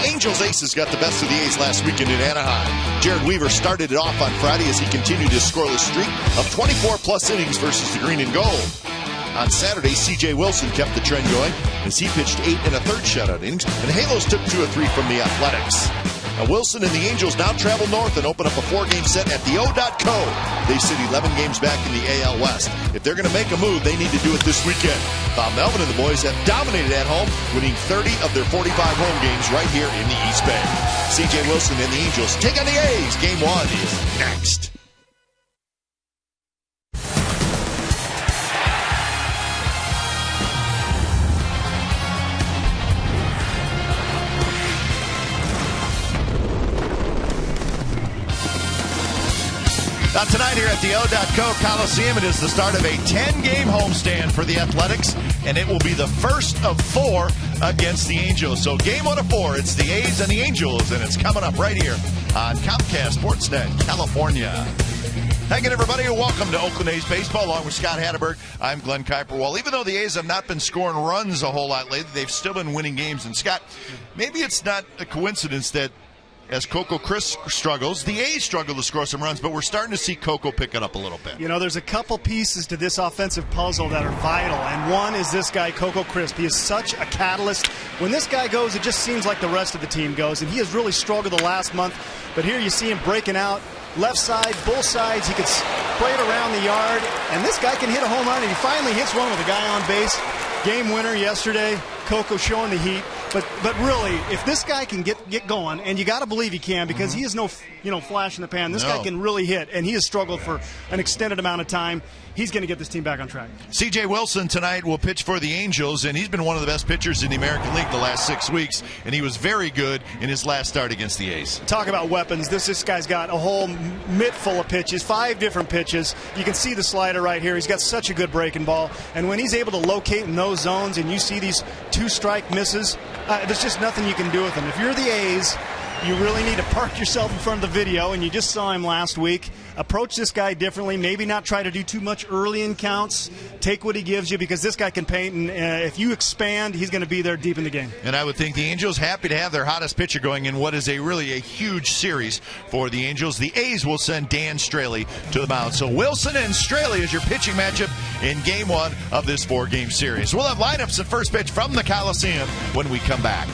Angels aces got the best of the A's last weekend in Anaheim. Jared Weaver started it off on Friday as he continued his scoreless streak of 24-plus innings versus the green and gold. On Saturday, C.J. Wilson kept the trend going as he pitched 8 1/3 shutout innings, and Halos took 2 of 3 from the Athletics. Now, Wilson and the Angels now travel north and open up a 4-game set at the O.Co. They sit 11 games back in the AL West. If they're going to make a move, they need to do it this weekend. Bob Melvin and the boys have dominated at home, winning 30 of their 45 home games right here in the East Bay. C.J. Wilson and the Angels take on the A's. Game 1 is next. Now tonight here at the O.Co Coliseum, it is the start of a 10-game homestand for the Athletics, and it will be the first of 4 against the Angels. So game 1 of 4, it's the A's and the Angels, and it's coming up right here on Comcast Sportsnet California. Hi again, everybody, and welcome to Oakland A's Baseball. Along with Scott Hatteberg, I'm Glenn Kuiper. Well, even though the A's have not been scoring runs a whole lot lately, they've still been winning games. And Scott, maybe it's not a coincidence that as Coco Chris struggles, the A's struggle to score some runs, but we're starting to see Coco pick it up a little bit. You know, there's a couple pieces to this offensive puzzle that are vital, and one is this guy, Coco Crisp. He is such a catalyst. When this guy goes, it just seems like the rest of the team goes, and he has really struggled the last month, but here you see him breaking out. Left side, both sides, he could spray it around the yard, and this guy can hit a home run, and he finally hits one with a guy on base. Game winner yesterday, Coco showing the heat. But really, if this guy can get going, and you got to believe he can, because he is no flash in the pan. This guy can really hit, and he has struggled for an extended amount of time. He's going to get this team back on track. C.J. Wilson tonight will pitch for the Angels, and he's been one of the best pitchers in the American League the last 6 weeks, and he was very good in his last start against the A's. Talk about weapons. This guy's got a whole mitt full of pitches, 5 different pitches. You can see the slider right here. He's got such a good breaking ball, and when he's able to locate in those zones and you see these 2-strike misses, there's just nothing you can do with him. If you're the A's, you really need to park yourself in front of the video, and you just saw him last week. Approach this guy differently. Maybe not try to do too much early in counts. Take what he gives you, because this guy can paint, and if you expand, he's going to be there deep in the game. And I would think the Angels happy to have their hottest pitcher going in what is really a huge series for the Angels. The A's will send Dan Straley to the mound. So Wilson and Straley is your pitching matchup in Game 1 of this 4-game series. We'll have lineups at first pitch from the Coliseum when we come back.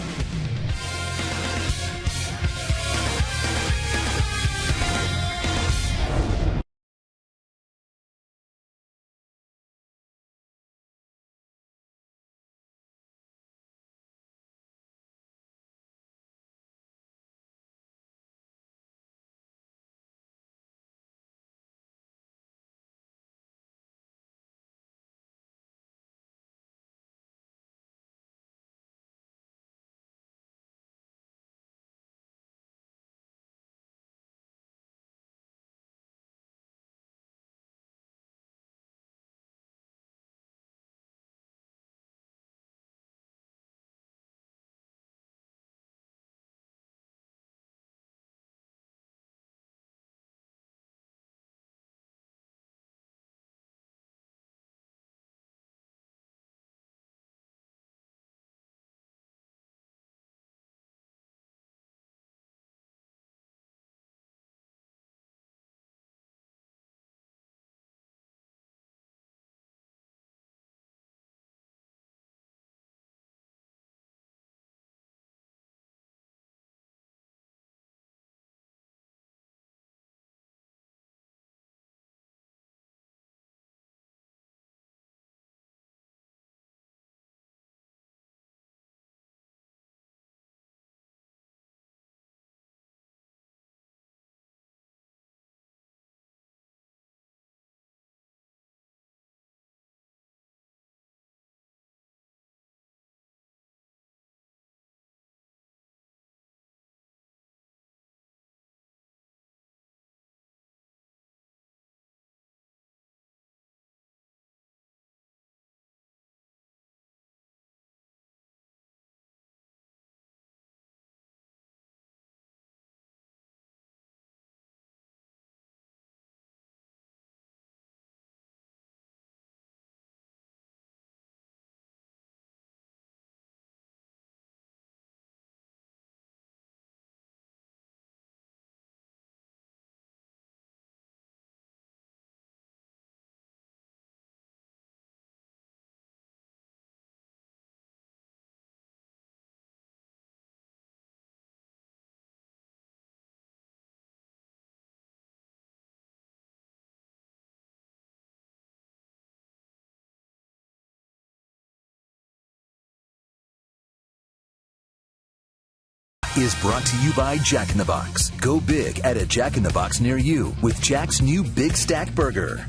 is brought to you by Jack in the Box. Go big at a Jack in the Box near you with Jack's new Big Stack Burger.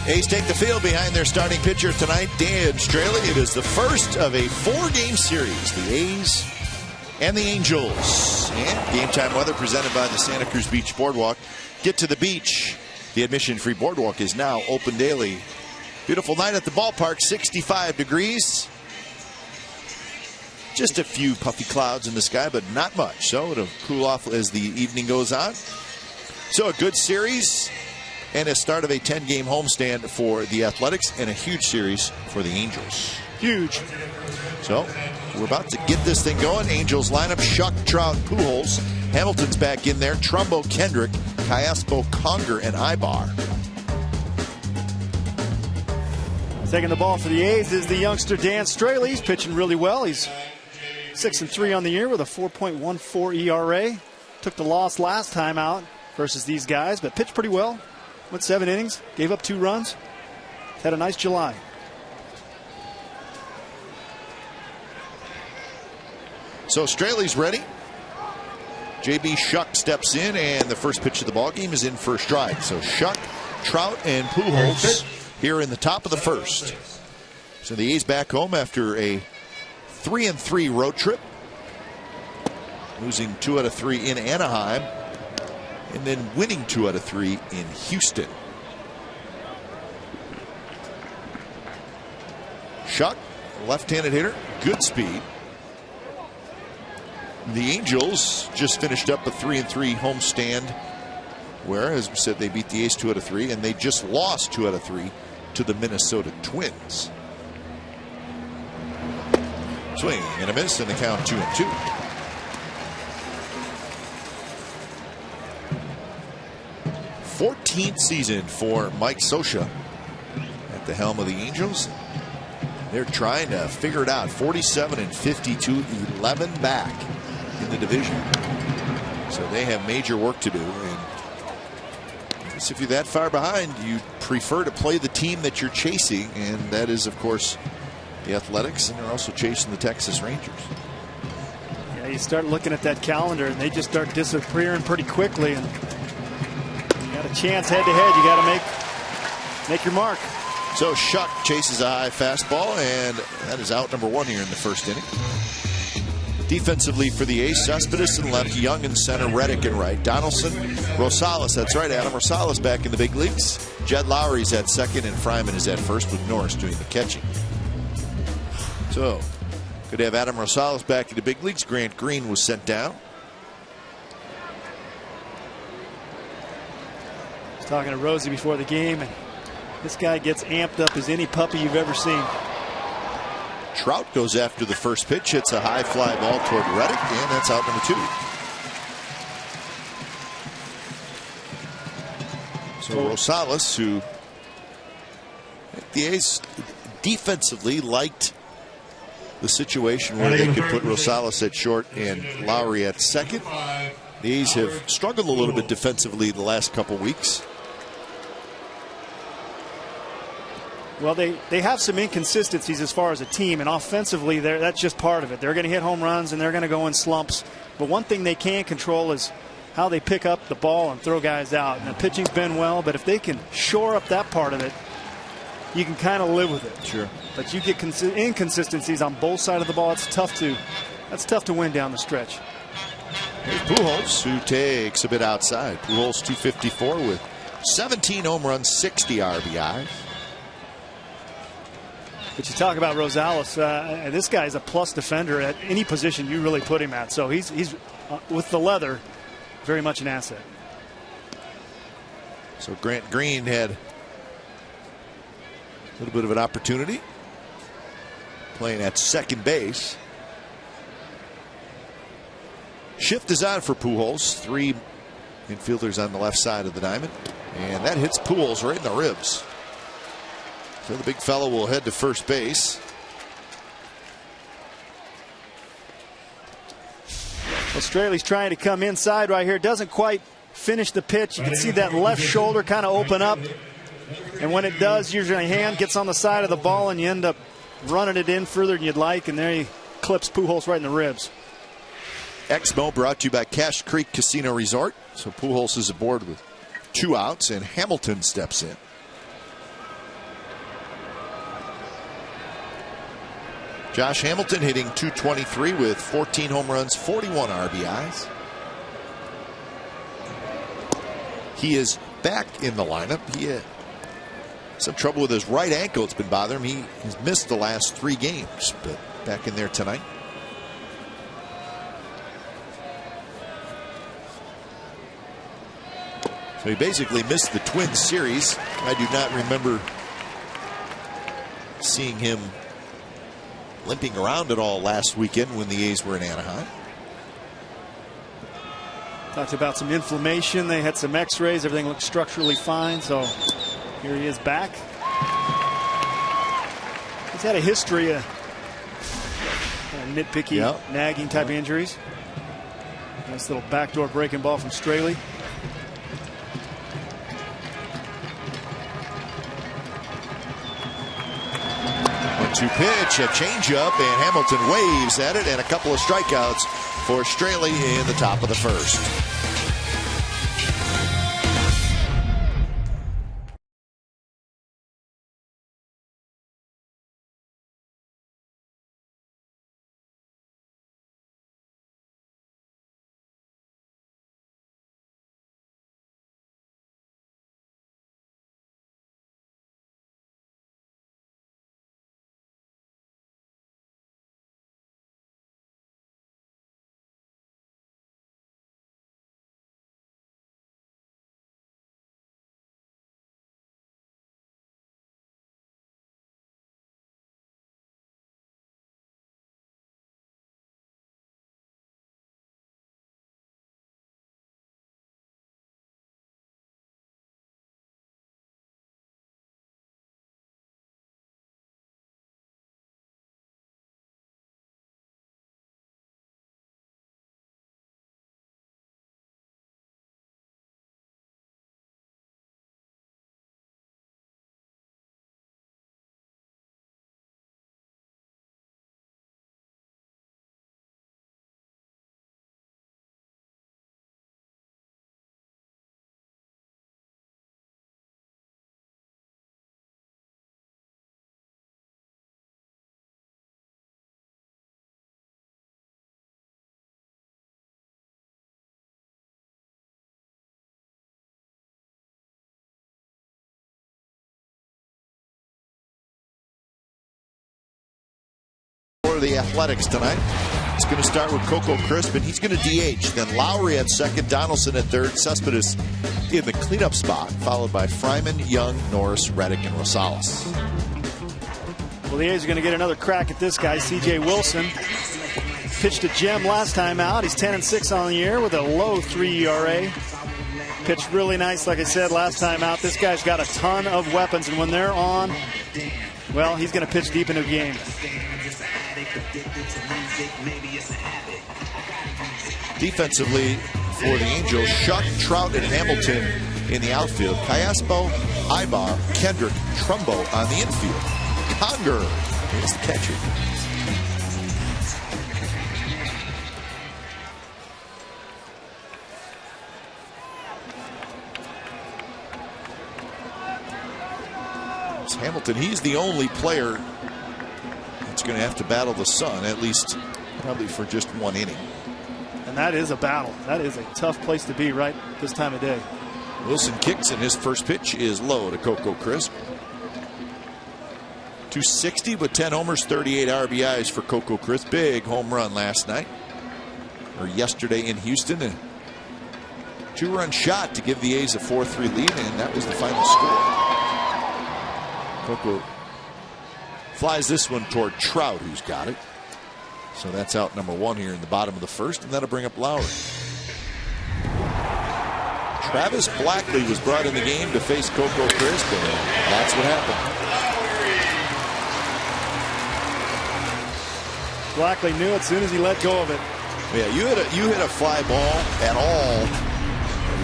A's take the field behind their starting pitcher tonight, Dan Straley. It is the first of a 4-game series. The A's and the Angels. And game time weather presented by the Santa Cruz Beach Boardwalk. Get to the beach. The admission-free boardwalk is now open daily. Beautiful night at the ballpark, 65 degrees. Just a few puffy clouds in the sky, but not much. So it'll cool off as the evening goes on. So a good series and a start of a 10-game homestand for the Athletics and a huge series for the Angels. Huge. So we're about to get this thing going. Angels lineup: Shuck, Trout, Pujols. Hamilton's back in there. Trumbo, Kendrick, Callaspo, Conger, and Ibar. Taking the ball for the A's is the youngster Dan Straley. He's pitching really well. He's 6-3 on the year with a 4.14 ERA. Took the loss last time out versus these guys, but pitched pretty well. Went 7 innings, gave up 2 runs. Had a nice July. So Straley's ready. J.B. Shuck steps in, and the first pitch of the ball game is in for a strike. So Shuck, Trout, and Pujols here in the top of the first. So the A's back home after a 3-3 road trip, losing 2 out of 3 in Anaheim, and then winning 2 out of 3 in Houston. Shuck, left-handed hitter, good speed. The Angels just finished up a 3-3 homestand where, as we said, they beat the A's 2 out of 3, and they just lost 2 out of 3 to the Minnesota Twins. Swing and a miss, and the count 2-2. Fourteenth season for Mike Scioscia at the helm of the Angels. They're trying to figure it out. 47-52, 11 back in the division. So they have major work to do. And I guess if you're that far behind, you prefer to play the team that you're chasing, and that is, of course, the Athletics, and they're also chasing the Texas Rangers. Yeah, you start looking at that calendar, and they just start disappearing pretty quickly. And you got a chance head-to-head. You got to make your mark. So Shuck chases a high fastball, and that is out number 1 here in the first inning. Defensively for the A's, Cespedes in left, Young in center, Reddick in right, Donaldson, Rosales, that's right, Adam Rosales back in the big leagues. Jed Lowry's at second, and Fryman is at first with Norris doing the catching. So, good to have Adam Rosales back in the big leagues. Grant Green was sent down. I was talking to Rosie before the game, and this guy gets amped up as any puppy you've ever seen. Trout goes after the first pitch, hits a high fly ball toward Reddick, and that's out number 2. So Rosales, who the A's defensively liked the situation where they could put Rosales at short and Lowry at second. The A's have struggled a little bit defensively the last couple weeks. Well, they have some inconsistencies as far as a team, and offensively, that's just part of it. They're going to hit home runs, and they're going to go in slumps. But one thing they can control is how they pick up the ball and throw guys out. And the pitching's been well, but if they can shore up that part of it, you can kind of live with it. Sure. But you get inconsistencies on both sides of the ball. That's tough to win down the stretch. Here's Pujols, who takes a bit outside. Pujols 254 with 17 home runs, 60 RBI. But you talk about Rosales, this guy is a plus defender at any position you really put him at. So he's with the leather, very much an asset. So Grant Green had a little bit of an opportunity playing at second base. Shift is on for Pujols. 3 infielders on the left side of the diamond, and that hits Pujols right in the ribs. So the big fellow will head to first base. Well, Straley's trying to come inside right here. Doesn't quite finish the pitch. You can see that left shoulder kind of open up. And when it does, usually a hand gets on the side of the ball and you end up running it in further than you'd like, and there he clips Pujols right in the ribs. Exmo brought to you by Cache Creek Casino Resort. So Pujols is aboard with 2 outs, and Hamilton steps in. Josh Hamilton hitting .223 with 14 home runs, 41 RBIs. He is back in the lineup. He had some trouble with his right ankle. It's been bothering him. He has missed the last 3 games, but back in there tonight. So he basically missed the Twins series. I do not remember seeing him limping around at all last weekend when the A's were in Anaheim. Talked about some inflammation. They had some x-rays. Everything looked structurally fine. So here he is back. He's had a history of nitpicky, nagging type injuries. Nice little backdoor breaking ball from Straley. 1-2 pitch, a changeup, and Hamilton waves at it, and a couple of strikeouts for Straley in the top of the first. The Athletics tonight. It's going to start with Coco Crisp, and he's going to DH. Then Lowry at second, Donaldson at third, Cespedes in the cleanup spot, followed by Fryman, Young, Norris, Reddick, and Rosales. Well, the A's are going to get another crack at this guy, C.J. Wilson. Pitched a gem last time out. He's 10-6 on the year with a low 3 ERA. Pitched really nice, like I said, last time out. This guy's got a ton of weapons, and when they're on, well, he's going to pitch deep into the game. Defensively for the Angels, Shuck, Trout, and Hamilton in the outfield. Callaspo, Ibar, Kendrick, Trumbo on the infield. Conger is the catcher. Hamilton, he's the only player that's going to have to battle the sun, at least probably for just 1 inning. And that is a battle. That is a tough place to be right this time of day. Wilson kicks, and his first pitch is low to Coco Crisp. 260 with 10 homers, 38 RBIs for Coco Crisp. Big home run last night, or yesterday in Houston. A 2-run shot to give the A's a 4-3 lead, and that was the final score. Coco flies this one toward Trout, who's got it. So that's out number 1 here in the bottom of the first, and that'll bring up Lowry. Travis Blackley was brought in the game to face Coco Crisp, and that's what happened. Blackley knew it as soon as he let go of it. Yeah, you hit a fly ball at all,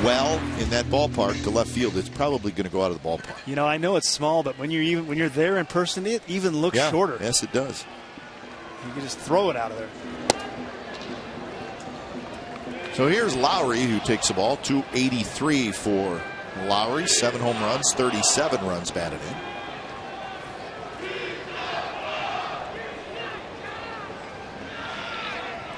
well in that ballpark to left field, it's probably going to go out of the ballpark. You know, I know it's small, but when you're there in person, it even looks shorter. Yes, it does. You can just throw it out of there. So here's Lowry, who takes the ball. 283 for Lowry. 7 home runs, 37 runs batted in.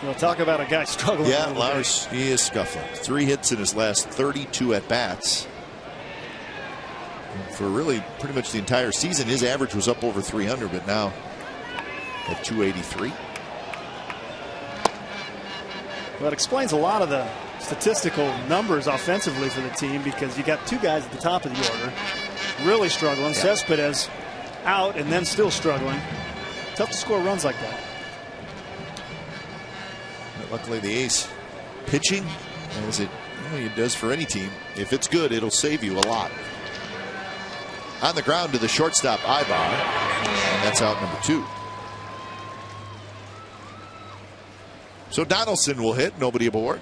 We'll talk about a guy struggling. Yeah, Lowry, he is scuffling. 3 hits in his last 32 at-bats. For really pretty much the entire season, his average was up over 300, but now at 283. Well, it explains a lot of the statistical numbers offensively for the team, because you got 2 guys at the top of the order really struggling. Yeah. Cespedes out and then still struggling. Tough to score runs like that. But luckily the ace pitching, as it does for any team. If it's good, it'll save you a lot. On the ground to the shortstop, Ibar, and that's out number 2. So Donaldson will hit, nobody aboard.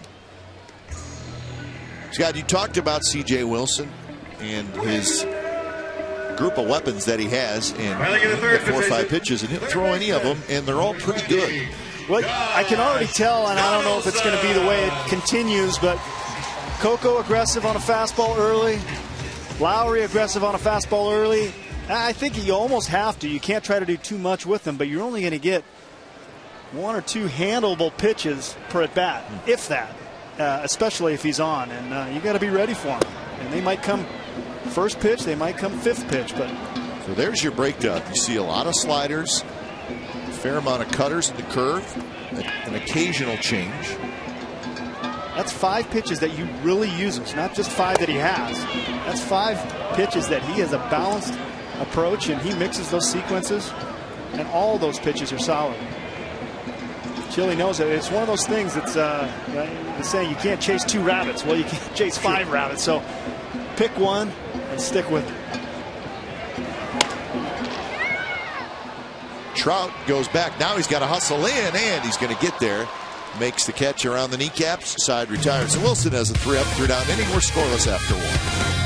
Scott, you talked about C.J. Wilson and his group of weapons that he has, and 4 or 5 pitches, and he'll throw any of them, and they're all pretty good. Well, I can already tell, and I don't know if it's going to be the way it continues, but Coco aggressive on a fastball early. Lowry aggressive on a fastball early. I think you almost have to. You can't try to do too much with them, but you're only going to get 1 or 2 handleable pitches per at bat, if that, especially if he's on. And you got to be ready for him. And they might come first pitch, they might come 5th pitch. But so there's your breakdown. You see a lot of sliders, a fair amount of cutters in the curve, an occasional change. That's 5 pitches that you really use. It's not just 5 that he has. That's 5 pitches that he has a balanced approach, and he mixes those sequences, and all those pitches are solid. Chili knows it. It's one of those things that's the saying, you can't chase 2 rabbits. Well, you can't chase 5 rabbits. So pick one and stick with it. Trout goes back. Now he's got to hustle in, and he's going to get there. Makes the catch around the kneecaps. Side retires. So Wilson has a 3-up, 3-down inning. We're scoreless after 1.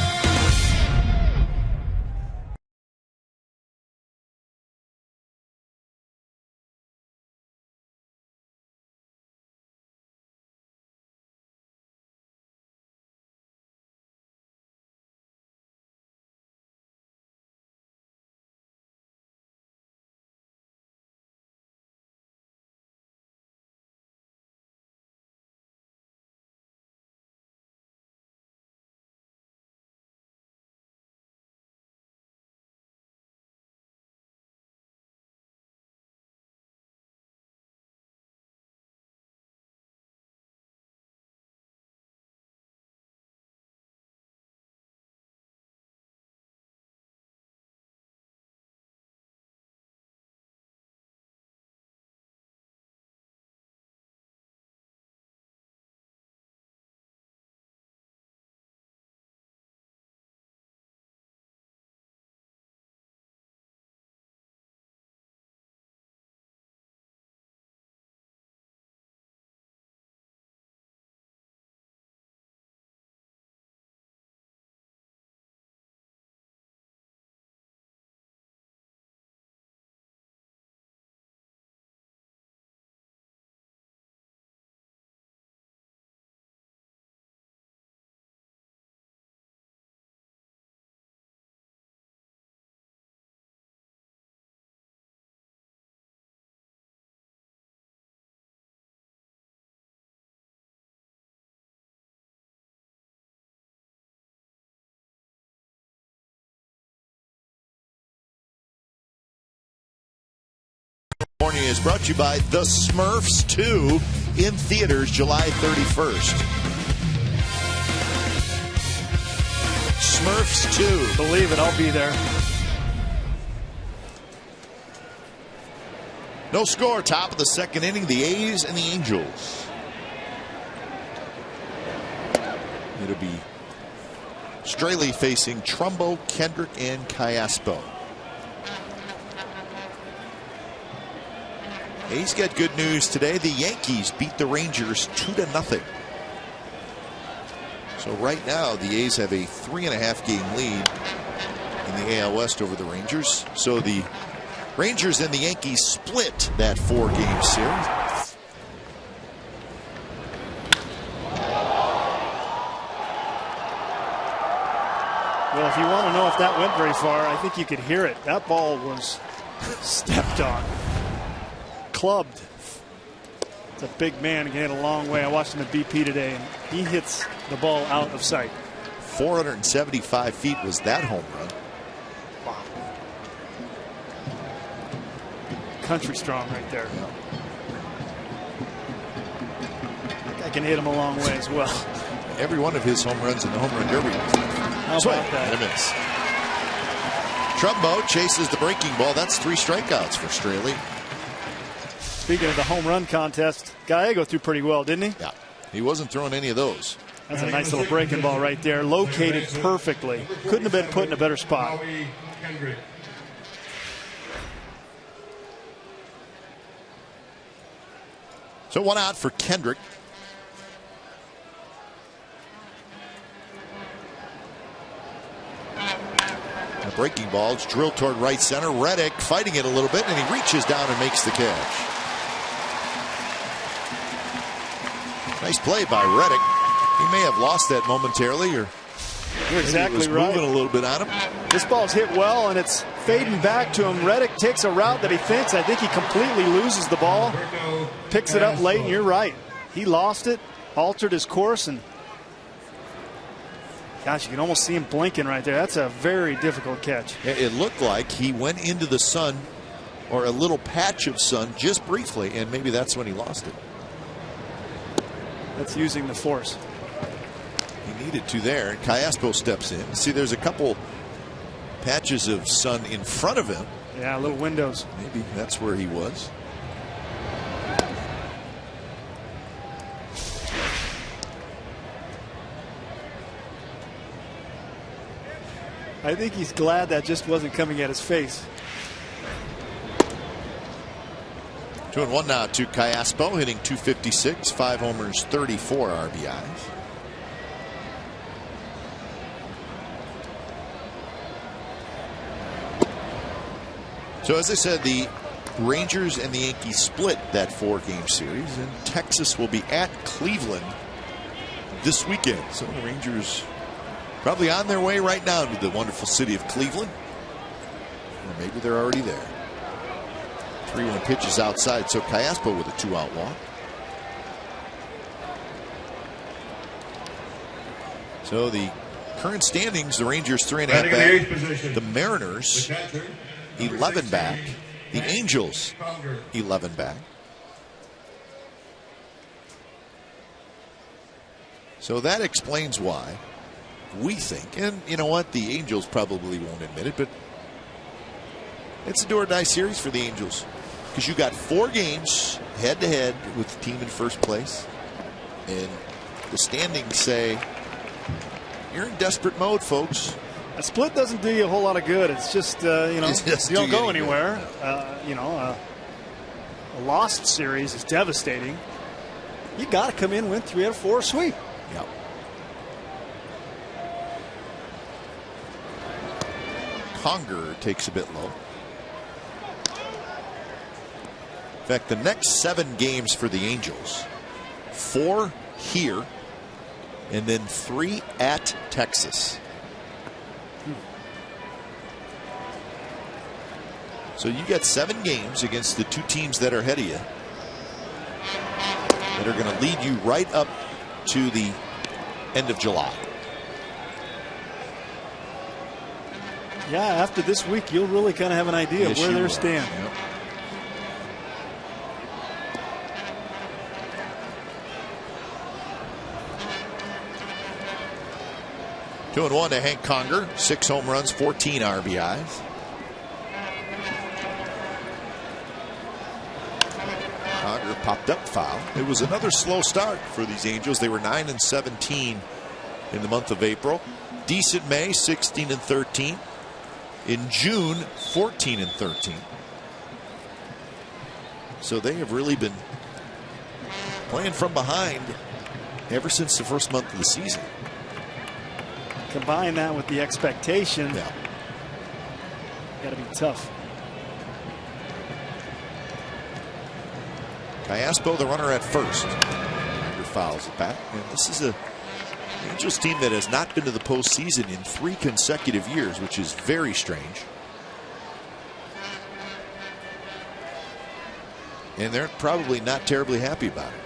California is brought to you by The Smurfs 2 in theaters July 31st. Smurfs 2. Believe it, I'll be there. No score, top of the 2nd inning, the A's and the Angels. It'll be Straley facing Trumbo, Kendrick, and Callaspo. A's got good news today. The Yankees beat the Rangers 2-0. So right now the A's have a 3.5 game lead in the AL West over the Rangers. So the Rangers and the Yankees split that 4-game series. Well, if you want to know if that went very far, I think you could hear it. That ball was stepped on, clubbed. It's a big man, he can hit a long way. I watched him at BP today, and he hits the ball out of sight. 475 feet was that home run. Wow. Country strong right there. I can hit him a long way as well. Every one of his home runs in the home run derby. How about that? And a miss. Trumbo chases the breaking ball. That's 3 strikeouts for Straley. Speaking of the home run contest, Gallego threw pretty well, didn't he? Yeah, he wasn't throwing any of those. That's a nice little breaking ball right there, located perfectly. Couldn't have been put in a better spot. So 1 out for Kendrick. A breaking ball. It's drilled toward right center. Reddick fighting it a little bit, and he reaches down and makes the catch. Nice play by Reddick. He may have lost that momentarily, or you're exactly was right. Moving a little bit on him. This ball's hit well, and it's fading back to him. Reddick takes a route that he thinks. I think he completely loses the ball, picks it up late, and you're right. He lost it, altered his course, and gosh, you can almost see him blinking right there. That's a very difficult catch. It looked like he went into the sun, or a little patch of sun, just briefly, and maybe that's when he lost it. That's using the force. He needed to there. And Callaspo steps in. See, there's a couple patches of sun in front of him. Yeah, little windows. Maybe that's where he was. I think he's glad that just wasn't coming at his face. 2-1 now to Callaspo, hitting .256, 5 homers, 34 RBIs. So as I said, the Rangers and the Yankees split that 4-game series, and Texas will be at Cleveland this weekend. So the Rangers probably on their way right now to the wonderful city of Cleveland, or maybe they're already there. 3-1 pitches outside, so Callaspo with a 2-out walk. So the current standings, the Rangers 3.5 back, the Mariners 11 back, the Angels 11 back. So that explains why we think, and you know what, the Angels probably won't admit it, but it's a do-or-die series for the Angels. Because you got 4 games head-to-head with the team in first place. And the standings say you're in desperate mode, folks. A split doesn't do you a whole lot of good. It's just, you don't go anywhere. A lost series is devastating. You got to come in, win 3 out of 4, sweep. Yep. Conger takes a bit low. In fact, the next 7 games for the Angels, 4 here, and then 3 at Texas. So you got 7 games against the 2 teams that are ahead of you that are going to lead you right up to the end of July. Yeah, after this week, you'll really kind of have an idea of where they're standing. Yep. Two and 1 to Hank Conger, 6 home runs, 14 RBIs. Conger popped up foul. It was another slow start for these Angels. They were 9-17 in the month of April. Decent May, 16-13. In June, 14-13. So they have really been playing from behind ever since the first month of the season. Combine that with the expectation. Yeah. Got to be tough. Callaspo, the runner at first. Ryder fouls it back. And this is a Angels team that has not been to the postseason in 3 consecutive years, which is very strange. And they're probably not terribly happy about it.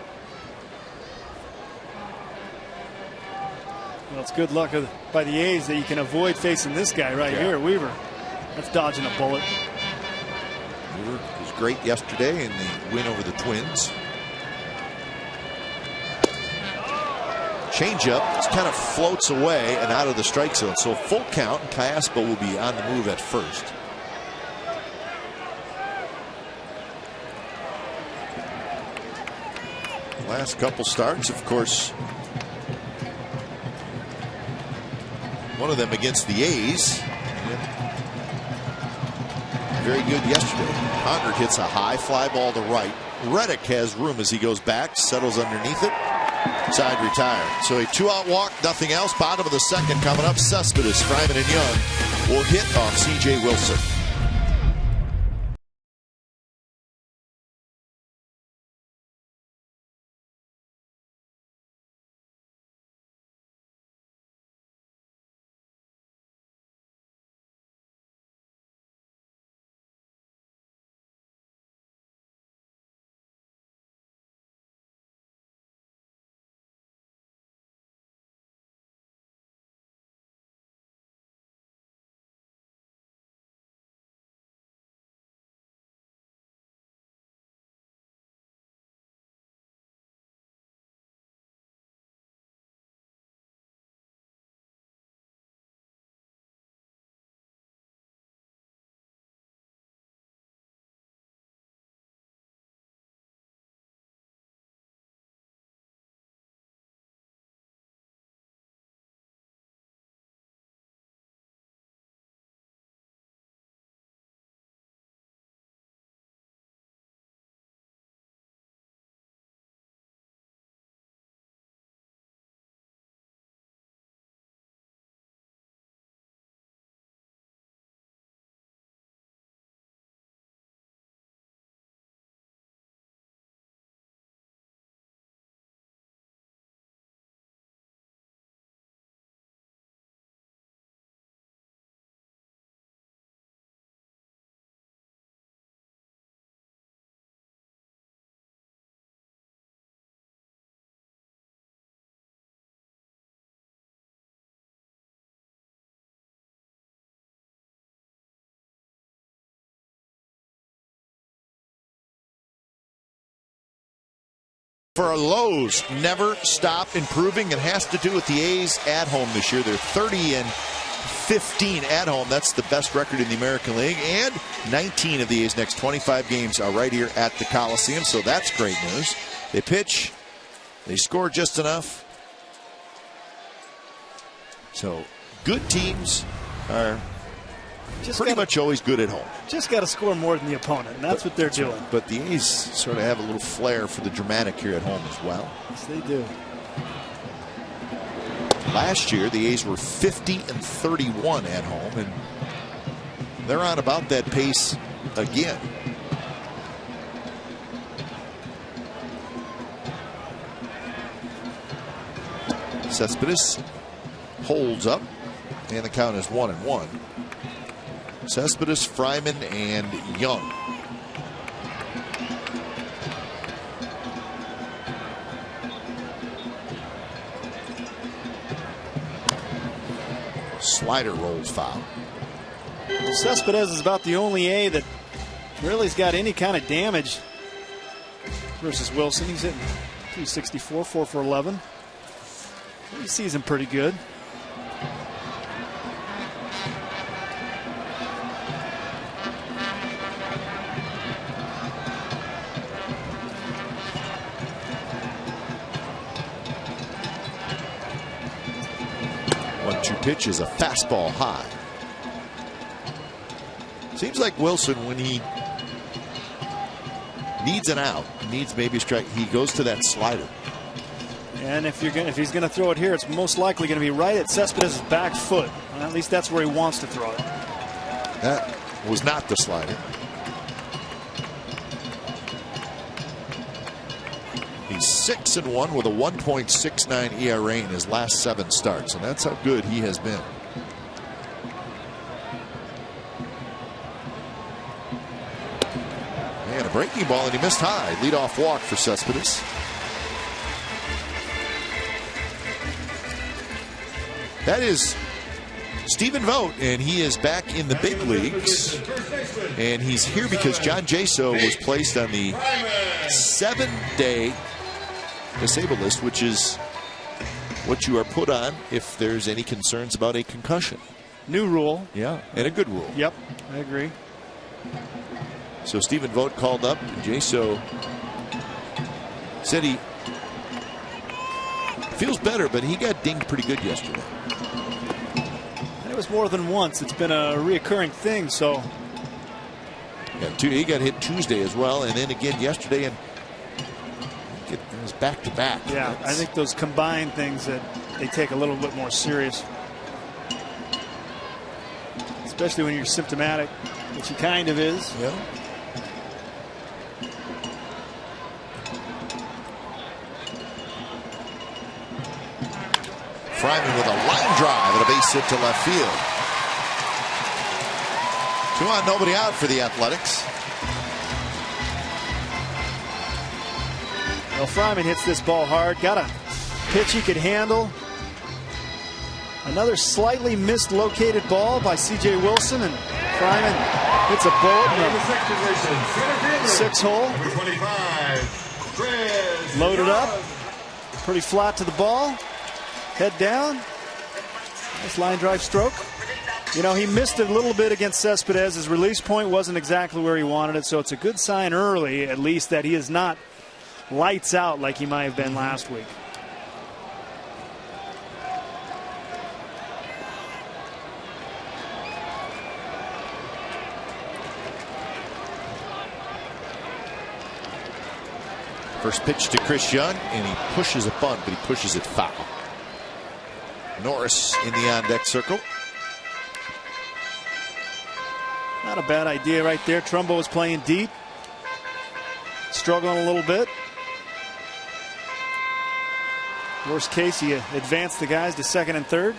Well, it's good luck by the A's that you can avoid facing this guy right here, Weaver. That's dodging a bullet. Weaver was great yesterday in the win over the Twins. Changeup just kind of floats away and out of the strike zone. So full count, and Callaspo will be on the move at first. Last couple starts, of course, one of them against the A's. Very good yesterday. Conrad hits a high fly ball to right. Reddick has room as he goes back, settles underneath it. Side retired. So a 2-out walk, nothing else. Bottom of the second coming up. Cespedes, Fryman, and Young will hit off C.J. Wilson. For Lowe's, never stop improving. It has to do with the A's at home this year. They're 30-15 at home. That's the best record in the American League. And 19 of the A's next 25 games are right here at the Coliseum. So that's great news. They pitch. They score just enough. So good teams are pretty much always good at home. Just got to score more than the opponent, and that's what they're doing. But the A's sort of have a little flair for the dramatic here at home as well. Yes, they do. Last year, the A's were 50-31 at home, and they're on about that pace again. Cespedes holds up, and the count is 1-1. Cespedes, Fryman, and Young. Slider rolls foul. Well, Cespedes is about the only A that really's got any kind of damage versus Wilson. He's hitting 264, 4 for 11. He sees him pretty good. Pitch is a fastball high. Seems like Wilson, when he needs an out, needs maybe a strike, he goes to that slider. And if he's going to throw it here, it's most likely going to be right at Cespedes' back foot. Well, at least that's where he wants to throw it. That was not the slider. He's 6-1 with a 1.69 ERA in his last 7 starts, and that's how good he has been. And a breaking ball, and he missed high. Leadoff walk for Cespedes. That is Stephen Vogt, and he is back in the big leagues. And he's here because John Jaso was placed on the 7-day disabled list, which is what you are put on if there's any concerns about a concussion. New rule. Yeah, and a good rule. Yep, I agree. So Stephen Vogt called up, and Jaso said he feels better, but he got dinged pretty good yesterday. And it was more than once. It's been a reoccurring thing, so. Yeah, he got hit Tuesday as well, and then again yesterday, and it was back-to-back. Yeah, I think those combined things that they take a little bit more serious. Especially when you're symptomatic, which he kind of is. Yeah. Fryman with a line drive and a base hit to left field. 2 on, nobody out for the Athletics. Well, Fryman hits this ball hard. Got a pitch he could handle. Another slightly mislocated ball by C.J. Wilson, and Fryman hits a bullet in the 6-hole. Loaded up. Pretty flat to the ball. Head down. Nice line drive stroke. You know, he missed it a little bit against Cespedes. His release point wasn't exactly where he wanted it, so it's a good sign early, at least, that he is not lights out like he might have been last week. First pitch to Chris Young, and he pushes a bunt, but he pushes it foul. Norris in the on-deck circle. Not a bad idea right there. Trumbo is playing deep. Struggling a little bit. Worst case, he advanced the guys to second and third.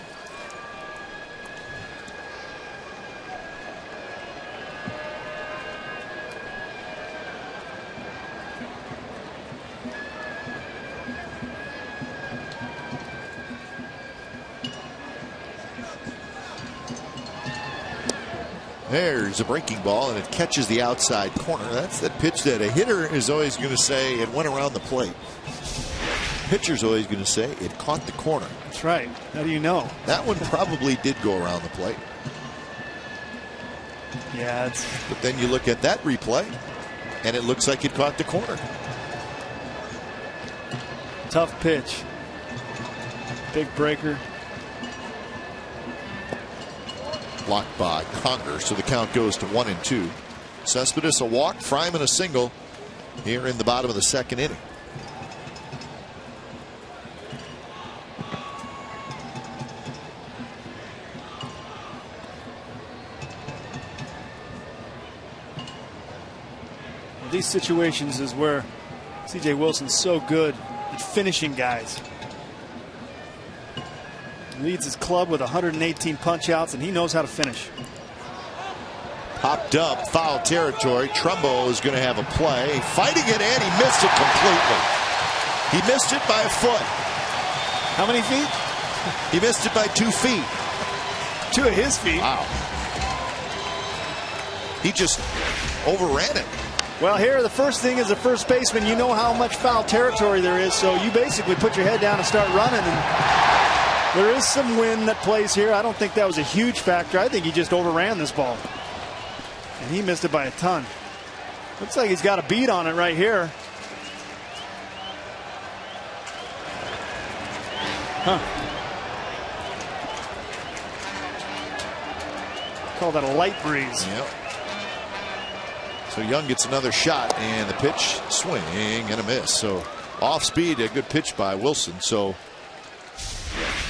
There's a breaking ball, and it catches the outside corner. That's that pitch that a hitter is always going to say it went around the plate. Pitcher's always going to say it caught the corner. That's right. How do you know? That one probably did go around the plate. Yeah, but then you look at that replay, and it looks like it caught the corner. Tough pitch. Big breaker. Blocked by Conger, so the count goes to 1-2. Cespedes a walk, Fryman a single here in the bottom of the second inning. These situations is where C.J. Wilson's so good at finishing guys. Leads his club with 118 punch-outs, and he knows how to finish. Popped up, foul territory. Trumbo is going to have a play. Fighting it, and he missed it completely. He missed it by a foot. How many feet? He missed it by 2 feet. 2 of his feet. Wow. He just overran it. Well, here, the first thing as a first baseman, you know how much foul territory there is, so you basically put your head down and start running, and there is some wind that plays here. I don't think that was a huge factor. I think he just overran this ball. And he missed it by a ton. Looks like he's got a beat on it right here. Huh. Call that a light breeze. Yep. So Young gets another shot, and the pitch, swing and a miss. So Off speed, a good pitch by Wilson. So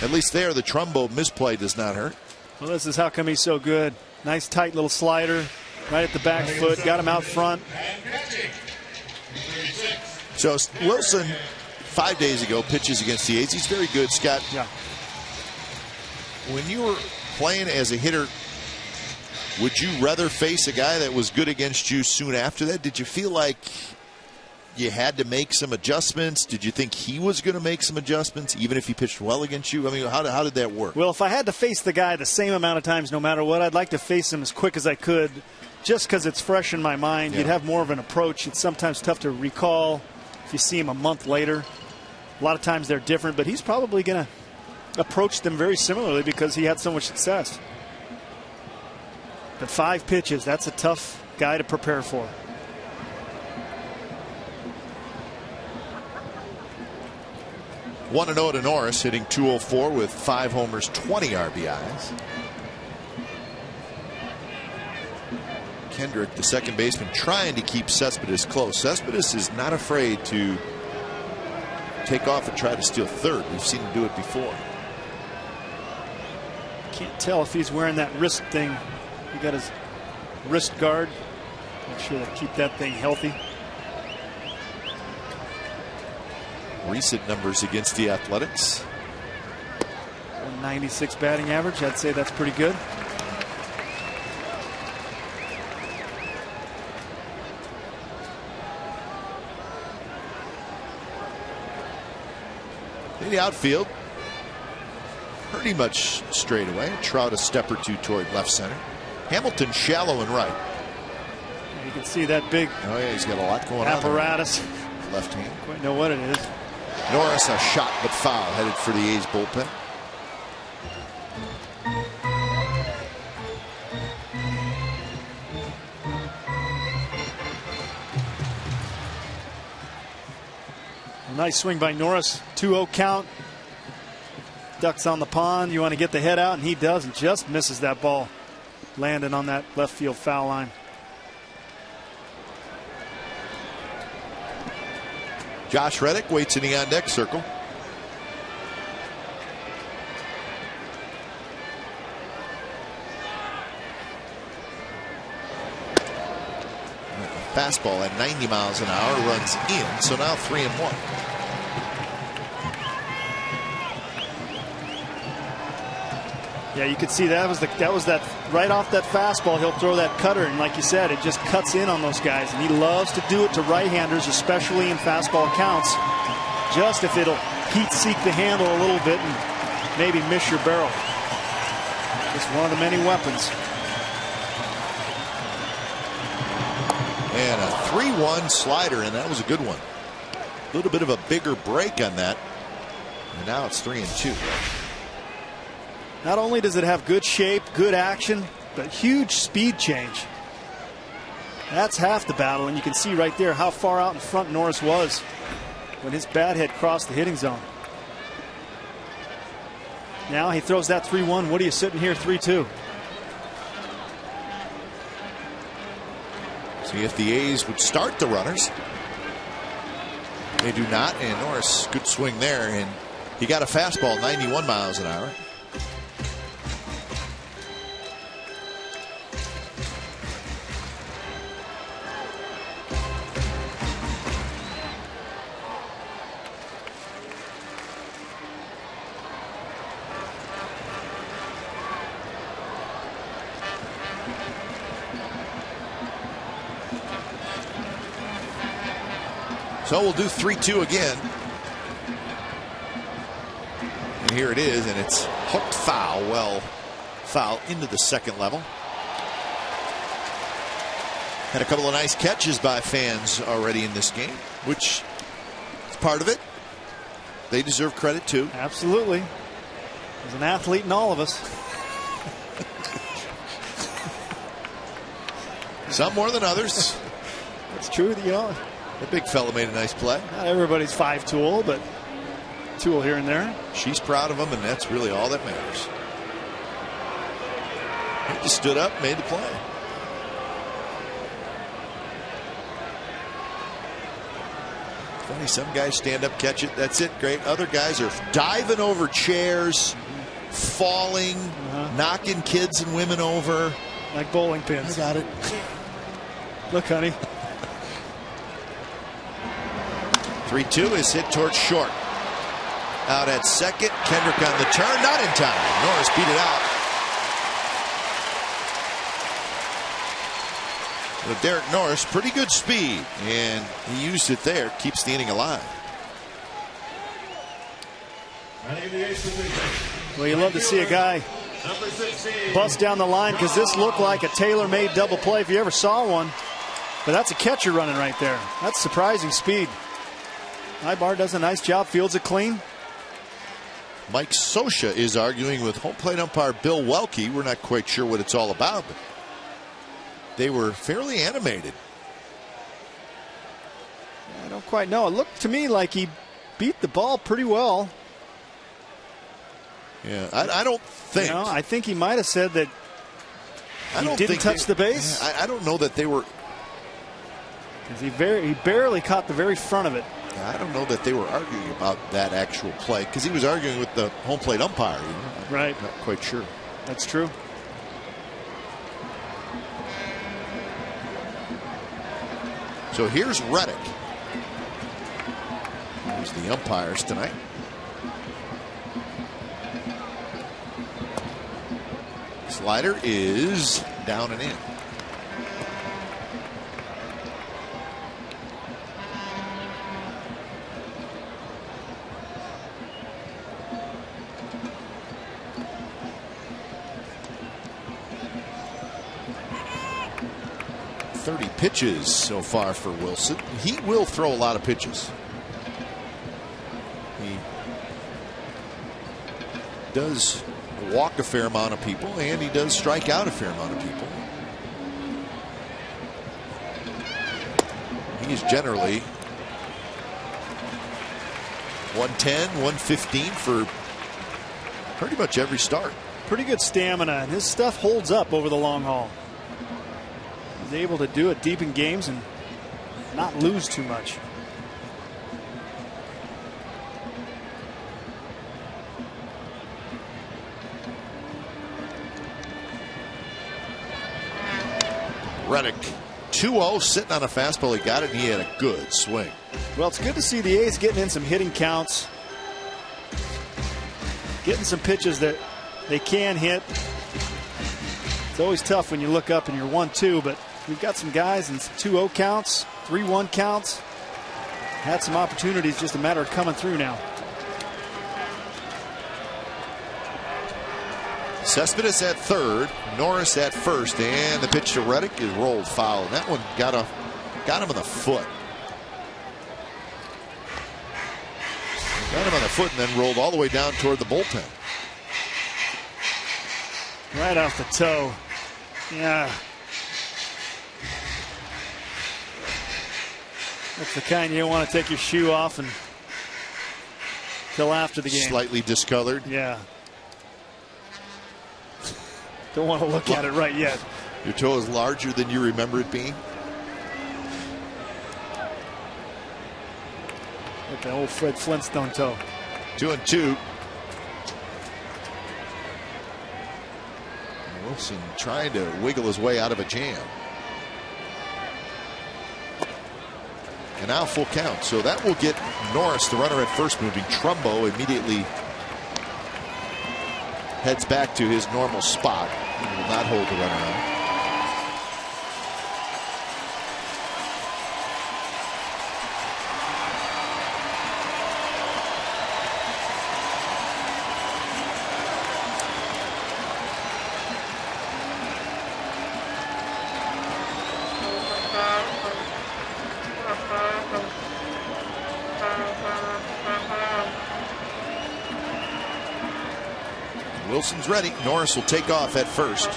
at least there, the Trumbo misplay does not hurt. Well, this is how come he's so good. Nice tight little slider right at the back foot. Got him out front. So Wilson, 5 days ago, pitches against the A's. He's very good, Scott. Yeah. When you were playing as a hitter, would you rather face a guy that was good against you soon after that? Did you feel like you had to make some adjustments? Did you think he was going to make some adjustments, even if he pitched well against you? I mean, how did that work? Well, if I had to face the guy the same amount of times no matter what, I'd like to face him as quick as I could, just because it's fresh in my mind. Yeah. You'd have more of an approach. It's sometimes tough to recall if you see him a month later. A lot of times they're different, but he's probably going to approach them very similarly because he had so much success. But 5 pitches, that's a tough guy to prepare for. One and 0 to Norris, hitting .204 with 5 homers, 20 RBIs. Kendrick, the second baseman, trying to keep Cespedes close. Cespedes is not afraid to take off and try to steal third. We've seen him do it before. Can't tell if he's wearing that wrist thing. He got his wrist guard. Make sure to keep that thing healthy. Recent numbers against the Athletics. 196 batting average. I'd say that's pretty good. In the outfield, pretty much straight away. Trout a step or two toward left center. Hamilton shallow and right. You can see that big he's got a lot going apparatus. On left hand. Quite know what it is. Norris a shot but foul, headed for the A's bullpen. Nice swing by Norris. 2-0 count. Ducks on the pond. You want to get the head out, and he does, and just misses that ball, landing on that left field foul line. Josh Reddick waits in the on deck circle. Fastball at 90 miles an hour runs in, so now 3-1. Yeah, you could see that was that right off that fastball. He'll throw that cutter, and like you said, it just cuts in on those guys. And he loves to do it to right-handers, especially in fastball counts. Just if it'll heat seek the handle a little bit and maybe miss your barrel. Just one of the many weapons. And a 3-1 slider, and that was a good one. A little bit of a bigger break on that. And now it's 3-2. Not only does it have good shape, good action, but huge speed change. That's half the battle, and you can see right there how far out in front Norris was when his bat had crossed the hitting zone. Now he throws that 3-1. What are you sitting here 3-2? See if the A's would start the runners. They do not, and Norris, good swing there, and he got a fastball 91 miles an hour. So we'll do 3-2 again. And here it is, and it's hooked foul. Well, foul into the second level. Had a couple of nice catches by fans already in this game, which is part of it. They deserve credit too. Absolutely. There's an athlete in all of us. Some more than others. It's true, you know. The big fella made a nice play. Not everybody's 5-tool, but tool here and there. She's proud of him, and that's really all that matters. He just stood up, made the play. Some guys stand up, catch it. That's it. Great. Other guys are diving over chairs, falling, knocking kids and women over. Like bowling pins. I got it. Look, honey. 3-2 is hit towards short. Out at second. Kendrick on the turn. Not in time. Norris beat it out. But Derek Norris, pretty good speed, and he used it there. Keeps the inning alive. Well, you love to see a guy bust down the line, because this looked like a tailor-made double play if you ever saw one. But that's a catcher running right there. That's surprising speed. Ibar does a nice job, fields it clean. Mike Scioscia is arguing with home plate umpire Bill Welke. We're not quite sure what it's all about, but they were fairly animated. I don't quite know. It looked to me like he beat the ball pretty well. Yeah, I don't think. I think he might have said that he didn't touch the base. I don't know that they were. He barely caught the very front of it. I don't know that they were arguing about that actual play, because he was arguing with the home plate umpire. Right. Not quite sure. That's true. So here's Reddick. Here's the umpires tonight. Slider is down and in. Pitches so far for Wilson. He will throw a lot of pitches. He does walk a fair amount of people, and he does strike out a fair amount of people. He is generally 110, 115 for pretty much every start. Pretty good stamina, and his stuff holds up over the long haul. He's able to do it deep in games and not lose too much. Reddick 2-0, sitting on a fastball. He got it, and he had a good swing. Well, it's good to see the A's getting in some hitting counts, getting some pitches that they can hit. It's always tough when you look up and you're 1-2, but we've got some guys in 2-0 counts, 3-1 counts. Had some opportunities, just a matter of coming through now. Cespedes at third, Norris at first, and the pitch to Reddick is rolled foul. And that one got him in the foot. Got him on the foot and then rolled all the way down toward the bullpen. Right off the toe. Yeah. That's the kind you don't want to take your shoe off until after the game. Slightly discolored. Yeah. Don't want to look at it right yet. Your toe is larger than you remember it being. Like the old Fred Flintstone toe. 2-2. Wilson trying to wiggle his way out of a jam. And now full count. So that will get Norris, the runner at first, moving. Trumbo immediately heads back to his normal spot. He will not hold the runner on. Wilson's ready. Norris will take off at first.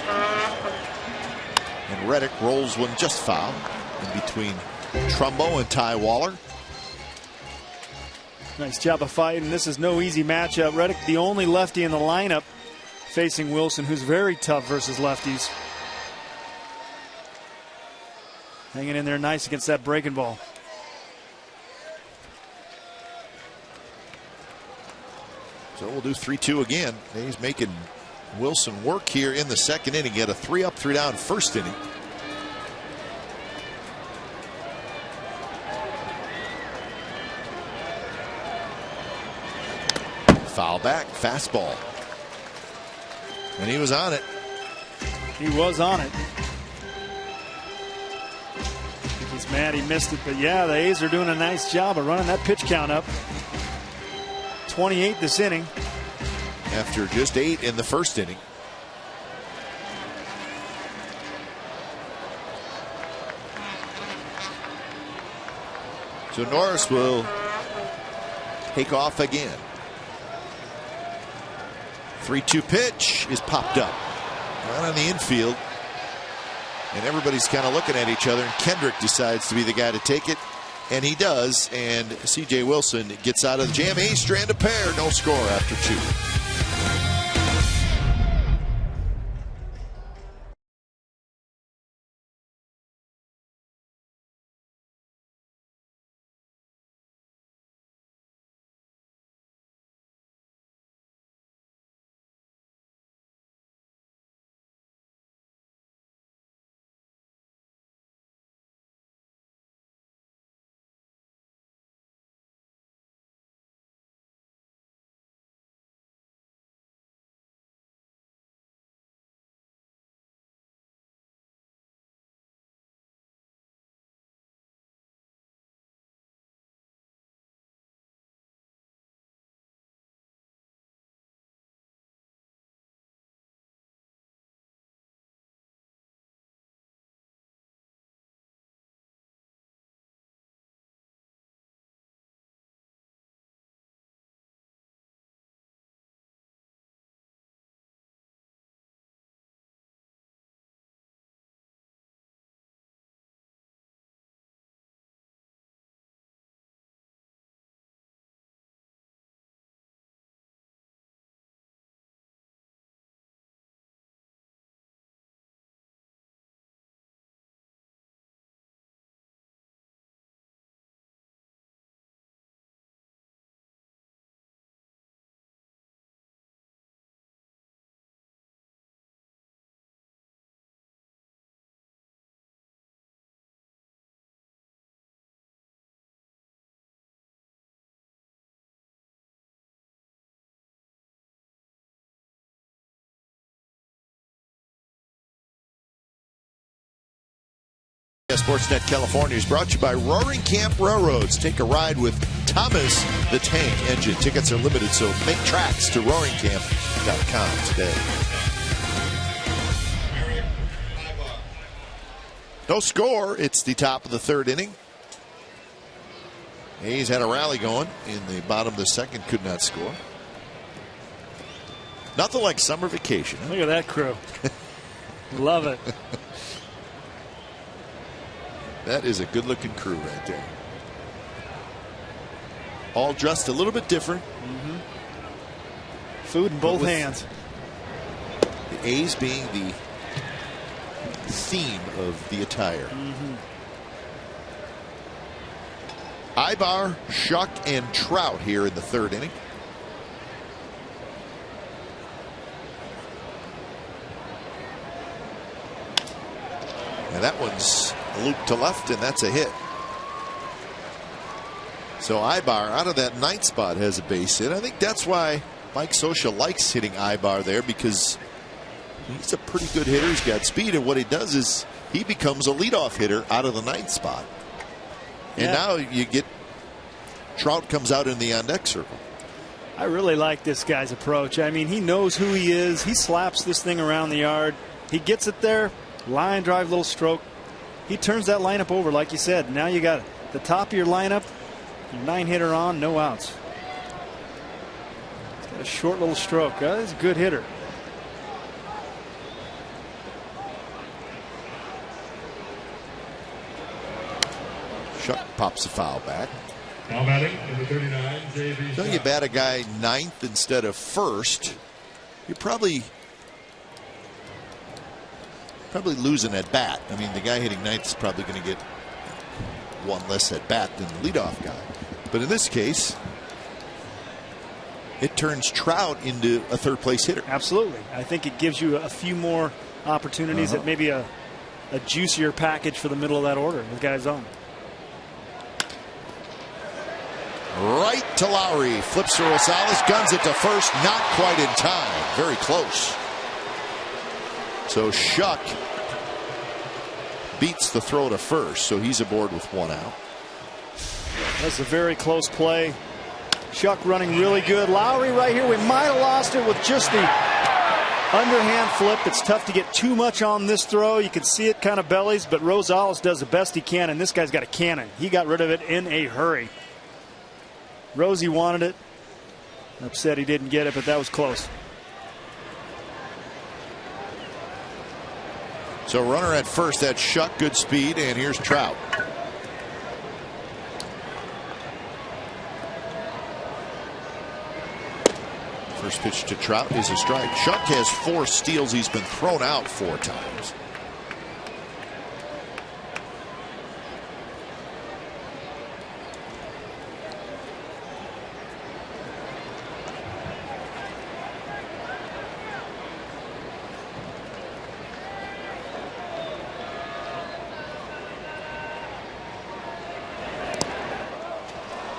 And Reddick rolls one just foul in between Trumbo and Ty Waller. Nice job of fighting. This is no easy matchup. Reddick, the only lefty in the lineup, facing Wilson, who's very tough versus lefties. Hanging in there nice against that breaking ball. So we'll do 3-2 again. He's making Wilson work here in the second inning. He had a 3-up, 3-down first inning. Foul back, fastball. And he was on it. He was on it. He's mad he missed it, but yeah, the A's are doing a nice job of running that pitch count up. 28 this inning. After just 8 in the first inning. So Norris will take off again. 3-2 pitch is popped up. Right on the infield. And everybody's kind of looking at each other. And Kendrick decides to be the guy to take it. And he does. And C.J. Wilson gets out of the jam. A's strand a pair. No score after 2. Sportsnet California is brought to you by Roaring Camp Railroads. Take a ride with Thomas the Tank Engine. Tickets are limited, so make tracks to roaringcamp.com today. No score. It's the top of the third inning. A's had a rally going in the bottom of the second. Could not score. Nothing like summer vacation. Huh? Look at that crew. Love it. That is a good-looking crew right there. All dressed a little bit different. Mm-hmm. Food in both hands. The A's being the theme of the attire. Mm-hmm. Ibar, Shuck, and Trout here in the third inning. And that one's looped to left, and that's a hit. So Ibar out of that ninth spot has a base hit. I think that's why Mike Scioscia likes hitting Ibar there, because he's a pretty good hitter. He's got speed, and what he does is he becomes a leadoff hitter out of the ninth spot. And now you get Trout comes out in the on-deck circle. I really like this guy's approach. I mean, he knows who he is. He slaps this thing around the yard. He gets it there. Line drive, little stroke. He turns that lineup over, like you said. Now you got the top of your lineup, your 9-hitter on, no outs. He's got a short little stroke. He's a good hitter. Shuck pops a foul back. Now batting number 39, J.B. So you bat a guy ninth instead of first, you're probably losing at bat. I mean, the guy hitting ninth is probably going to get one less at bat than the leadoff guy. But in this case, it turns Trout into a third-place hitter. Absolutely. I think it gives you a few more opportunities at maybe a juicier package for the middle of that order. The guy's on. Right to Lowry. Flips to Rosales. Guns it to first. Not quite in time. Very close. So Shuck beats the throw to first. So he's aboard with one out. That's a very close play. Shuck running really good. Lowry right here. We might have lost it with just the underhand flip. It's tough to get too much on this throw. You can see it kind of bellies, but Rosales does the best he can, and this guy's got a cannon. He got rid of it in a hurry. Rosie wanted it. Upset he didn't get it, but that was close. So runner at first, that's Shuck, good speed, and here's Trout. First pitch to Trout is a strike. Shuck has 4 steals. He's been thrown out 4 times.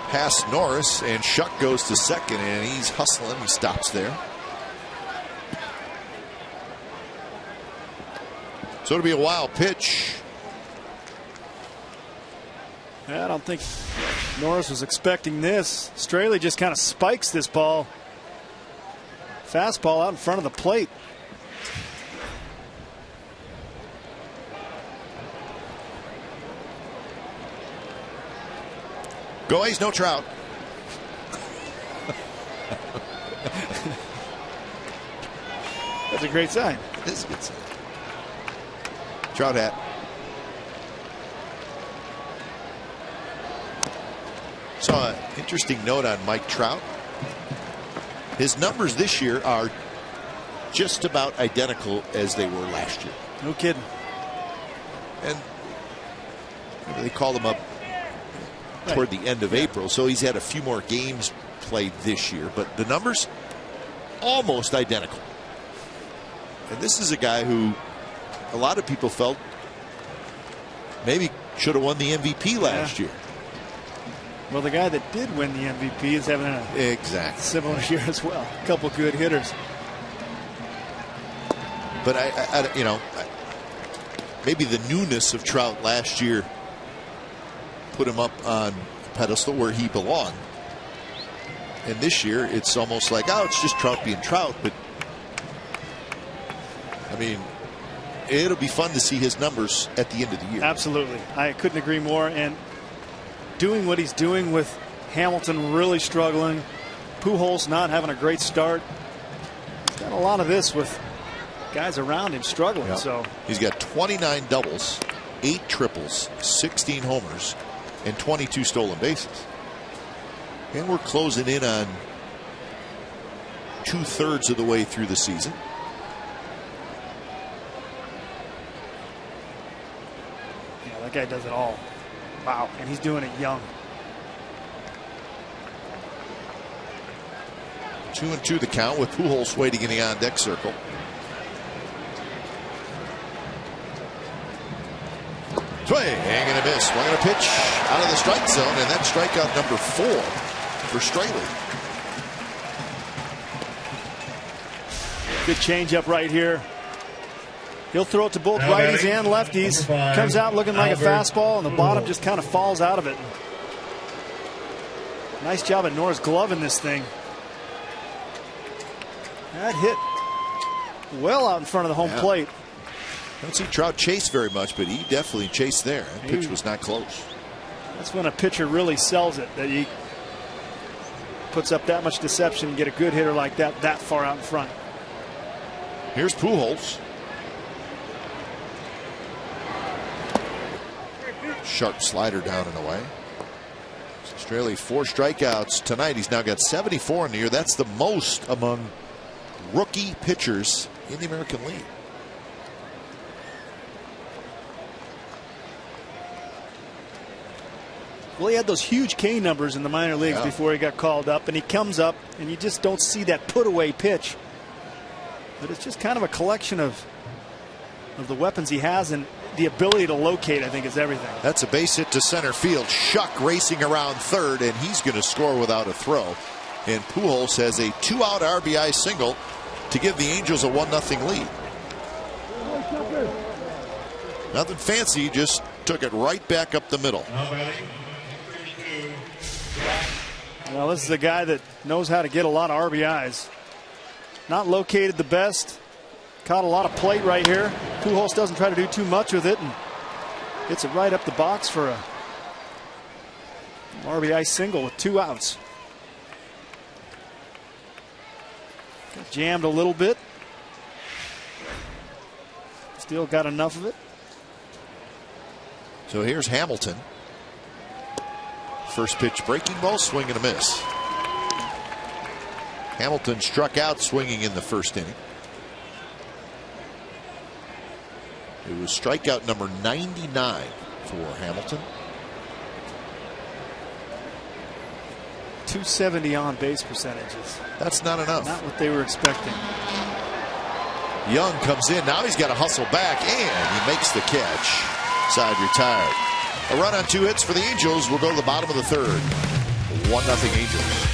Past Norris, and Shuck goes to second, and he's hustling. He stops there. So it'll be a wild pitch. I don't think Norris was expecting this. Straley just kind of spikes this ball. Fastball out in front of the plate. Go A's, no Trout. That's a great sign. This is a good sign. Trout hat. Saw an interesting note on Mike Trout. His numbers this year are just about identical as they were last year. No kidding. And they called him up toward the end of April, so he's had a few more games played this year, but the numbers almost identical. And this is a guy who a lot of people felt maybe should have won the MVP last year. Well, the guy that did win the MVP is having a similar year as well. A couple good hitters. But maybe the newness of Trout last year put him up on a pedestal where he belonged. And this year, it's almost like, oh, it's just Trout being Trout. But, I mean, it'll be fun to see his numbers at the end of the year. Absolutely. I couldn't agree more. And doing what he's doing with Hamilton really struggling, Pujols not having a great start. He's got a lot of this with guys around him struggling. Yep. So he's got 29 doubles, 8 triples, 16 homers, and 22 stolen bases. And we're closing in on 2/3 of the way through the season. Yeah, that guy does it all. Wow, and he's doing it young. 2-2 the count with Pujols waiting in the on-deck circle. Swing and a miss. Swung and a pitch out of the strike zone, and that's strikeout number 4 for Straley. Good changeup right here. He'll throw it to both righties and lefties. Comes out looking like a fastball, and the bottom just kind of falls out of it. Nice job at Norris gloving this thing. That hit well out in front of the home plate. I don't see Trout chase very much, but he definitely chased there. That pitch was not close. That's when a pitcher really sells it, that he puts up that much deception and get a good hitter like that far out in front. Here's Pujols. Sharp slider down and away. Straley 4 strikeouts tonight. He's now got 74 in the year. That's the most among rookie pitchers in the American League. Well, he had those huge K numbers in the minor leagues before he got called up, and he comes up and you just don't see that put away pitch. But it's just kind of a collection of the weapons he has, and the ability to locate, I think, is everything. That's a base hit to center field. Shuck racing around third, and he's going to score without a throw. And Pujols has a 2-out RBI single to give the Angels a 1-0 lead. Nothing fancy, just took it right back up the middle. Well, this is a guy that knows how to get a lot of RBIs. Not located the best. Caught a lot of plate right here. Pujols doesn't try to do too much with it and hits it right up the box for a RBI single with 2 outs. Got jammed a little bit. Still got enough of it. So here's Hamilton. First pitch breaking ball, swing and a miss. Hamilton struck out swinging in the first inning. It was strikeout number 99 for Hamilton. .270 on base percentages. That's not enough. Not what they were expecting. Young comes in. Now he's got to hustle back, and he makes the catch. Side retired. A run on 2 hits for the Angels. We'll go to the bottom of the third. 1-0 Angels.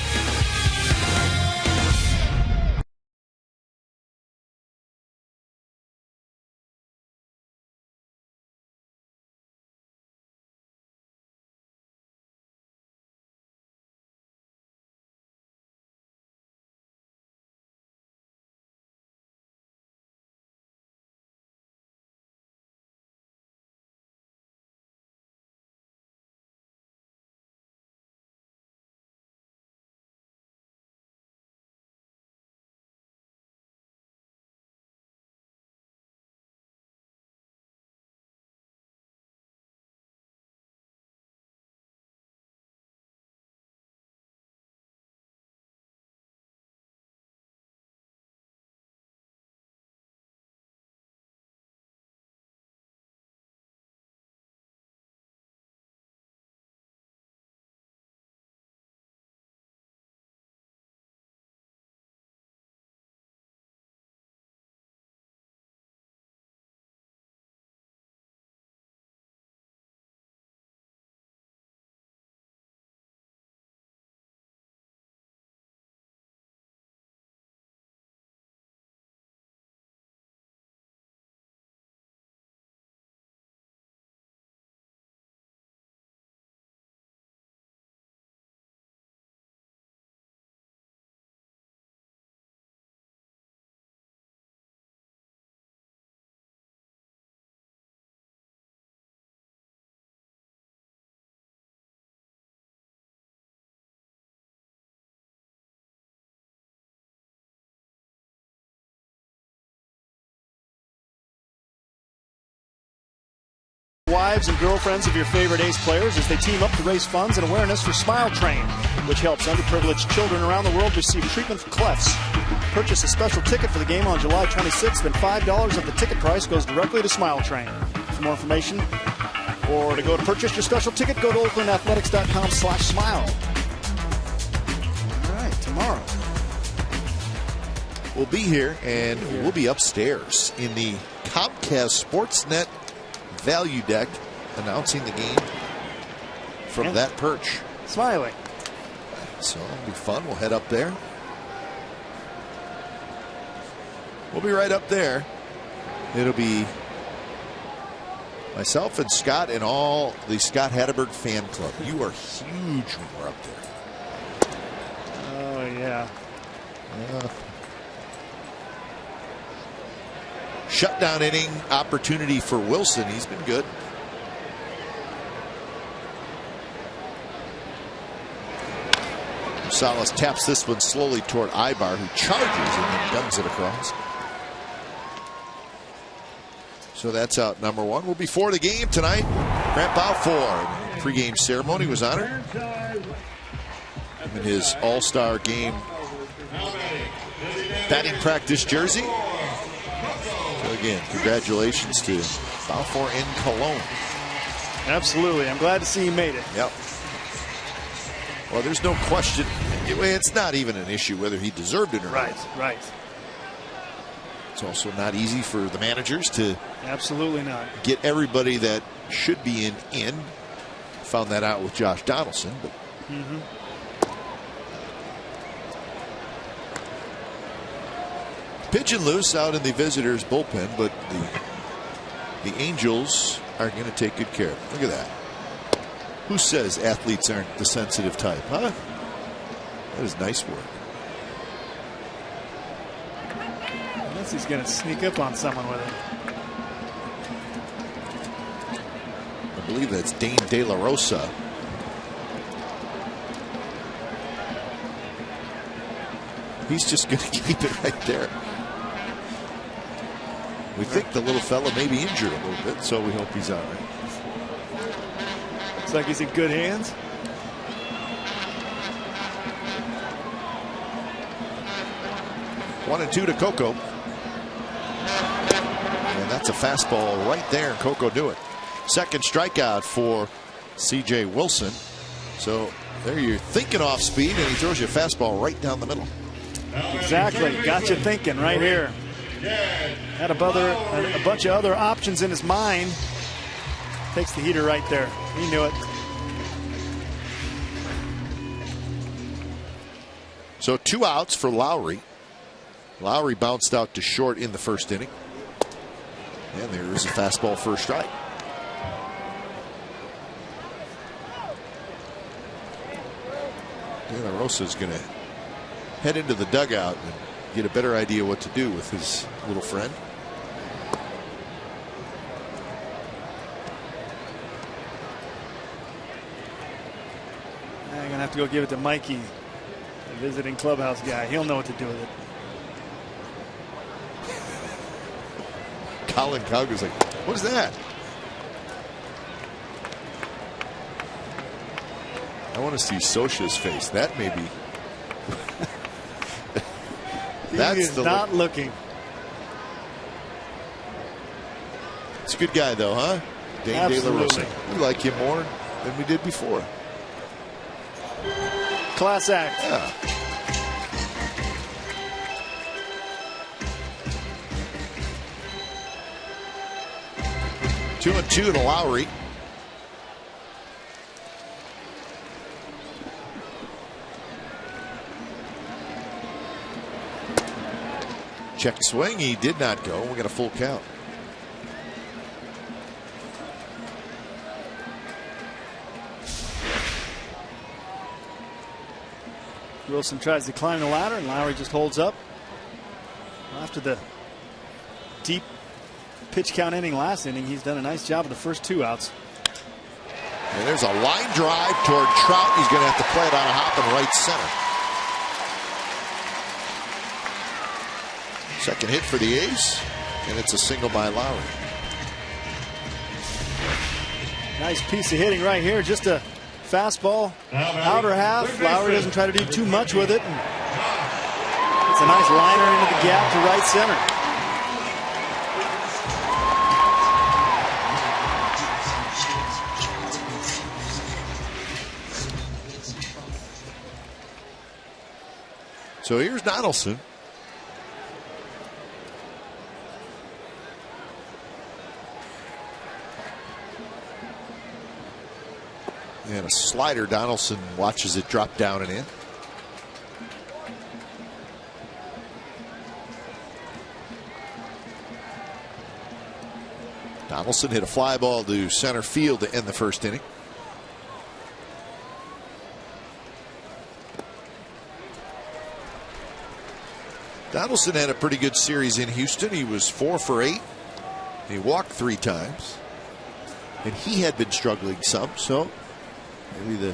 Wives and girlfriends of your favorite ace players as they team up to raise funds and awareness for Smile Train, which helps underprivileged children around the world receive treatment for clefts. Purchase a special ticket for the game on July 26th, then $5 of the ticket price goes directly to Smile Train. For more information or to go to purchase your special ticket, go to oaklandathletics.com/smile. All right, tomorrow We'll be here, and we'll be upstairs in the Comcast Sportsnet value deck, announcing the game from that perch. Smiling. So it'll be fun. We'll head up there. We'll be right up there. It'll be myself and Scott and all the Scott Hatteberg fan club. You are huge when we're up there. Oh, yeah. Shutdown inning opportunity for Wilson. He's been good. Salas taps this one slowly toward Ibar, who charges and then guns it across. So that's out number one. Well, before the game tonight, Grandpa Ford pregame ceremony was honored in his All-Star game batting practice jersey. So again, congratulations to Balfour in Cologne. Absolutely. I'm glad to see he made it. Yep. Well, there's no question. It's not even an issue whether he deserved it or not. Right. It's also not easy for the managers to absolutely not get everybody that should be in. Found that out with Josh Donaldson. But pigeon loose out in the visitors' bullpen, but the Angels are going to take good care of it. Look at that. Who says athletes aren't the sensitive type, huh? That is nice work. Unless he's going to sneak up on someone with it. I believe that's Dane De La Rosa. He's just going to keep it right there. We think the little fella may be injured a little bit, so we hope he's all right. Looks like he's in good hands. One and two to Coco. And that's a fastball right there, and Coco knew it. Second strikeout for C.J. Wilson. So there you're thinking off speed, and he throws you a fastball right down the middle. Exactly. Got you thinking right here. Had a bunch of other options in his mind. Takes the heater right there. He knew it. So 2 outs for Lowry. Lowry bounced out to short in the first inning. And there is a fastball for a strike. De La Rosa is going to head into the dugout and get a better idea what to do with his little friend. I'm going to have to go give it to Mikey, the visiting clubhouse guy. He'll know what to do with it. Colin Cowger's like, what is that? I want to see Scioscia's face. That may be. He is not looking. It's a good guy, though, huh? Dane De La Rosa. We like him more than we did before. Class act. Yeah. Two and two to Lowry. Check swing. He did not go. We got a full count. Wilson tries to climb the ladder, and Lowry just holds up. After the deep pitch count inning last inning, he's done a nice job of the first 2 outs. And there's a line drive toward Trout. He's going to have to play it on a hop in right center. Second hit for the A's, and it's a single by Lowry. Nice piece of hitting right here. Just a fastball, outer half. Lowry doesn't try to do too much with it. It's a nice liner into the gap to right center. So here's Donaldson. And a slider. Donaldson watches it drop down and in. Donaldson hit a fly ball to center field to end the first inning. Donaldson had a pretty good series in Houston. He was 4 for 8. He walked 3 times. And he had been struggling some, so maybe the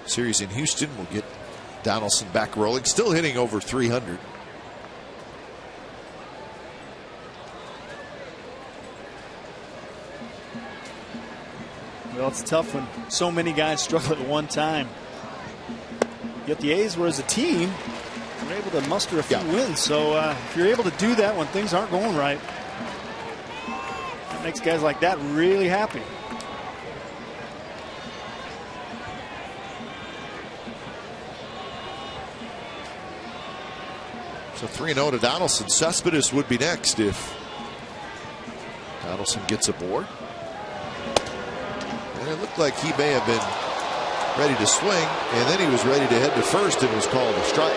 series in Houston will get Donaldson back rolling. Still hitting over 300. Well, it's tough when so many guys struggle at one time. Yet the A's were, as a team, were able to muster a few wins. So if you're able to do that when things aren't going right, that makes guys like that really happy. So 3-0 to Donaldson. Cespedes would be next if Donaldson gets aboard. And it looked like he may have been ready to swing, and then he was ready to head to first and was called a strike.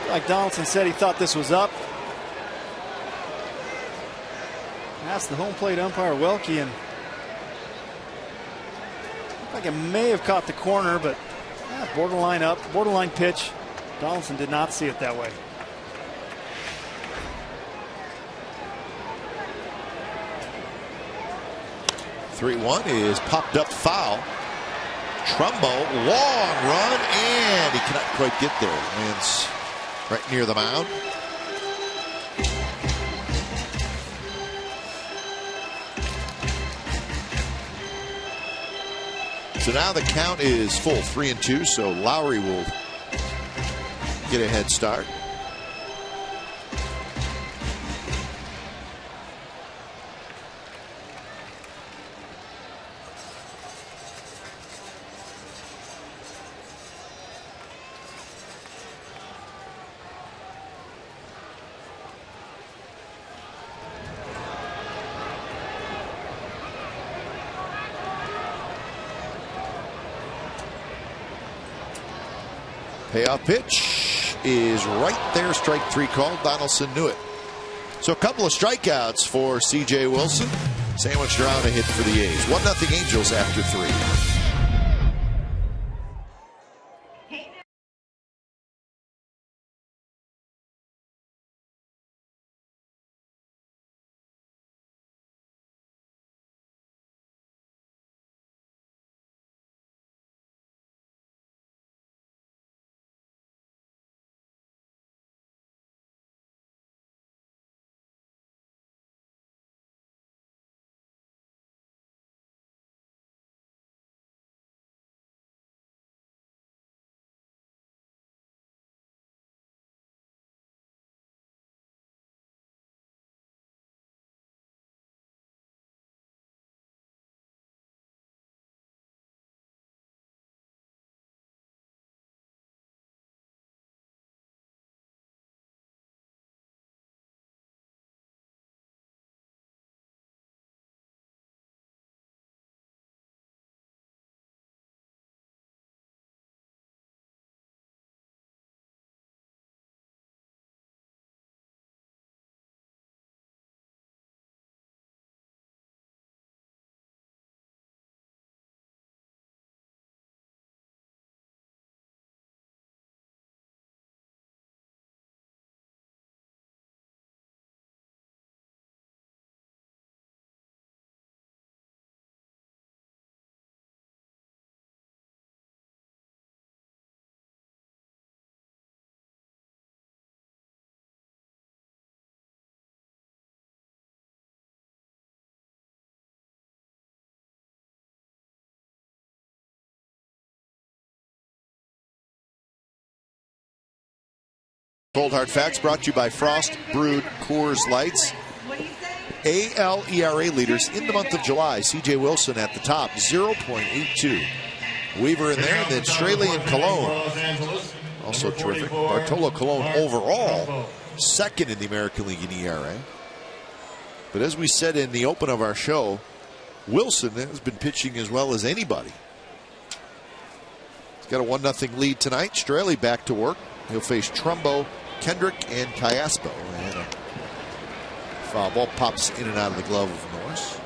Like Donaldson said, he thought this was up. Asked the home plate umpire, Welke, and like it may have caught the corner, but borderline up, borderline pitch. Donaldson did not see it that way. (3-1) is popped up foul. Trumbo, long run, and he cannot quite get there. Lands right near the mound. So now the count is full, 3-2. So Lowry will get a head start. Payoff pitch is right there. Strike 3 called. Donaldson knew it. So a couple of strikeouts for C.J. Wilson. Sandwiched around a hit for the A's. 1-0 Angels after 3. Cold Hard Facts brought to you by Frost Brewed Coors Lights. AL ERA leaders in the month of July. C.J. Wilson at the top, 0.82. Weaver in there, and then Straley and Colon. Also terrific. Bartolo Colon overall, second in the American League in ERA. But as we said in the open of our show, Wilson has been pitching as well as anybody. He's got a 1-0 lead tonight. Straley back to work. He'll face Trumbo, Kendrick, and Cayaspo. And a foul ball pops in and out of the glove of Norris.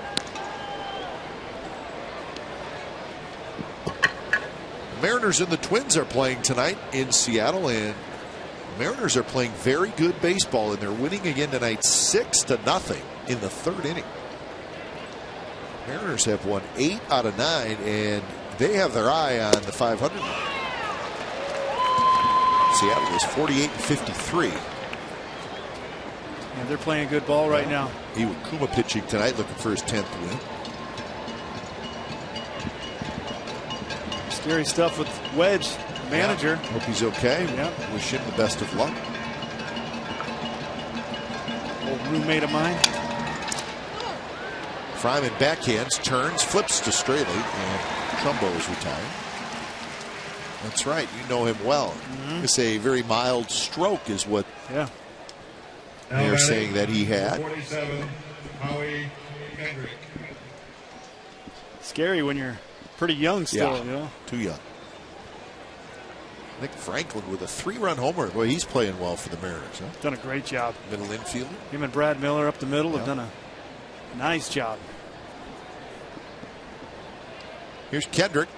The Mariners and the Twins are playing tonight in Seattle, and the Mariners are playing very good baseball, and they're winning again tonight 6-0 in the 3rd inning. Mariners have won 8 out of 9, and they have their eye on the 500 mark. Seattle is 48-53. Yeah, they're playing good ball right now. Iwakuma pitching tonight, looking for his 10th win. Scary stuff with Wedge, the manager. Yeah, hope he's okay. Yeah. Wish him the best of luck. Old roommate of mine. Fryman backhands, turns, flips to Straley, and Trumbo is retired. That's right. You know him well. It's a very mild stroke is what they're saying that he had. 47, Howie Kendrick. Scary when you're pretty young still. Yeah, You know? too young. Nick Franklin with a 3-run homer. Boy, he's playing well for the Mariners. Huh? Done a great job. Middle infielder. Him and Brad Miller up the middle have done a nice job. Here's Kendrick.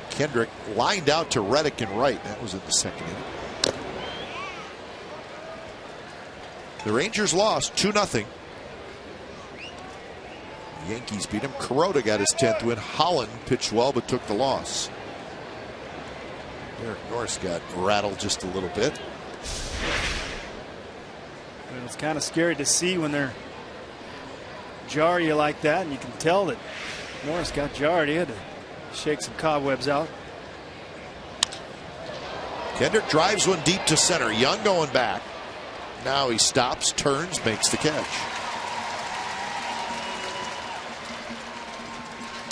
Kendrick lined out to Reddick and right. That was in the second inning. The Rangers lost 2-0. Yankees beat him. Kuroda got his 10th win. Holland pitched well but took the loss. Derek Norris got rattled just a little bit. It's kind of scary to see when they're jar you like that, and you can tell that Norris got jarred. He had to shake some cobwebs out. Kendrick drives one deep to center. Young going back. Now he stops, turns, makes the catch.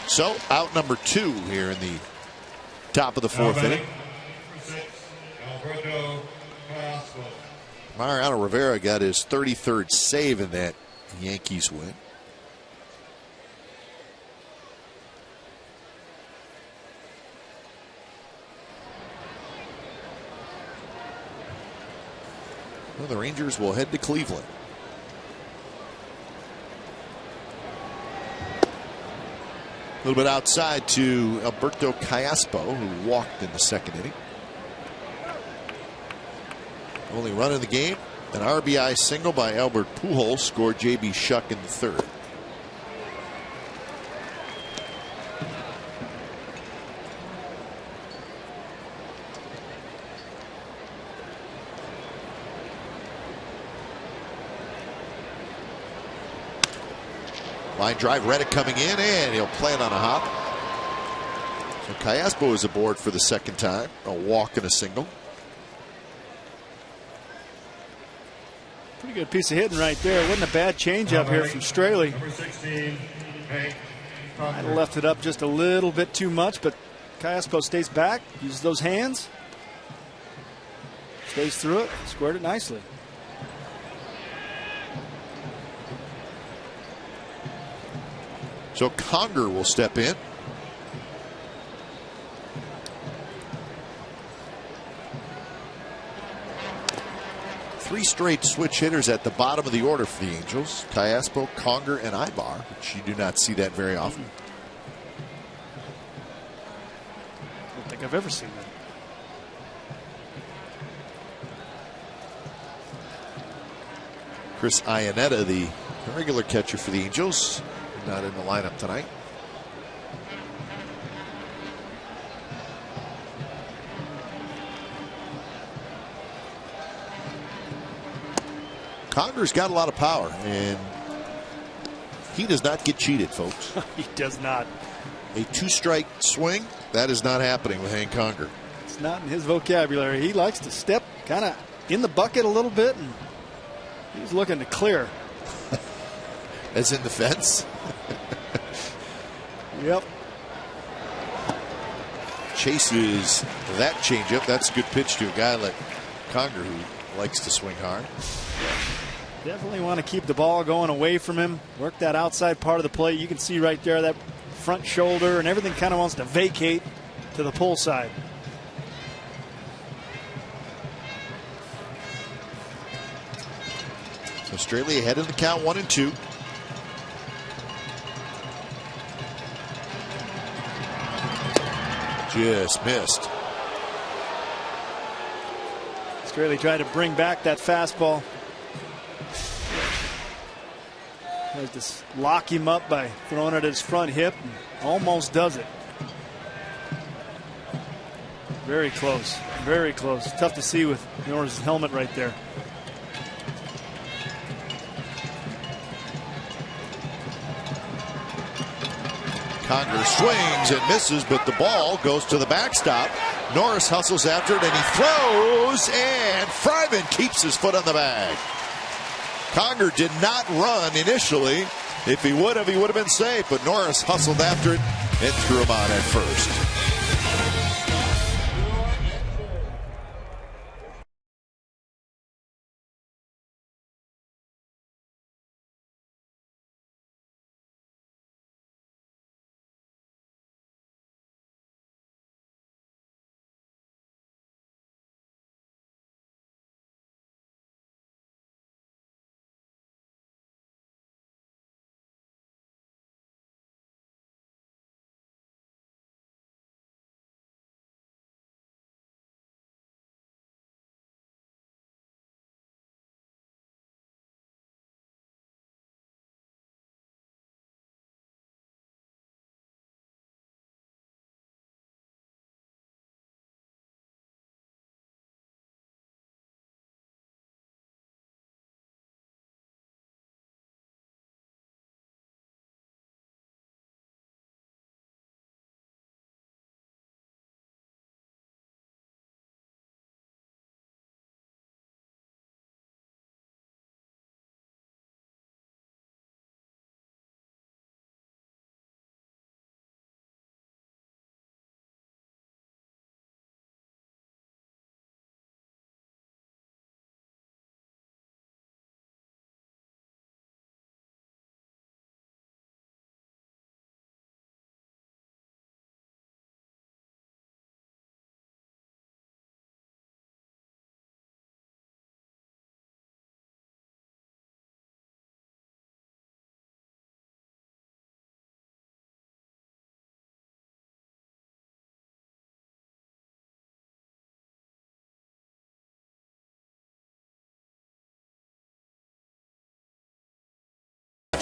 So out number 2 here in the top of the 4th inning. Mariano Rivera got his 33rd save in that Yankees win. Well, the Rangers will head to Cleveland. A little bit outside to Alberto Callaspo, who walked in the second inning. Only run in the game, an RBI single by Albert Pujols scored J.B. Shuck in the third. Line drive, Reddick coming in, and he'll plant on a hop. So Callaspo is aboard for the second time. A walk and a single. Pretty good piece of hitting right there. It wasn't a bad changeup here from Straley. Number 16, Hank Might have left it up just a little bit too much, but Callaspo stays back, uses those hands, stays through it, squared it nicely. So Conger will step in. Three straight switch hitters at the bottom of the order for the Angels. Callaspo, Conger, and Ibar, which you do not see that very often. I don't think I've ever seen that. Chris Iannetta, the regular catcher for the Angels, not in the lineup tonight. Conger's got a lot of power, and he does not get cheated, folks. He does not. A two-strike swing, that is not happening with Hank Conger. It's not in his vocabulary. He likes to step kind of in the bucket a little bit, and he's looking to clear. As in the fence? Yep. Chases that changeup. That's a good pitch to a guy like Conger, who likes to swing hard. Definitely want to keep the ball going away from him. Work that outside part of the plate. You can see right there that front shoulder and everything kind of wants to vacate to the pull side. Australia ahead in the count, 1-2. Just missed. Australia tried to bring back that fastball. Tries to lock him up by throwing it at his front hip, and almost does it. Very close. Very close. Tough to see with Norris' helmet right there. Conger swings and misses, but the ball goes to the backstop. Norris hustles after it, and he throws, and Fryman keeps his foot on the bag. Conger did not run initially. If he would have been safe, but Norris hustled after it and threw him out at first.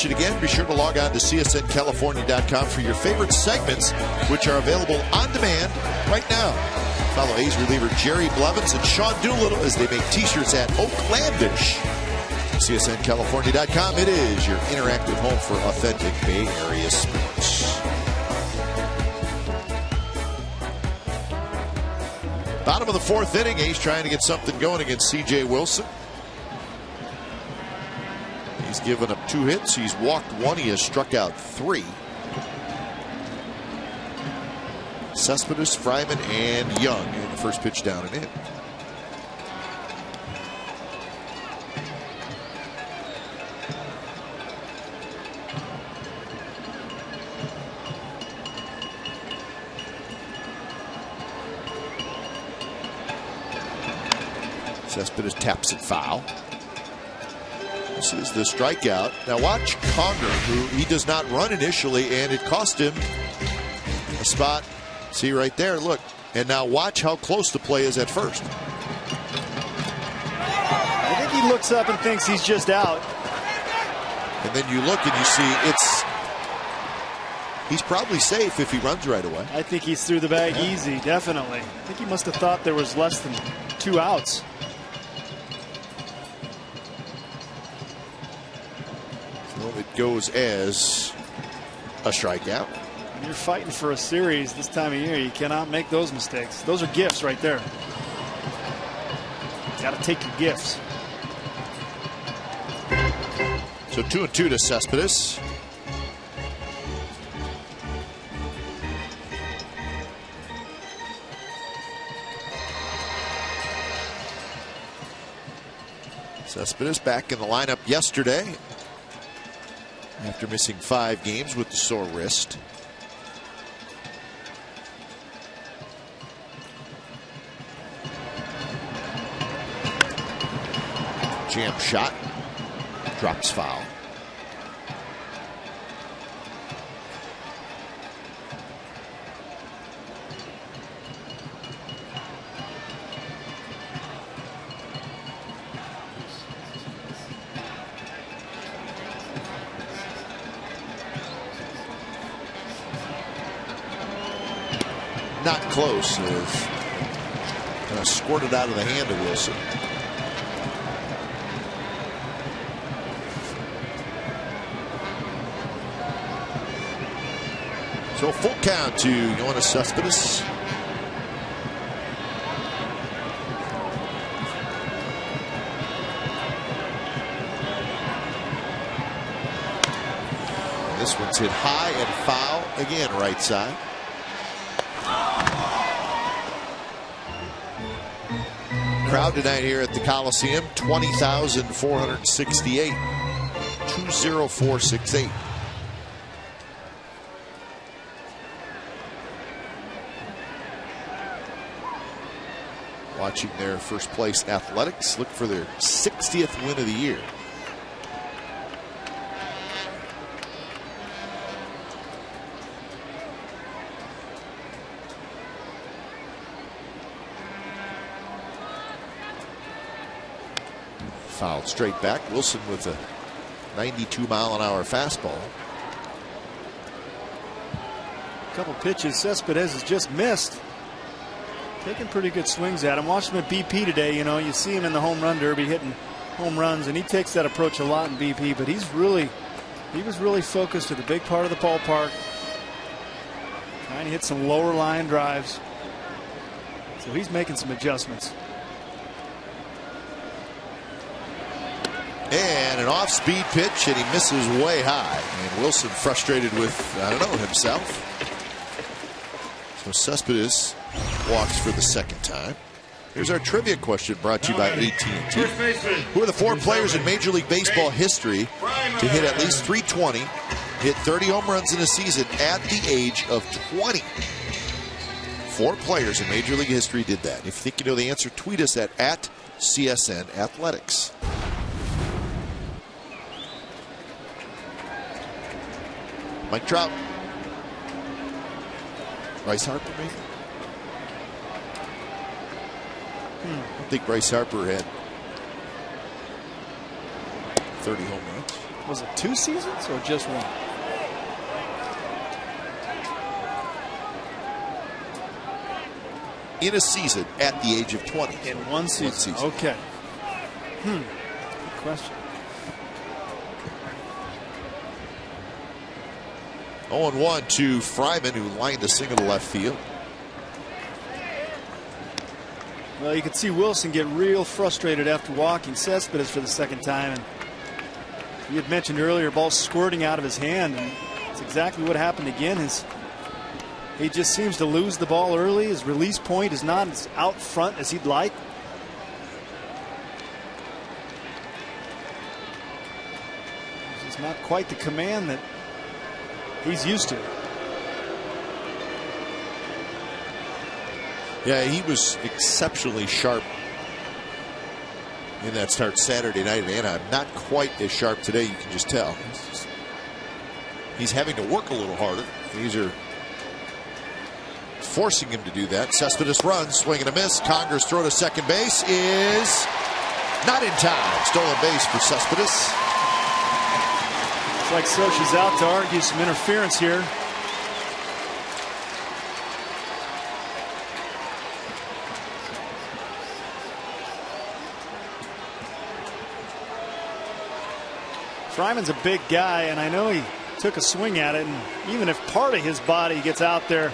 It again, be sure to log on to csncalifornia.com for your favorite segments, which are available on demand right now. Follow A's reliever Jerry Blevins and Sean Doolittle as they make t-shirts at Oaklandish. csncalifornia.com, it is your interactive home for authentic Bay Area sports. Bottom of the fourth inning, A's trying to get something going against C.J. Wilson. He's given up 2 hits. He's walked 1. He has struck out 3. Cespedes, Fryman, and Young in the first pitch down and in. Cespedes taps it foul. This is the strikeout. Now watch Conger, who he does not run initially, and it cost him a spot. See right there, look. And now watch how close the play is at first. I think he looks up and thinks he's just out. And then you look and you see he's probably safe if he runs right away. I think he's through the bag easy, definitely. I think he must have thought there was less than 2 outs. It goes as a strikeout. When you're fighting for a series this time of year, you cannot make those mistakes. Those are gifts right there. You got to take your gifts. So 2-2 to Cespedes. Cespedes back in the lineup yesterday after missing 5 games with the sore wrist. Jam shot, drops foul. Not close. Kind of squirted out of the hand of Wilson. So full count to Yoenis Cespedes. This one's hit high and foul again, right side. Crowd tonight here at the Coliseum, 20,468. 20468. Watching their first place Athletics look for their 60th win of the year. Fouled straight back. Wilson with a 92-mile-an-hour fastball. A couple pitches Cespedes has just missed. Taking pretty good swings at him. Watched him at BP today. You know, you see him in the home run derby hitting home runs, and he takes that approach a lot in BP. But he was really focused at a big part of the ballpark, trying to hit some lower line drives. So he's making some adjustments. And an off-speed pitch, and he misses way high. And Wilson frustrated with, I don't know, himself. So Cespedes walks for the second time. Here's our trivia question brought to you by AT&T. Who are the 4 players in Major League Baseball history to hit at least 320, hit 30 home runs in a season at the age of 20? 4 players in Major League history did that. If you think you know the answer, tweet us at CSN Athletics. Mike Trout. Bryce Harper, maybe? I don't think Bryce Harper had 30 home runs. Was it 2 seasons or just 1? In a season at the age of 20. In one season. Okay. Good question. 0-1 to Fryman, who lined a single to left field. Well, you could see Wilson get real frustrated after walking Cespedes for the second time. And you had mentioned earlier, ball squirting out of his hand, and it's exactly what happened again. He just seems to lose the ball early. His release point is not as out front as he'd like. It's not quite the command that he's used to. Yeah, he was exceptionally sharp in that start Saturday night in Anaheim. Not quite as sharp today, you can just tell. He's having to work a little harder. These are forcing him to do that. Cespedes runs, swing and a miss. Conger's throw to second base is not in time. Stolen base for Cespedes. Looks like Sochi's out to argue some interference here. Fryman's a big guy, and I know he took a swing at it, and even if part of his body gets out there,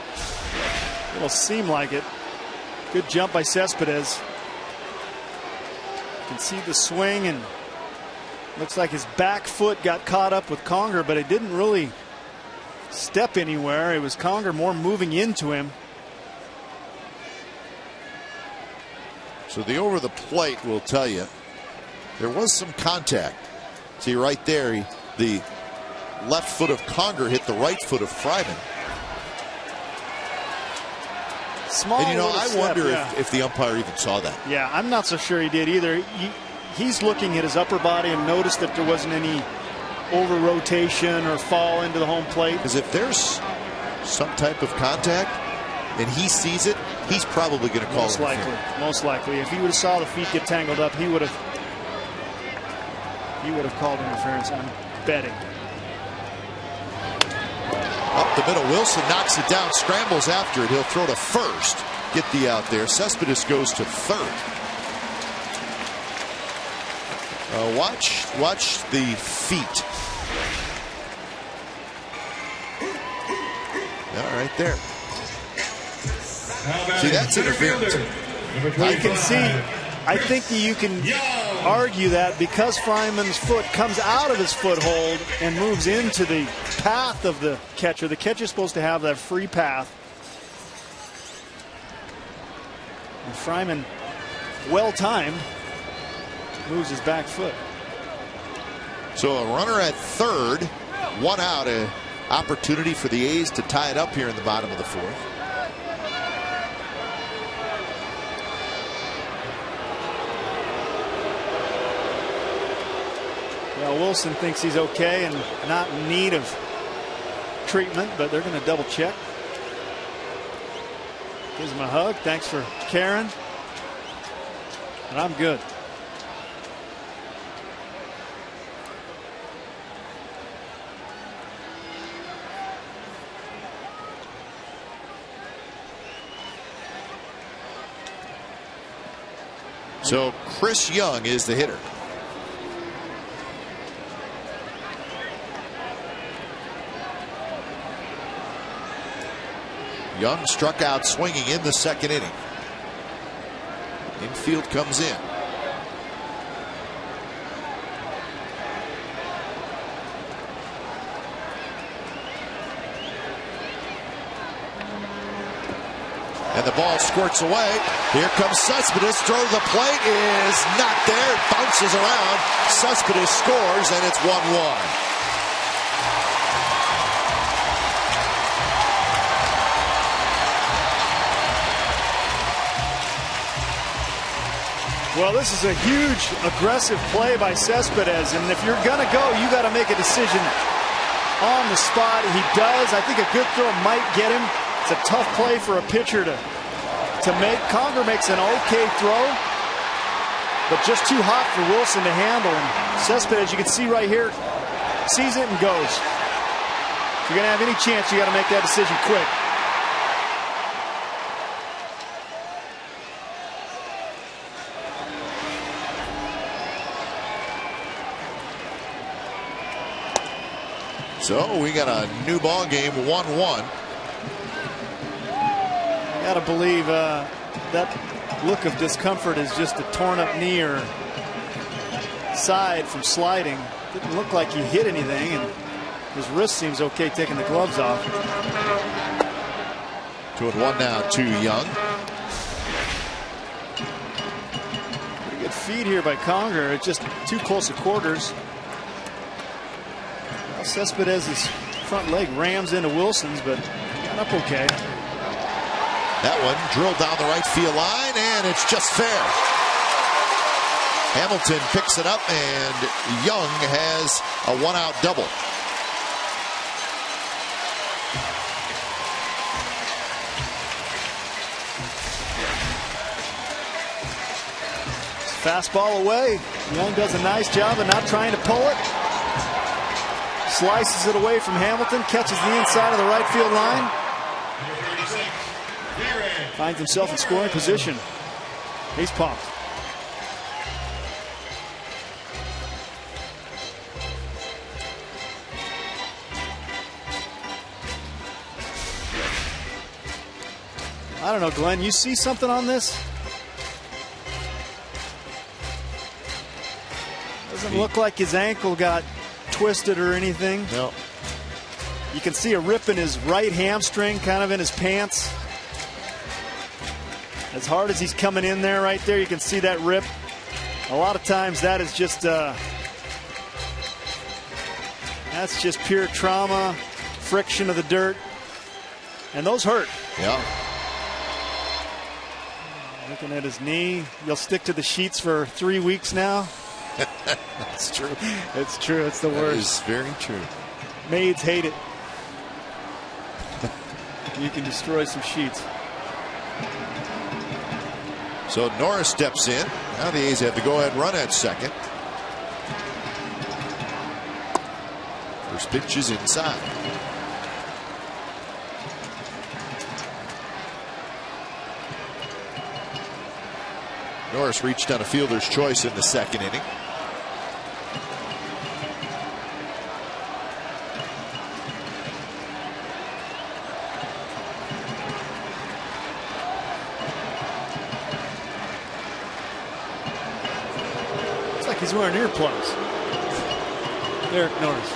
it'll seem like it. Good jump by Cespedes. You can see the swing, and looks like his back foot got caught up with Conger, but it didn't really step anywhere. It was Conger more moving into him. So the over the plate will tell you there was some contact. See right there, the left foot of Conger hit the right foot of Fryman. Small, and you know, I wonder yeah, if the umpire even saw that. Yeah, I'm not so sure he did either. He's looking at his upper body and noticed that there wasn't any over rotation or fall into the home plate. Because if there's some type of contact and he sees it, he's probably going to call it. Most likely. If he would have saw the feet get tangled up, he would have called interference, I'm betting. Up the middle, Wilson knocks it down, scrambles after it. He'll throw to first, get the out there. Cespedes goes to third. Watch the feet. Yeah, right there. See, that's interference. You can see, I think you can argue that because Fryman's foot comes out of his foothold and moves into the path of the catcher. The catcher's supposed to have that free path. And Fryman, well-timed, moves his back foot. So a runner at third, one out, an opportunity for the A's to tie it up here in the bottom of the fourth. Well, Wilson thinks he's okay and not in need of treatment, but they're going to double check. Gives him a hug. Thanks for caring. And I'm good. So Chris Young is the hitter. Young struck out swinging in the second inning. Infield comes in. And the ball squirts away. Here comes Cespedes. Throw to the plate is not there. It bounces around. Cespedes scores, and it's 1-1. Well, this is a huge aggressive play by Cespedes, and if you're going to go, you got to make a decision on the spot. He does. I think a good throw might get him. It's a tough play for a pitcher to make. Conger makes an okay throw, but just too hot for Wilson to handle. And Cespedes, you can see right here, sees it and goes. If you're going to have any chance, you got to make that decision quick. So we got a new ball game, 1-1. I gotta believe that look of discomfort is just a torn up knee or side from sliding. Didn't look like he hit anything, and his wrist seems okay taking the gloves off. 2-1 now to Young. Pretty good feed here by Conger. It's just too close to quarters. Cespedes' front leg rams into Wilson's, but got up okay. That one drilled down the right field line, and it's just fair. Hamilton picks it up, and Young has a one-out double. Fastball away. Young does a nice job of not trying to pull it. Slices it away from Hamilton, catches the inside of the right field line. Finds himself in scoring position. He's pumped. I don't know, Glenn, you see something on this? Doesn't look like his ankle got twisted or anything. No. You can see a rip in his right hamstring, kind of in his pants. As hard as he's coming in there, right there, you can see that rip. A lot of times that is just that's just pure trauma, friction of the dirt, and those hurt. Yeah. Looking at his knee, you'll stick to the sheets for 3 weeks now. That's true. It's true. It's the worst. That is very true. Maids hate it. You can destroy some sheets. So Norris steps in. Now the A's have to go ahead and run at second. First pitch is inside. Norris reached on a fielder's choice in the second inning. he's wearing earplugs. Derek Norris.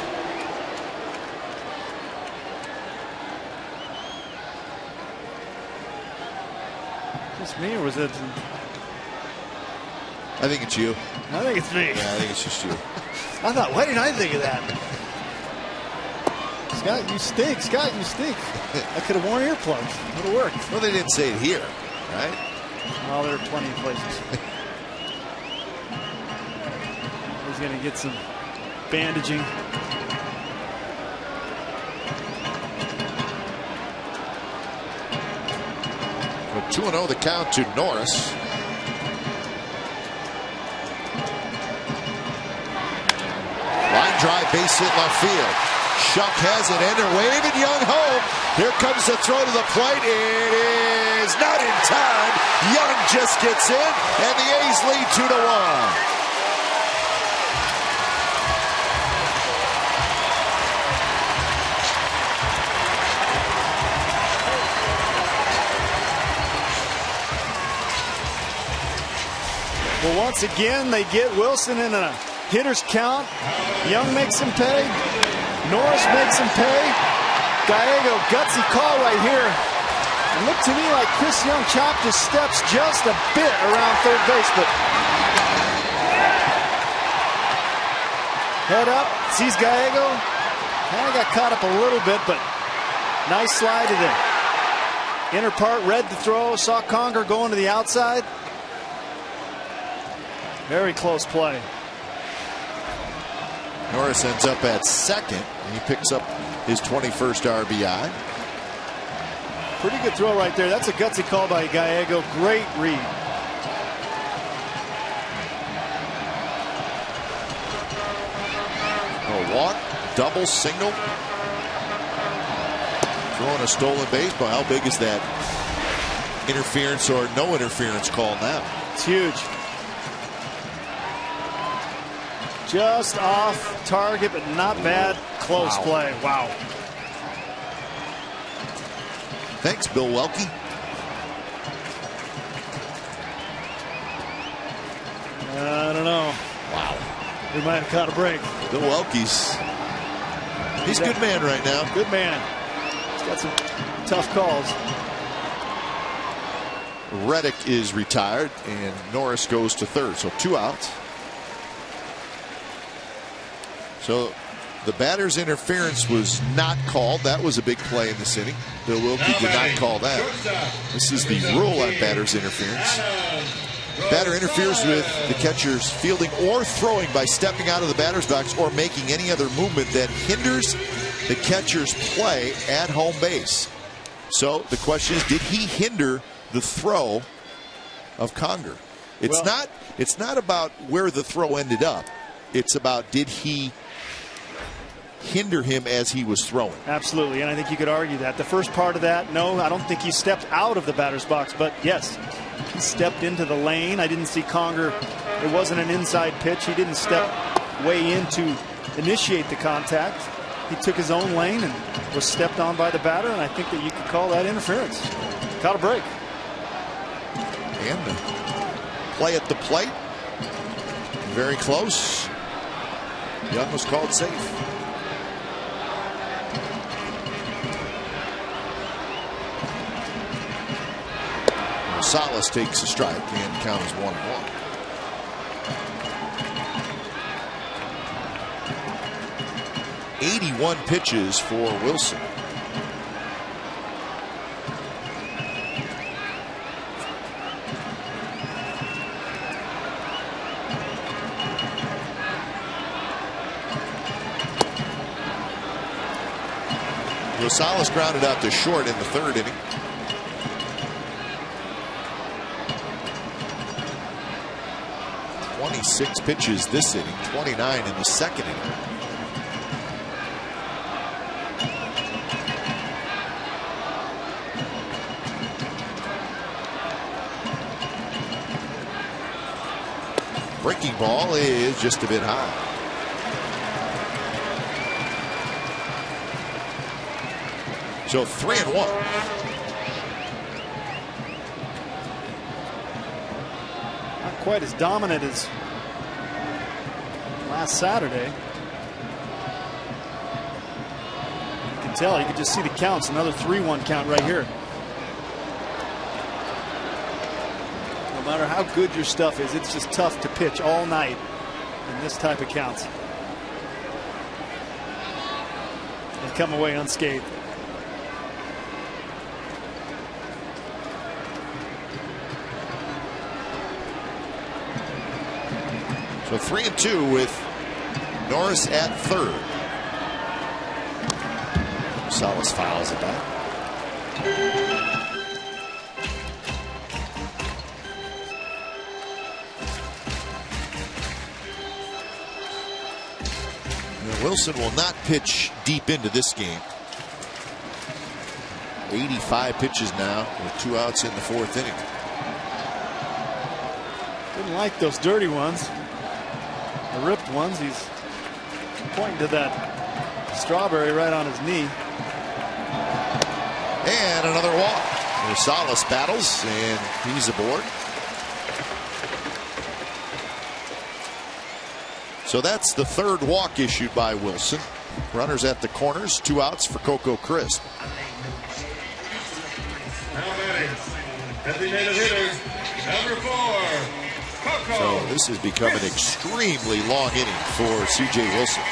Just me, or was it? I think it's you. I think it's me. Yeah, I think it's just you. I thought, why didn't I think of that? Scott, you stink. Scott, you stink. I could have worn earplugs. Would have worked. Well, they didn't say it here, right? Well, there are plenty of places. He's going to get some bandaging. With 2-0 the count to Norris. Line drive, base hit left field. Shuck has it, Ender waving Young home. Here comes the throw to the plate. It is not in time. Young just gets in, and the A's lead 2-1. Well, once again, they get Wilson in a hitter's count. Young makes him pay. Norris makes him pay. Gallego, gutsy call right here. It looked to me like Chris Young chopped his steps just a bit around third base, but head up, sees Gallego. Kind of got caught up a little bit, but nice slide to the inner part. Read the throw, saw Conger going to the outside. Very close play. Norris ends up at second, and he picks up his 21st RBI. Pretty good throw right there. That's a gutsy call by Gallego. Great read. A walk, double, single. Throwing a stolen base, but how big is that interference or no interference call now? It's huge. Just off target, but not bad. Close play. Wow. Thanks, Bill Welke. I don't know. Wow. We might have caught a break. Bill Welke's. He's a good man right now. Good man. He's got some tough calls. Reddick is retired, and Norris goes to third. So 2 outs. So the batter's interference was not called. That was a big play in this inning. Bill Wilke did not call that. This is the rule on batter's interference. Batter interferes with the catcher's fielding or throwing by stepping out of the batter's box or making any other movement that hinders the catcher's play at home base. So the question is, did he hinder the throw of Conger? It's not about where the throw ended up. It's about, did he hinder him as he was throwing? Absolutely, and I think you could argue that. The first part of that, no, I don't think he stepped out of the batter's box, but yes, he stepped into the lane. I didn't see Conger. It wasn't an inside pitch. He didn't step way in to initiate the contact. He took his own lane and was stepped on by the batter, and I think that you could call that interference. Caught a break. And the play at the plate. Very close. Young was called safe. Rosales takes a strike, and the count is 1-1. "81 pitches for Wilson. Rosales grounded out to short in the third inning. "26 pitches this inning, 29 in the second inning. Breaking ball is just a bit high. So 3-1. Not quite as dominant as last Saturday. You can tell, you can just see the counts. Another 3-1 count right here. No matter how good your stuff is, it's just tough to pitch all night in this type of counts and come away unscathed. So 3-2 with Norris at third. Salas fouls it back. Wilson will not pitch deep into this game. 85 pitches now with 2 outs in the 4th inning. Didn't like those dirty ones. The ripped ones. He's pointing to that strawberry right on his knee. And another walk. Salas battles, and he's aboard. So that's the 3rd walk issued by Wilson. Runners at the corners, 2 outs for Coco Crisp. Now batting, designated hitter, number 4, Coco. So this has become an extremely long inning for C.J. Wilson.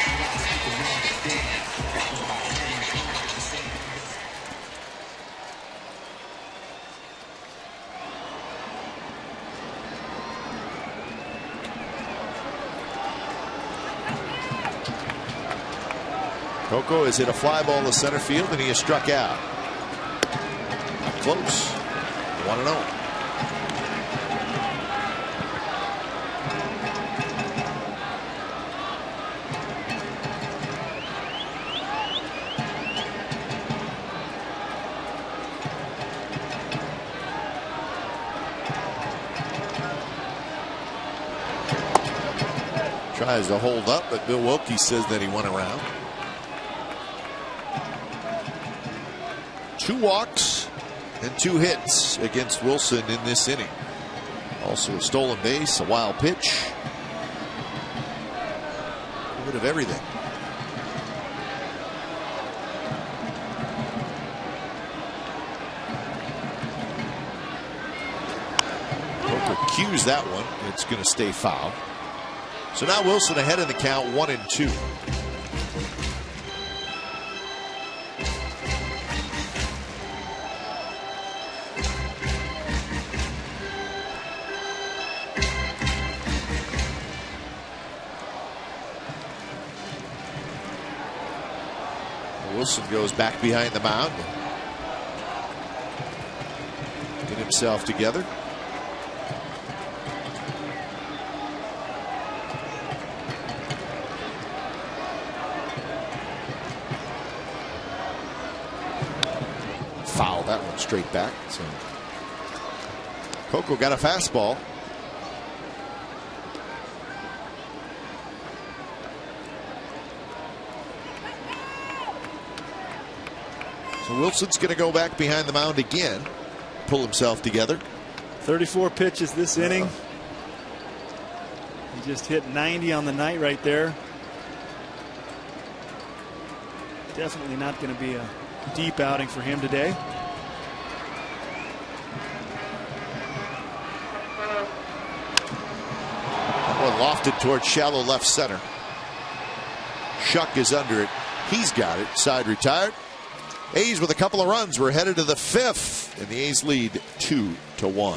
Coco has hit a fly ball to center field, and he has struck out. Close. 1-0. Tries to hold up, but Bill Wilkie says that he went around. 2 walks and 2 hits against Wilson in this inning. Also a stolen base, a wild pitch. A bit of everything. Coker cues that one. It's going to stay foul. So now Wilson ahead in the count, 1-2. Wilson goes back behind the mound. Get himself together. Foul that one straight back. So Coco got a fastball. So Wilson's going to go back behind the mound again, pull himself together. 34 pitches this inning. He just hit 90 on the night right there. Definitely not going to be a deep outing for him today. Well, lofted towards shallow left center. Shuck is under it. He's got it. Side retired. A's with a couple of runs. We're headed to the 5th, and the A's lead 2-1.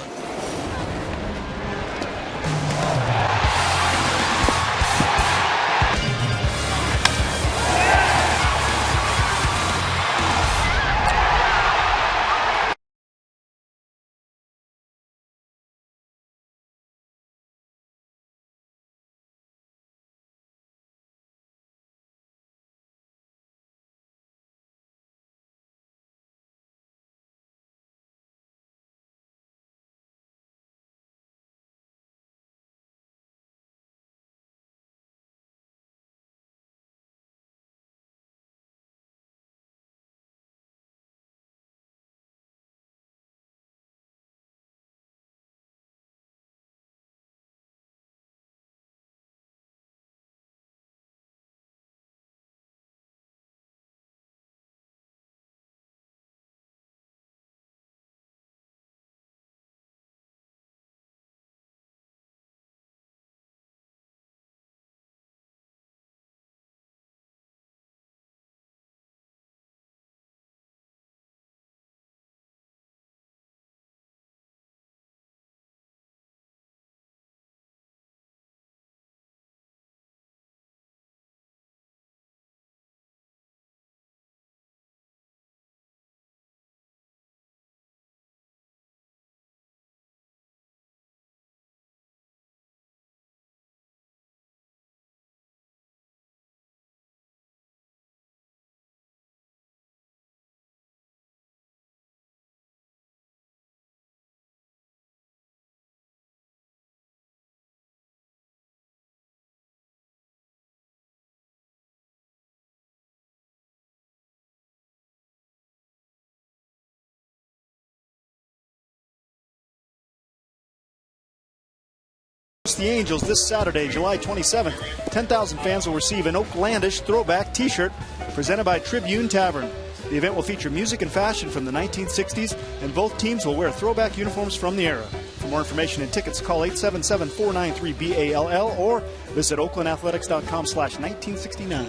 hosts the Angels this Saturday, July 27th. 10,000 fans will receive an Oaklandish throwback T-shirt presented by Tribune Tavern. The event will feature music and fashion from the 1960s, and both teams will wear throwback uniforms from the era. For more information and tickets, call 877-493-BALL or visit oaklandathletics.com/1969.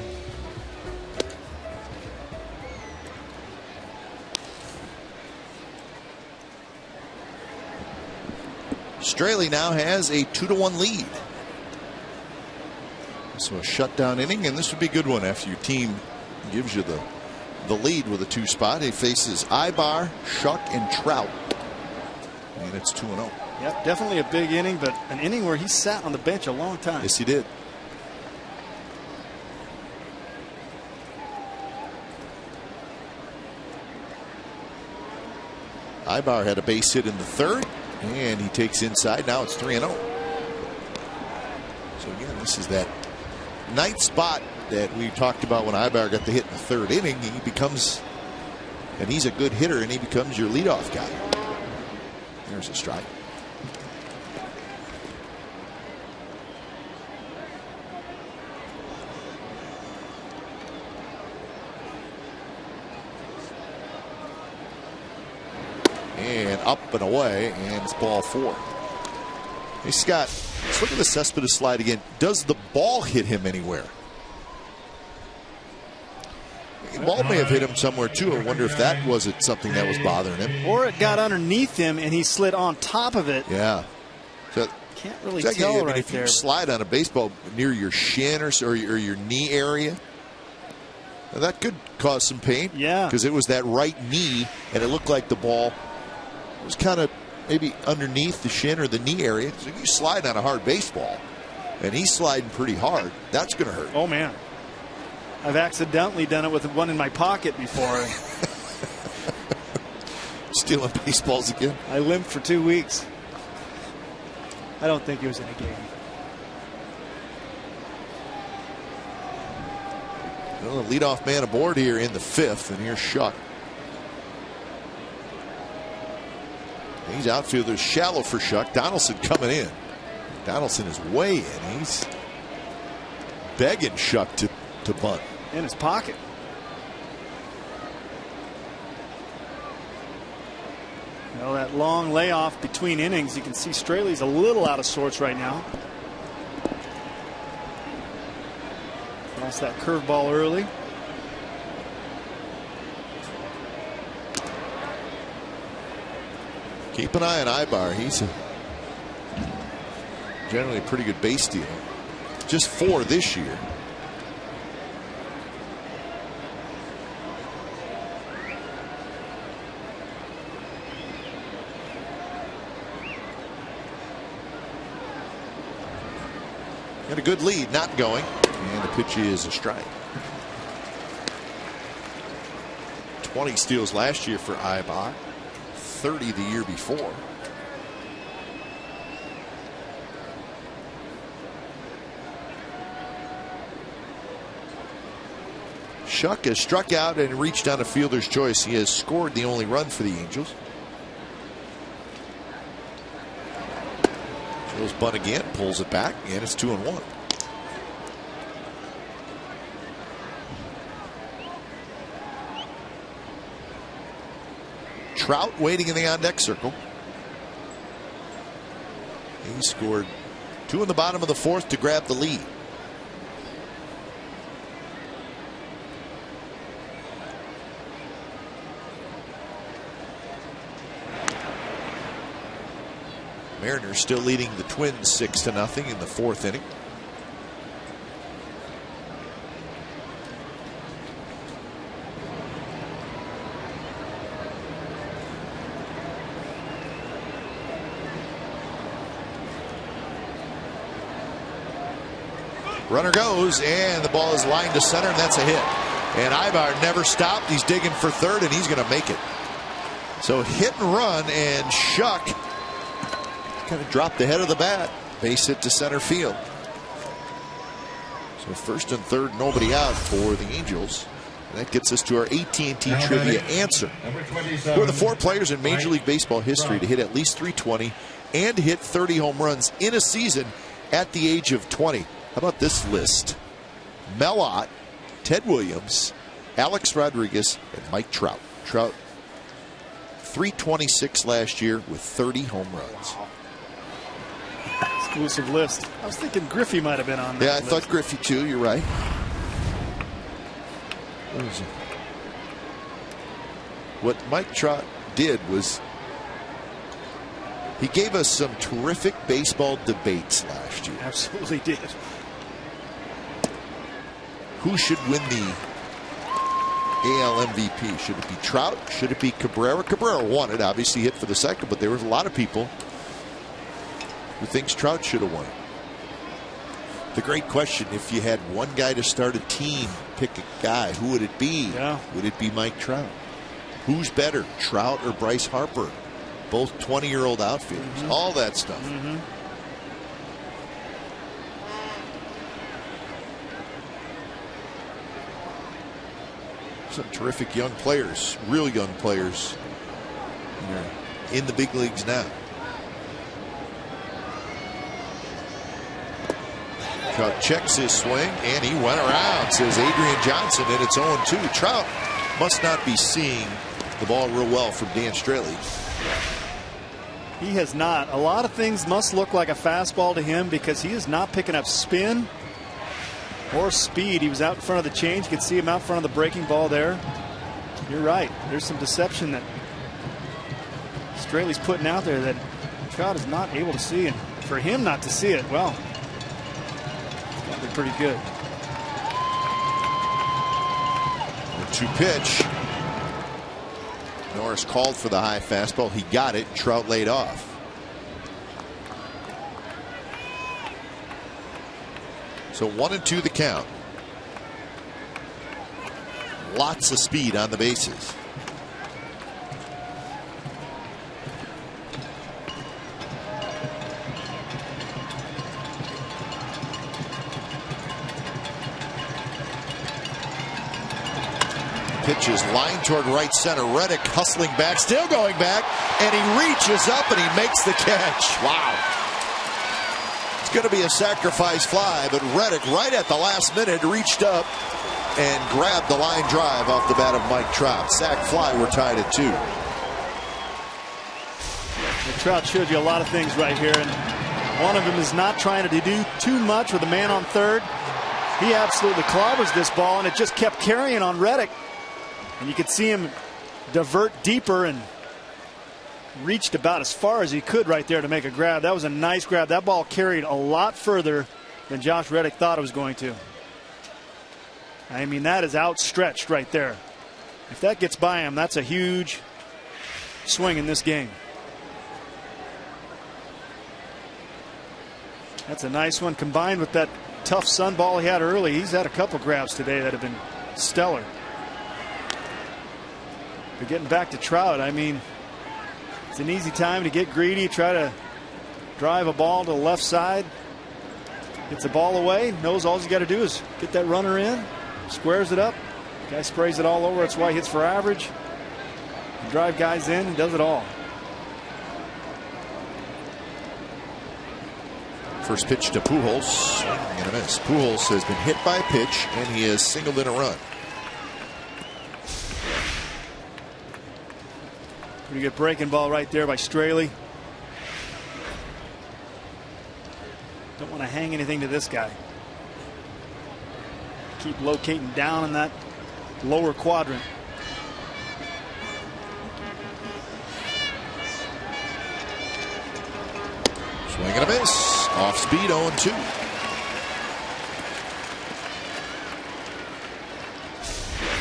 Straley now has a 2-1 lead. So a shutdown inning, and this would be a good one after your team gives you the lead with a 2 spot. He faces Ibar, Shuck, and Trout. And it's 2-0. Yep, definitely a big inning, but an inning where he sat on the bench a long time. Yes, he did. Ibar had a base hit in the 3rd, and he takes inside. Now it's 3-0. So again, this is that 9th spot that we talked about when Ibar got the hit in the 3rd inning. He becomes, and he's a good hitter, and he becomes your leadoff guy. There's a strike. And up and away, and it's ball 4. Hey, Scott, let's look at the Cespedes slide again. Does the ball hit him anywhere? The ball may have hit him somewhere, too. I wonder if that wasn't something that was bothering him. Or it got underneath him, and he slid on top of it. Yeah. So, can't really tell right there. If you slide on a baseball near your shin or your knee area, that could cause some pain. Yeah. Because it was that right knee, and it looked like the ball was kind of maybe underneath the shin or the knee area. So you slide on a hard baseball, and he's sliding pretty hard, that's going to hurt. Oh, man. I've accidentally done it with one in my pocket before. Stealing baseballs again? I limped for 2 weeks. I don't think he was in a game. Well, the leadoff man aboard here in the 5th, and here's Shuck. He's outfielder shallow for Shuck. Donaldson coming in. Donaldson is way in. He's begging Shuck to bunt. In his pocket. Well, that long layoff between innings, you can see Straley's a little out of sorts right now. Lost that curveball early. Keep an eye on Ibar. He's generally a pretty good base stealer. Just 4 this year. Got a good lead, not going, and the pitch is a strike. 20 steals last year for Ibar, 30 the year before. Shuck has struck out and reached on a fielder's choice. He has scored the only run for the Angels. Goes bunt again, pulls it back, and it's 2-1. Trout waiting in the on-deck circle. He scored 2 in the bottom of the 4th to grab the lead. Mariners still leading the Twins 6-0 in the 4th inning. Runner goes, and the ball is lined to center, and that's a hit. And Ibar never stopped. He's digging for 3rd, and he's going to make it. So hit and run, and Shuck kind of dropped the head of the bat. Base hit to center field. So 1st and 3rd, nobody out for the Angels. And that gets us to our AT&T trivia answer. Who are the 4 players in Major League Baseball history to hit at least .320 and hit 30 home runs in a season at the age of 20. How about this list? Mel Ott, Ted Williams, Alex Rodriguez, and Mike Trout. Trout, 326 last year with 30 home runs. Wow. Exclusive list. I was thinking Griffey might have been on that. Yeah, I list. thought Griffey too. You're right. What Mike Trout did was he gave us some terrific baseball debates last year. Absolutely did. Who should win the AL MVP? Should it be Trout? Should it be Cabrera? Cabrera won it, obviously hit for the second, but there was a lot of people who thinks Trout should have won it. The great question, if you had one guy to start a team, pick a guy, who would it be? Yeah. Would it be Mike Trout? Who's better, Trout or Bryce Harper? Both 20-year-old outfielders. All that stuff. Some terrific young players, real young players in the big leagues now. Trout checks his swing, and he went around, says Adrian Johnson, and it's 0-2. Trout must not be seeing the ball real well from Dan Straley. He has not. A lot of things must look like a fastball to him because he is not picking up spin or speed. He was out in front of the change. You could see him out in front of the breaking ball there. You're right. There's some deception that Straley's putting out there that Trout is not able to see. And for him not to see it, well, it's got to be pretty good. 1-2 pitch. Norris called for the high fastball. He got it. Trout laid off. So 1-2 the count. Lots of speed on the bases. Pitches line toward right center. Reddick hustling back, still going back, and he reaches up and he makes the catch. Wow. It's going to be a sacrifice fly, but Reddick right at the last minute reached up and grabbed the line drive off the bat of Mike Trout. Sac fly, we're tied at 2. The Trout showed you a lot of things right here, and one of them is not trying to do too much with a man on third. He absolutely clobbers this ball, and it just kept carrying on Reddick. And you could see him divert deeper and reached about as far as he could right there to make a grab. That was a nice grab. That ball carried a lot further than Josh Reddick thought it was going to. I mean, that is outstretched right there. If that gets by him, that's a huge swing in this game. That's a nice one combined with that tough sun ball he had early. He's had a couple grabs today that have been stellar. But getting back to Trout, I mean, it's an easy time to get greedy, try to drive a ball to the left side. Gets the ball away, knows all you got to do is get that runner in, squares it up. Guy sprays it all over. That's why he hits for average. Drive guys in and does it all. First pitch to Pujols, swing and a miss. Pujols has been hit by a pitch, and he has singled in a run. Pretty good breaking ball right there by Straley. Don't want to hang anything to this guy. Keep locating down in that lower quadrant. Swing and a miss. Off speed, 0-2.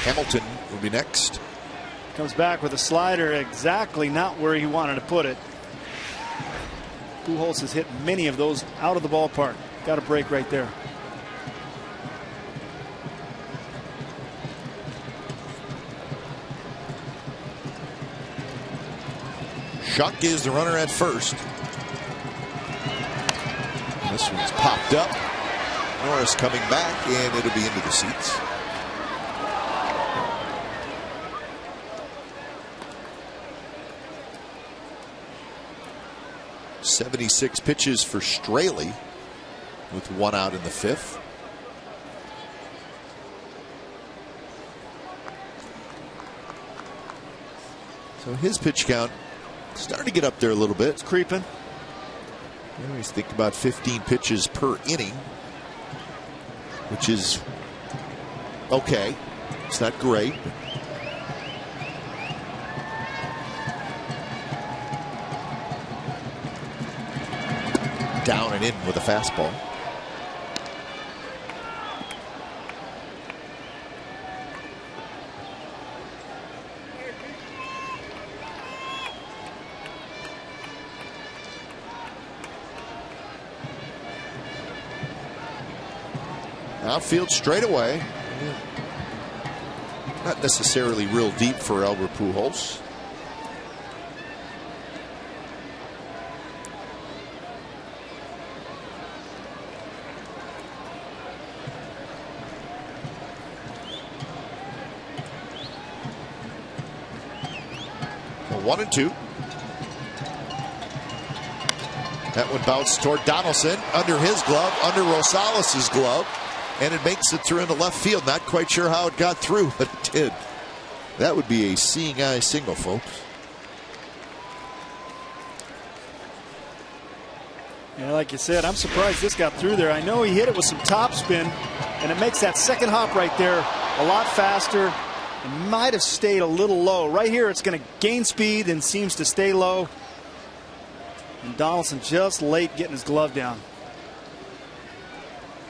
Hamilton will be next. Comes back with a slider exactly not where he wanted to put it. Pujols has hit many of those out of the ballpark. Got a break right there. Shuck is the runner at first. This one's popped up. Norris coming back, and it'll be into the seats. .76 pitches for Straley. with 1 out in the 5th. So his pitch count starting to get up there a little bit. It's creeping. You always think about 15 pitches per inning, which is okay. It's not great. Down and in with a fastball. Outfield straight away. Not necessarily real deep for Albert Pujols. So 1-2. That one bounced toward Donaldson, under his glove, under Rosales' glove. And it makes it through into left field. Not quite sure how it got through, but it did. That would be a seeing eye single, folks. Yeah, like you said, I'm surprised this got through there. I know he hit it with some topspin, and it makes that second hop right there a lot faster. It might have stayed a little low. Right here, it's going to gain speed and seems to stay low. And Donaldson just late getting his glove down.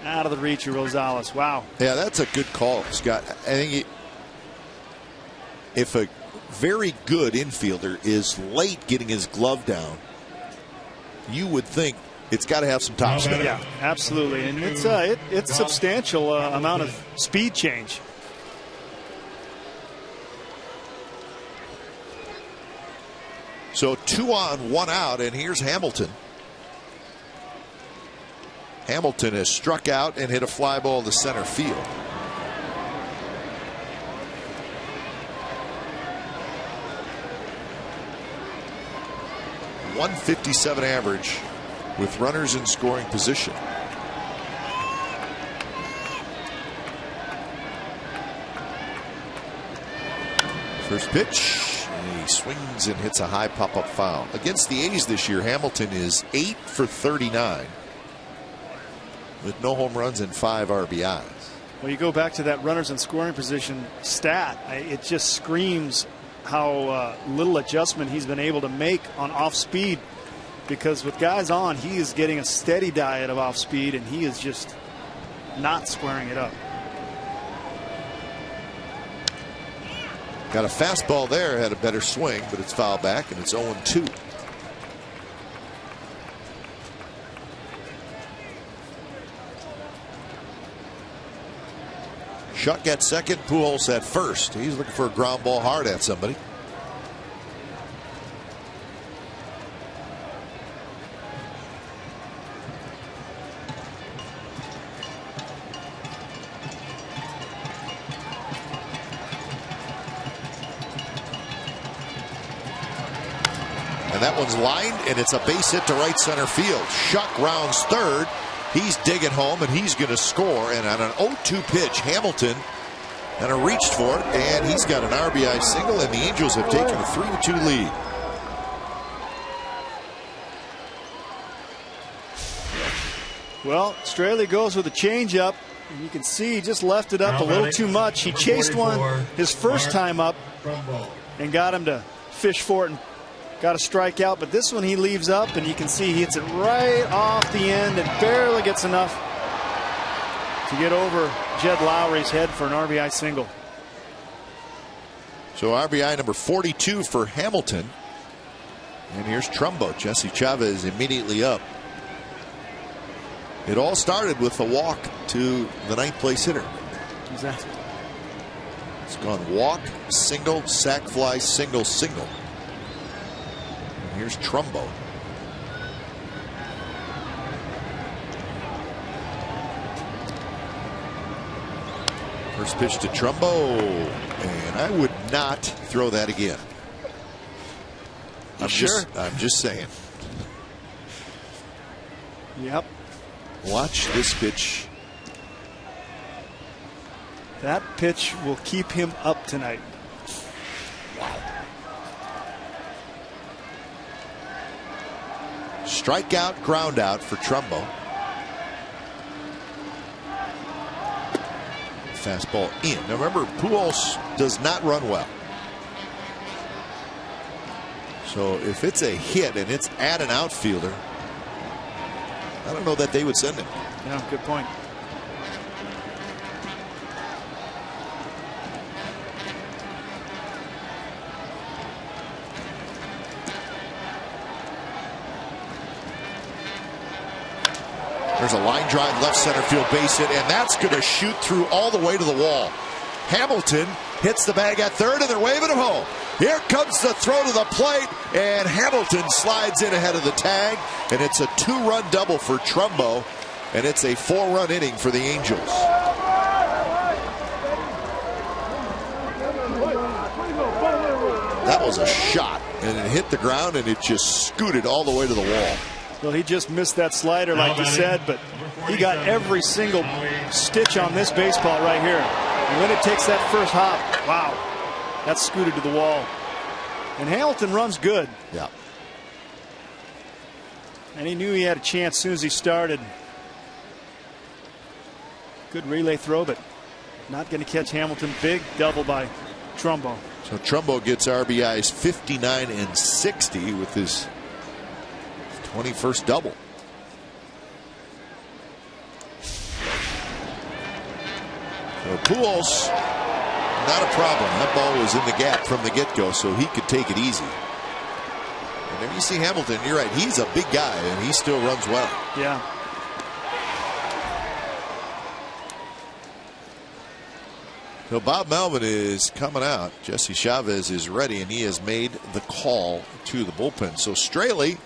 Out of the reach of Rosales. Wow. Yeah, that's a good call, Scott. I think if a very good infielder is late getting his glove down, you would think it's got to have some topspin. Yeah, absolutely. And it's substantial amount of speed change. So 2 on, 1 out, and here's Hamilton. Hamilton has struck out and hit a fly ball to center field. .157 average with runners in scoring position. First pitch. And he swings and hits a high pop-up foul. Against the A's this year, Hamilton is 8 for 39. With no home runs and 5 RBIs. Well, you go back to that runners in scoring position stat. It just screams how little adjustment he's been able to make on off speed. Because with guys on, he is getting a steady diet of off speed, and he is just not squaring it up. Got a fastball there, had a better swing, but it's fouled back, and it's 0-2. Shuck at second, Pujols at first. He's looking for a ground ball hard at somebody. And that one's lined, and it's a base hit to right center field. Shuck rounds third. He's digging home, and he's going to score. And on an 0-2 pitch, Hamilton kind of reached for it, and he's got an RBI single, and the Angels have taken a 3-2 lead. Well, Straley goes with a changeup. You can see he just left it up a little too much. He chased one his first time up and got him to fish for it and got a strikeout, but this one he leaves up, and you can see he hits it right off the end and barely gets enough to get over Jed Lowry's head for an RBI single. So RBI number 42 for Hamilton. And here's Trumbo. Jesse Chavez immediately up. It all started with a walk to the 9th place hitter. Exactly. It's gone walk, single, sac fly, single, single. Here's Trumbo. First pitch to Trumbo, and I would not throw that again. I'm just saying. Yep. Watch this pitch. That pitch will keep him up tonight. Wow. Strikeout, ground out for Trumbo. Fastball in. Now remember, Pujols does not run well. So if it's a hit and it's at an outfielder, I don't know that they would send him. Yeah, good point. There's a line drive left center field base hit, and that's going to shoot through all the way to the wall. Hamilton hits the bag at third, and they're waving him home. Here comes the throw to the plate, and Hamilton slides in ahead of the tag, and it's a 2-run double for Trumbo, and it's a 4-run inning for the Angels. That was a shot, and it hit the ground, and it just scooted all the way to the wall. Well, he just missed that slider, like you said, but he got every single stitch on this baseball right here. And when it takes that first hop, wow, that's scooted to the wall. And Hamilton runs good. Yeah. And he knew he had a chance as soon as he started. Good relay throw, but not going to catch Hamilton. Big double by Trumbo. So Trumbo gets RBIs 59 and 60 with his 21st double. So Pujols, not a problem. That ball was in the gap from the get-go, so he could take it easy. And then you see Hamilton, you're right, he's a big guy, and he still runs well. Yeah. So Bob Melvin is coming out. Jesse Chavez is ready, and he has made the call to the bullpen. So Straley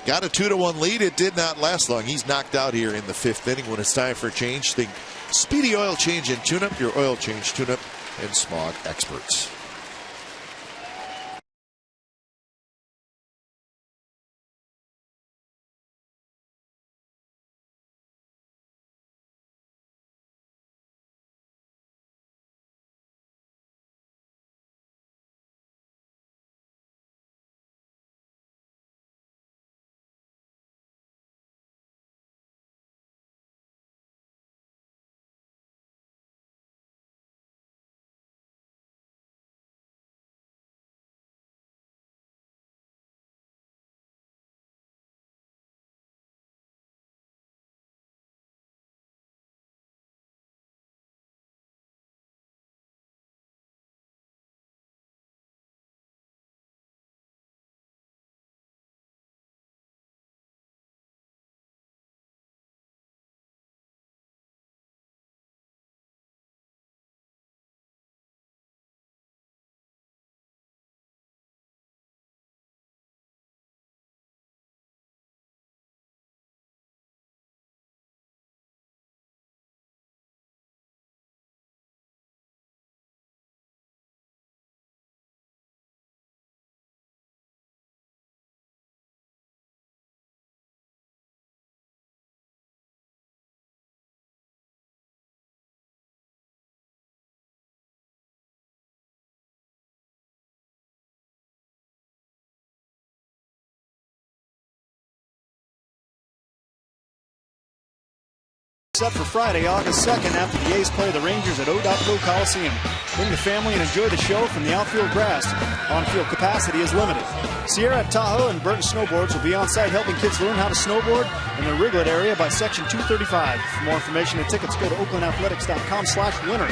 got a 2-1 lead. It did not last long. He's knocked out here in the 5th inning. When it's time for a change, think Speedy Oil Change and Tune-Up, your oil change, tune-up, and smog experts. Set for Friday, August 2nd, after the A's play the Rangers at O.Blue Coliseum. Bring the family and enjoy the show from the outfield grass. On-field capacity is limited. Sierra, Tahoe, and Burton Snowboards will be on site helping kids learn how to snowboard in the Riglet area by Section 235. For more information and tickets, go to oaklandathletics.com/winner.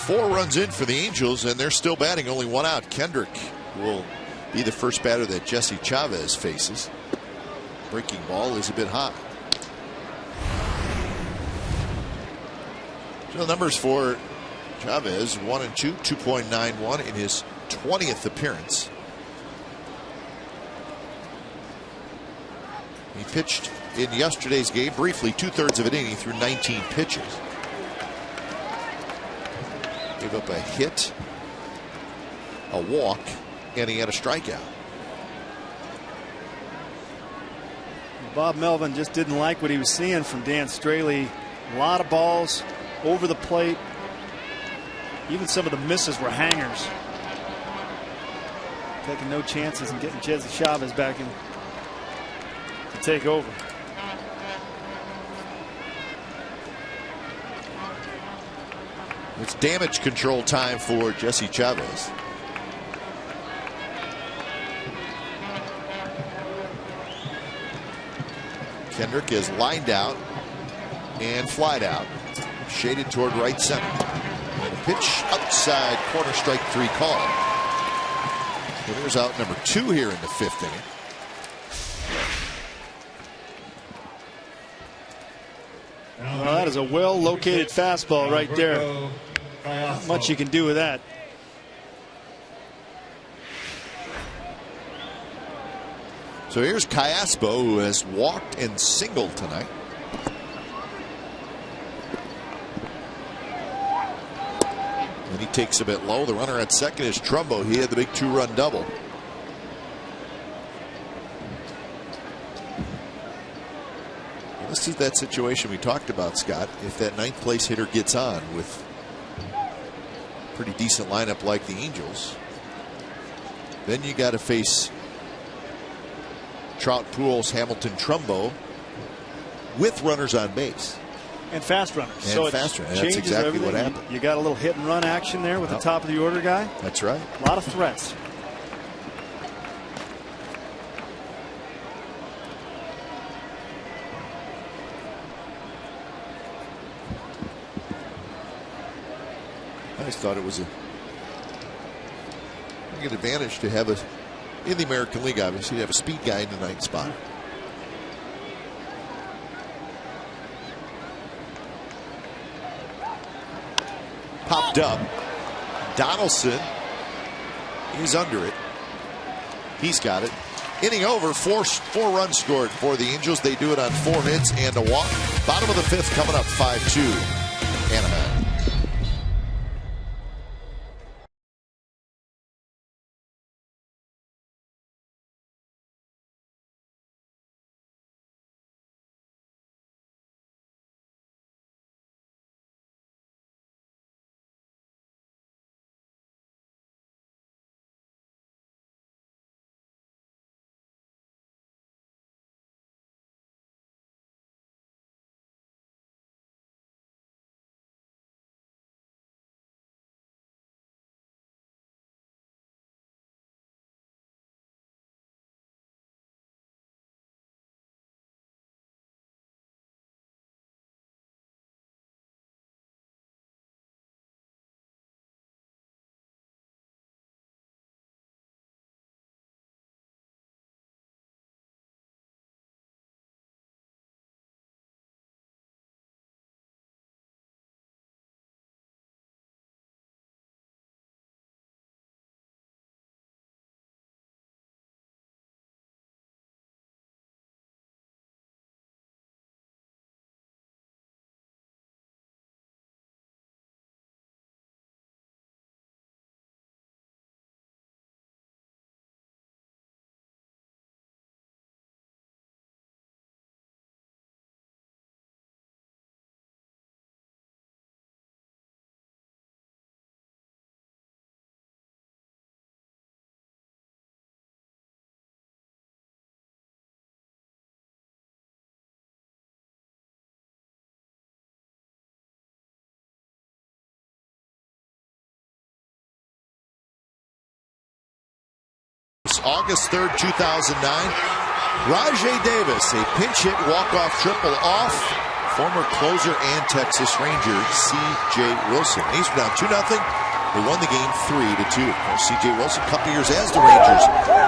Four runs in for the Angels, and they're still batting, only 1 out. Kendrick will be the first batter that Jesse Chavez faces. Breaking ball is a bit high. So the numbers for Chavez: 1 and 2, 2.91 in his 20th appearance. He pitched in yesterday's game briefly, 2/3 of an inning through 19 pitches. Gave up a hit, a walk, and he had a strikeout. Bob Melvin just didn't like what he was seeing from Dan Straley. A lot of balls over the plate. Even some of the misses were hangers. Taking no chances and getting Jesse Chavez back in to take over. It's damage control time for Jesse Chavez. Kendrick is lined out and flied out, shaded toward right center. And a pitch outside, corner, strike 3 call. So there's out number 2 here in the 5th inning. Well, that is a well-located fastball right there. Not much you can do with that. So here's Callaspo, who has walked and singled tonight. And he takes a bit low. The runner at second is Trumbo. He had the big 2-run double. This is that situation we talked about, Scott. If that 9th place hitter gets on with a pretty decent lineup like the Angels, then you got to face Trout, Pujols, Hamilton, Trumbo with runners on base. And fast runners. And so fast runners. That's exactly everything. What happened. You got a little hit and run action there with the top of the order guy. That's right. A lot of threats. I just thought it was a good advantage to have in the American League, obviously, to have a speed guy in the 9th spot. Popped up. Donaldson is under it. He's got it. Inning over. Four runs scored for the Angels. They do it on 4 hits and a walk. Bottom of the 5th coming up 5-2 Anaheim. August 3rd, 2009. Rajai Davis, a pinch hit walk-off triple off former closer and Texas Ranger C.J. Wilson. A's were down 2-0. They won the game 3-2. Of course, C.J. Wilson, a couple years as the Rangers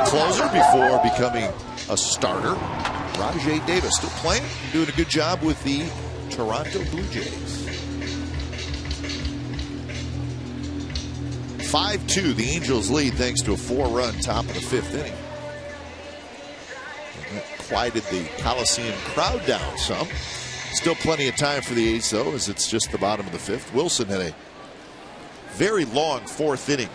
closer before becoming a starter. Rajai Davis still playing, doing a good job with the Toronto Blue Jays. 5-2, the Angels lead thanks to a 4-run top of the 5th inning. And that quieted the Coliseum crowd down some. Still plenty of time for the A's, though, as it's just the bottom of the 5th. Wilson had a very long 4th inning.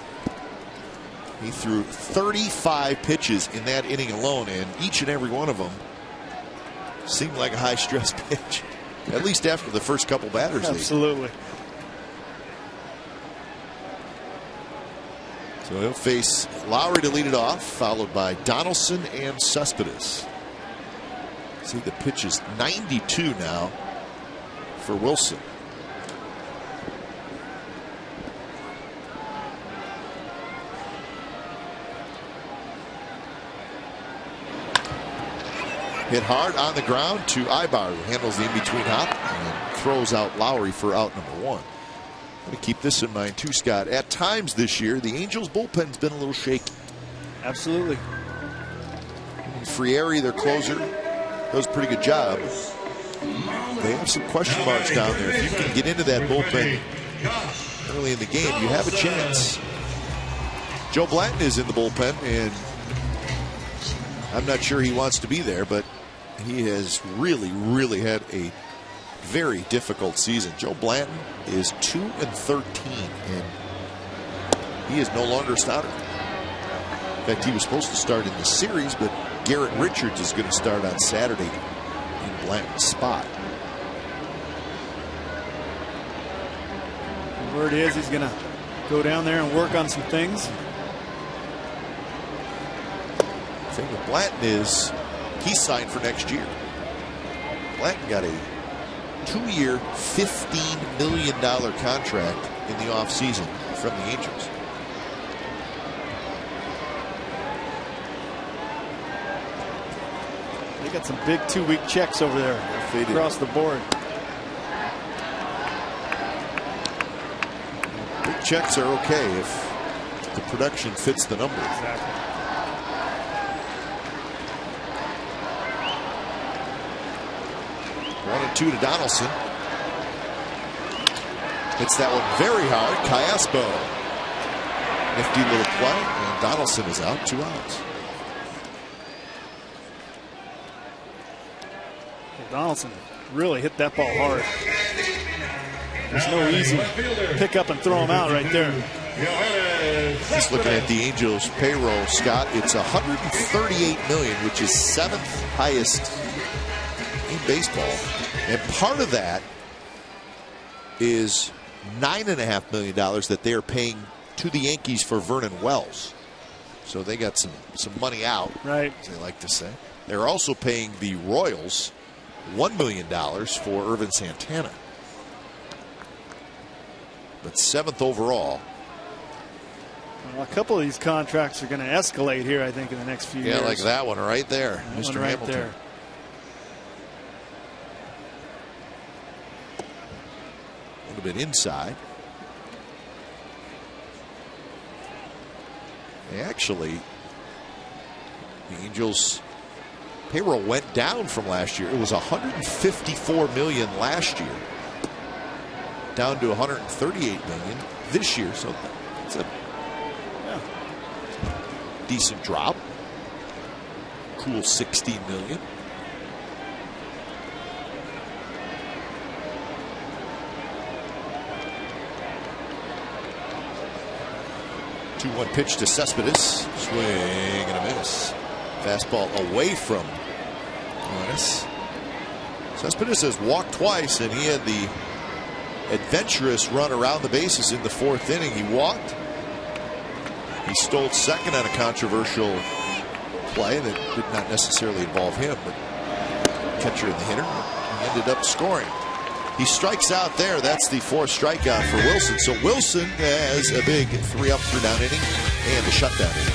He threw 35 pitches in that inning alone, and each and every one of them seemed like a high-stress pitch, at least after the first couple batters. Absolutely. So he'll face Lowry to lead it off, followed by Donaldson and Cespedes. See, the pitch is 92 now for Wilson. Hit hard on the ground to Ibar, who handles the in-between hop and throws out Lowry for out number 1. To keep this in mind too, Scott. At times this year, the Angels bullpen's been a little shaky. Absolutely. Frieri, their closer, does a pretty good job. They have some question marks down there. If you can get into that bullpen early in the game, you have a chance. Joe Blanton is in the bullpen, and I'm not sure he wants to be there, but he has really had a very difficult season. Joe Blanton is 2-13, and he is no longer a starter. In fact, he was supposed to start in the series, but Garrett Richards is going to start on Saturday in Blanton's spot. The word is he's going to go down there and work on some things. The thing with Blanton is he's signed for next year. Blanton got a 2-year, $15 million contract in the offseason from the Angels. They got some big 2-week checks over there across the board. Big checks are okay if the production fits the number. Exactly. One and 2 to Donaldson. Hits that one very hard. Callaspo. Nifty little play, and Donaldson is out. 2 outs. Donaldson really hit that ball hard. There's no easy pick up and throw him out right there. Just looking at the Angels payroll, Scott, it's $138 million, which is 7th highest in baseball. And part of that is $9.5 million that they are paying to the Yankees for Vernon Wells. So they got some money out, right, as they like to say. They're also paying the Royals $1 million for Irvin Santana. But 7th overall. Well, a couple of these contracts are going to escalate here, I think, in the next few years. Yeah, like that one right there, that Mr. one right Hamilton. There. A little bit inside. Actually, the Angels' payroll went down from last year. It was $154 million last year, down to $138 million this year. So it's a decent drop. Cool $16 million. Two-one pitch to Cespedes. Swing and a miss. Fastball away from Juanes. Cespedes has walked twice, and he had the adventurous run around the bases in the 4th inning. He walked. He stole second on a controversial play that did not necessarily involve him, but catcher and the hitter. He ended up scoring. He strikes out there. That's the 4th strikeout for Wilson. So Wilson has a big 3-up, 3-down inning and a shutdown inning.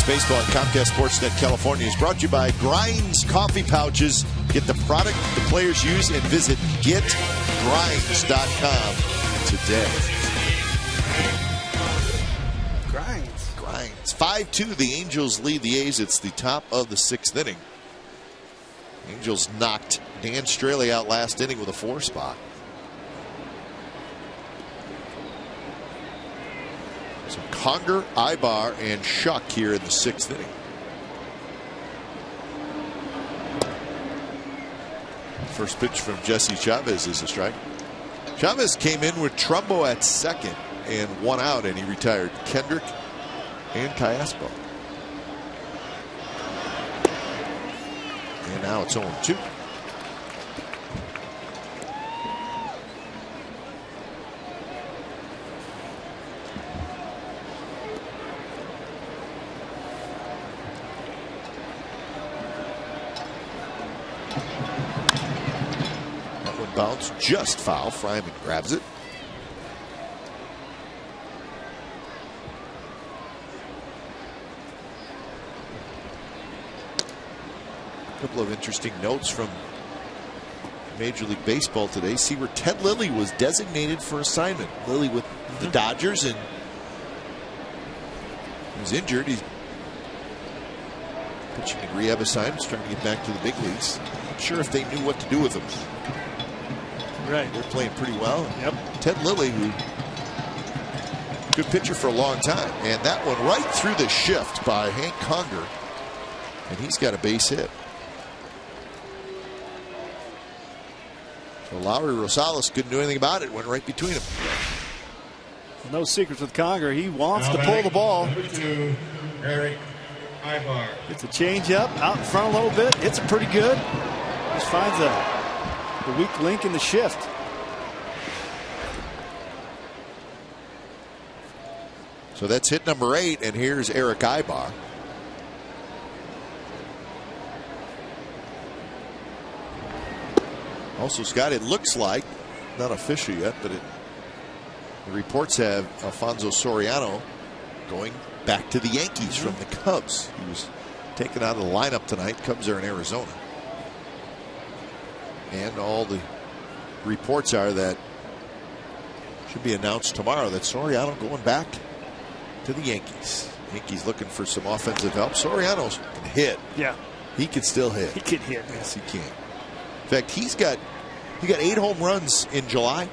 Baseball on Comcast Sportsnet California is brought to you by Grinds Coffee Pouches. Get the product the players use and visit getgrinds.com today. Grinds. 5-2. The Angels lead the A's. It's the top of the 6th inning. Angels knocked Dan Straley out last inning with a 4 spot. So Conger, Ibar, and Shuck here in the 6th inning. First pitch from Jesse Chavez is a strike. Chavez came in with Trumbo at second and 1 out, and he retired Kendrick and Callaspo. And now it's 0-2. Bounce just foul. Fryman grabs it. A couple of interesting notes from Major League Baseball today. See where Ted Lilly was designated for assignment. Lilly with the Dodgers, and he was injured. He's pitching in rehab assignments, trying to get back to the big leagues. Not sure if they knew what to do with him. Right. They're playing pretty well. Yep. Ted Lilly, who good pitcher for a long time. And that one right through the shift by Hank Conger. And he's got a base hit. So Lowry Rosales couldn't do anything about it. Went right between them. No secrets with Conger. He wants to pull the ball. Number 2, Eric Ibar. It's a changeup out in front a little bit. It's pretty good. Just finds the weak link in the shift. So that's hit number 8, and here's Eric Ibar. Also, Scott, it looks like, not official yet, but the reports have Alfonso Soriano going back to the Yankees from the Cubs. He was taken out of the lineup tonight. Cubs are in Arizona. And all the reports are that should be announced tomorrow that Soriano going back to the Yankees. Yankees looking for some offensive help. Soriano can hit. Yeah. He can still hit. He can hit. Yes, he can. In fact, he got 8 home runs in July.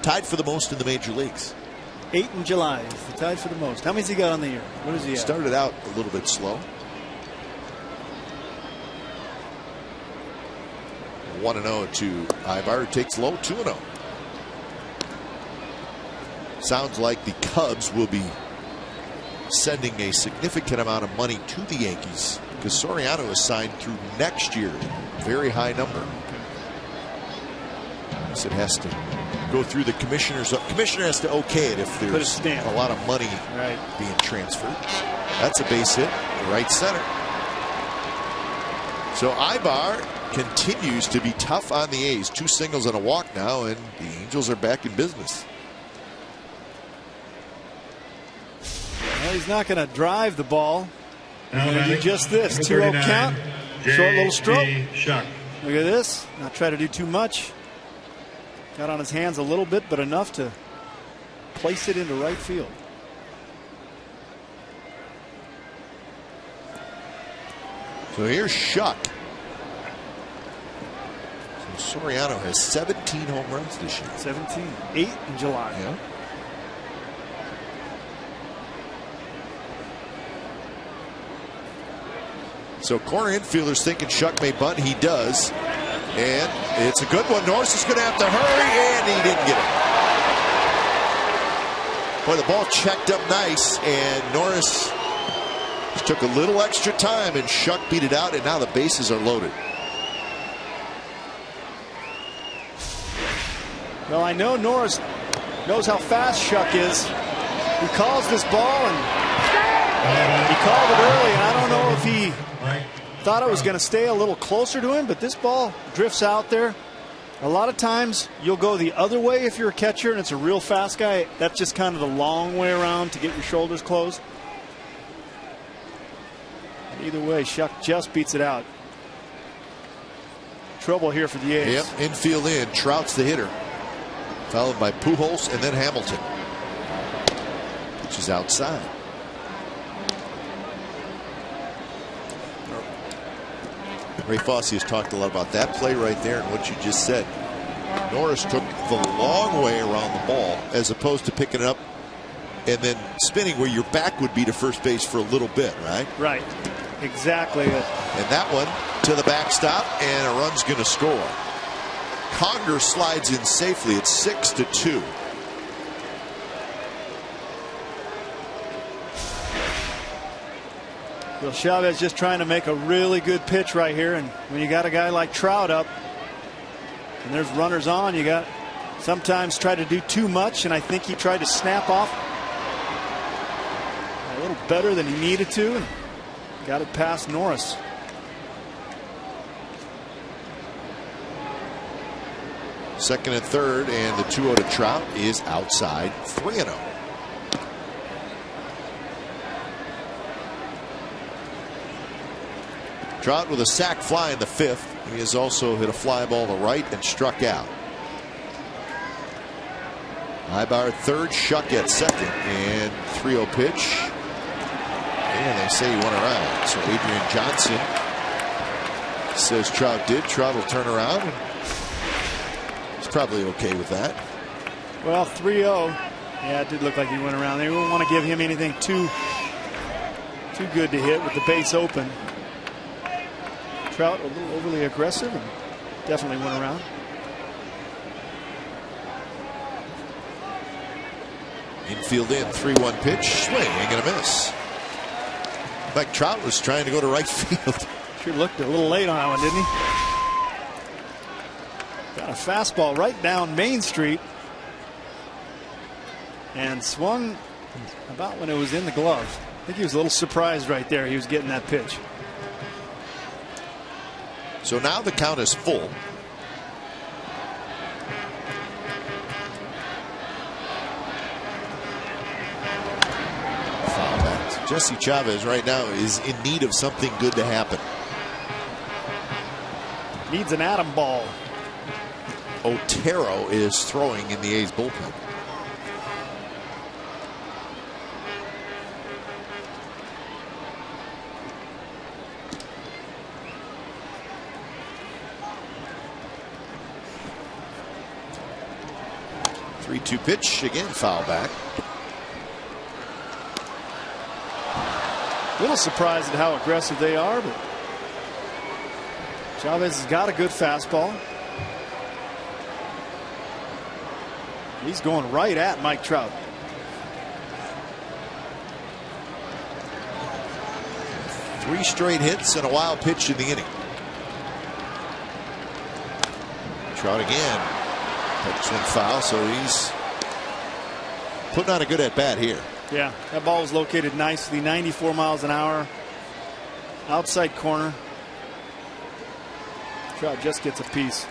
Tied for the most in the major leagues. 8 in July. He's the tied for the most. How many's he got on the year? What is he at? Started out a little bit slow. 1-0 to Ibar, who takes low 2-0. Sounds like the Cubs will be sending a significant amount of money to the Yankees because Soriano is signed through next year. Very high number. So it has to go through the commissioners. The commissioner has to okay it if there's a lot of money being transferred. That's a base hit, right center. So Ibar continues to be tough on the A's. 2 singles and a walk now, and the Angels are back in business. Well, he's not going to drive the ball. He's going to do just this. 2-0 count. Short little stroke. Look at this. Not try to do too much. Got on his hands a little bit, but enough to place it into right field. So here's Shuck. So Soriano has 17 home runs this year. 17. 8 in July. Yeah. So corner infielders thinking Shuck may bunt. He does. And it's a good one. Norris is going to have to hurry, and he didn't get it. Boy, the ball checked up nice, and Norris took a little extra time, and Shuck beat it out, and now the bases are loaded. Well, I know Norris knows how fast Shuck is. He calls this ball, and he called it early, and I don't know if he thought it was going to stay a little closer to him, but this ball drifts out there. A lot of times you'll go the other way if you're a catcher and it's a real fast guy. That's just kind of the long way around to get your shoulders closed. Either way, Shuck just beats it out. Trouble here for the A's. Yep, infield in. Trout's the hitter, followed by Pujols and then Hamilton. Which is outside. Ray Fosse has talked a lot about that play right there and what you just said. Norris took the long way around the ball as opposed to picking it up and then spinning where your back would be to first base for a little bit, right? Right. Exactly. And that one to the backstop, and a run's going to score. Conger slides in safely. It's 6-2. Well, Chavez just trying to make a really good pitch right here, and when you got a guy like Trout up and there's runners on, you got sometimes try to do too much, and I think he tried to snap off a little better than he needed to and got it past Norris. Second and third, and the 2-0 to Trout is outside. 3-0. Trout with a sac fly in the fifth. He has also hit a fly ball to right and struck out. Ibar third, Shuck at second, and 3-0 pitch. And they say he went around. So Adrian Johnson says Trout did. Trout will turn around, and he's probably okay with that. Well, 3-0. Yeah, it did look like he went around. They wouldn't want to give him anything too good to hit with the base open. Trout a little overly aggressive and definitely went around. Infield in, 3-1 pitch, swing and a miss. Like Trout was trying to go to right field. Sure looked a little late on that one, didn't he? Got a fastball right down Main Street and swung about when it was in the glove. I think he was a little surprised right there. He was getting that pitch. So now the count is full. Foul back. Jesse Chavez right now is in need of something good to happen. Needs an atom ball. Otero is throwing in the A's bullpen. Two pitch again, foul back. A little surprised at how aggressive they are, but Chavez has got a good fastball. He's going right at Mike Trout. Three straight hits and a wild pitch in the inning. Trout again. Pitch went foul, so he's putting on a good at bat here. Yeah, that ball was located nicely, 94 miles an hour, outside corner. Trout just gets a piece.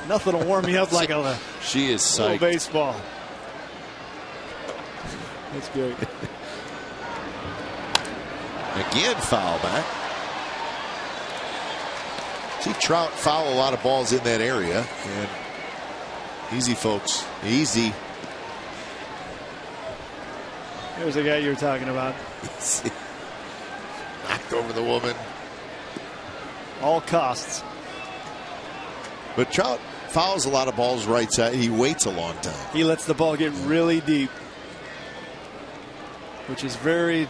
Nothing will warm me up like a she is psyched. Baseball. That's great. Again, foul back. See Trout foul a lot of balls in that area, and easy, folks, easy. There's the guy you were talking about. Knocked over the woman. All costs. But Trout fouls a lot of balls right side. He waits a long time. He lets the ball get really deep, which is very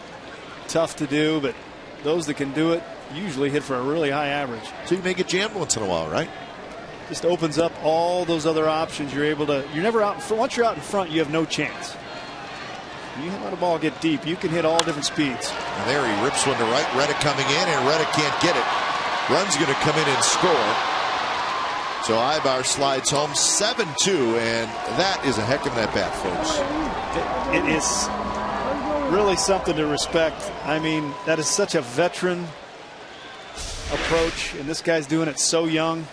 tough to do, but those that can do it usually hit for a really high average. So you may get jammed once in a while, right? Just opens up all those other options. You're able to, you're never out in front. Once you're out in front, you have no chance. You let a ball get deep, you can hit all different speeds. And there he rips one to right. Reddick coming in, and Reddick can't get it. Run's going to come in and score. So Ibar slides home 7-2, and that is a heck of an at bat, folks. It is really something to respect. I mean, that is such a veteran approach, and this guy's doing it so young.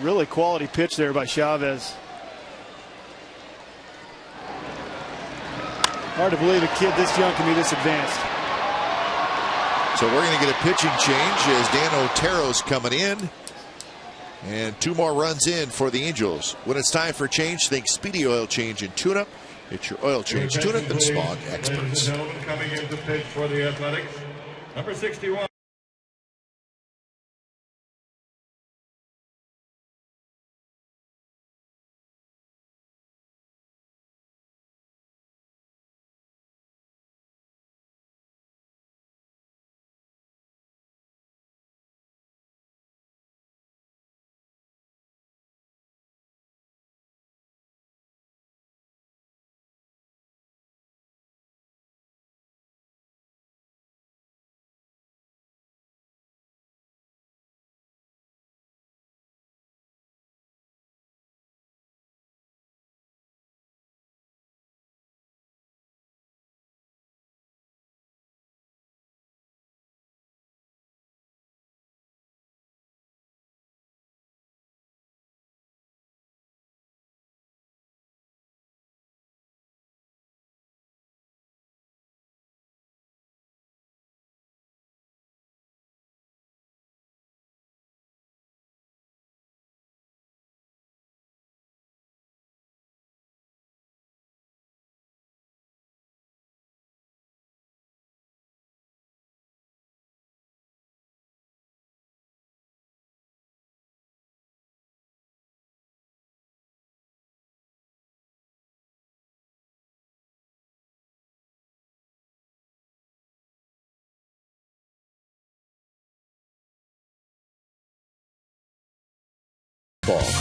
Really quality pitch there by Chavez. Hard to believe a kid this young can be this advanced. So we're going to get a pitching change as Dan Otero's coming in. And 2 more runs in for the Angels. When it's time for change, think Speedy Oil Change and Tune-Up. It's your oil change, tune-up, and smog experts. Ladies and gentlemen, coming in to pitch for the Athletics, number 61.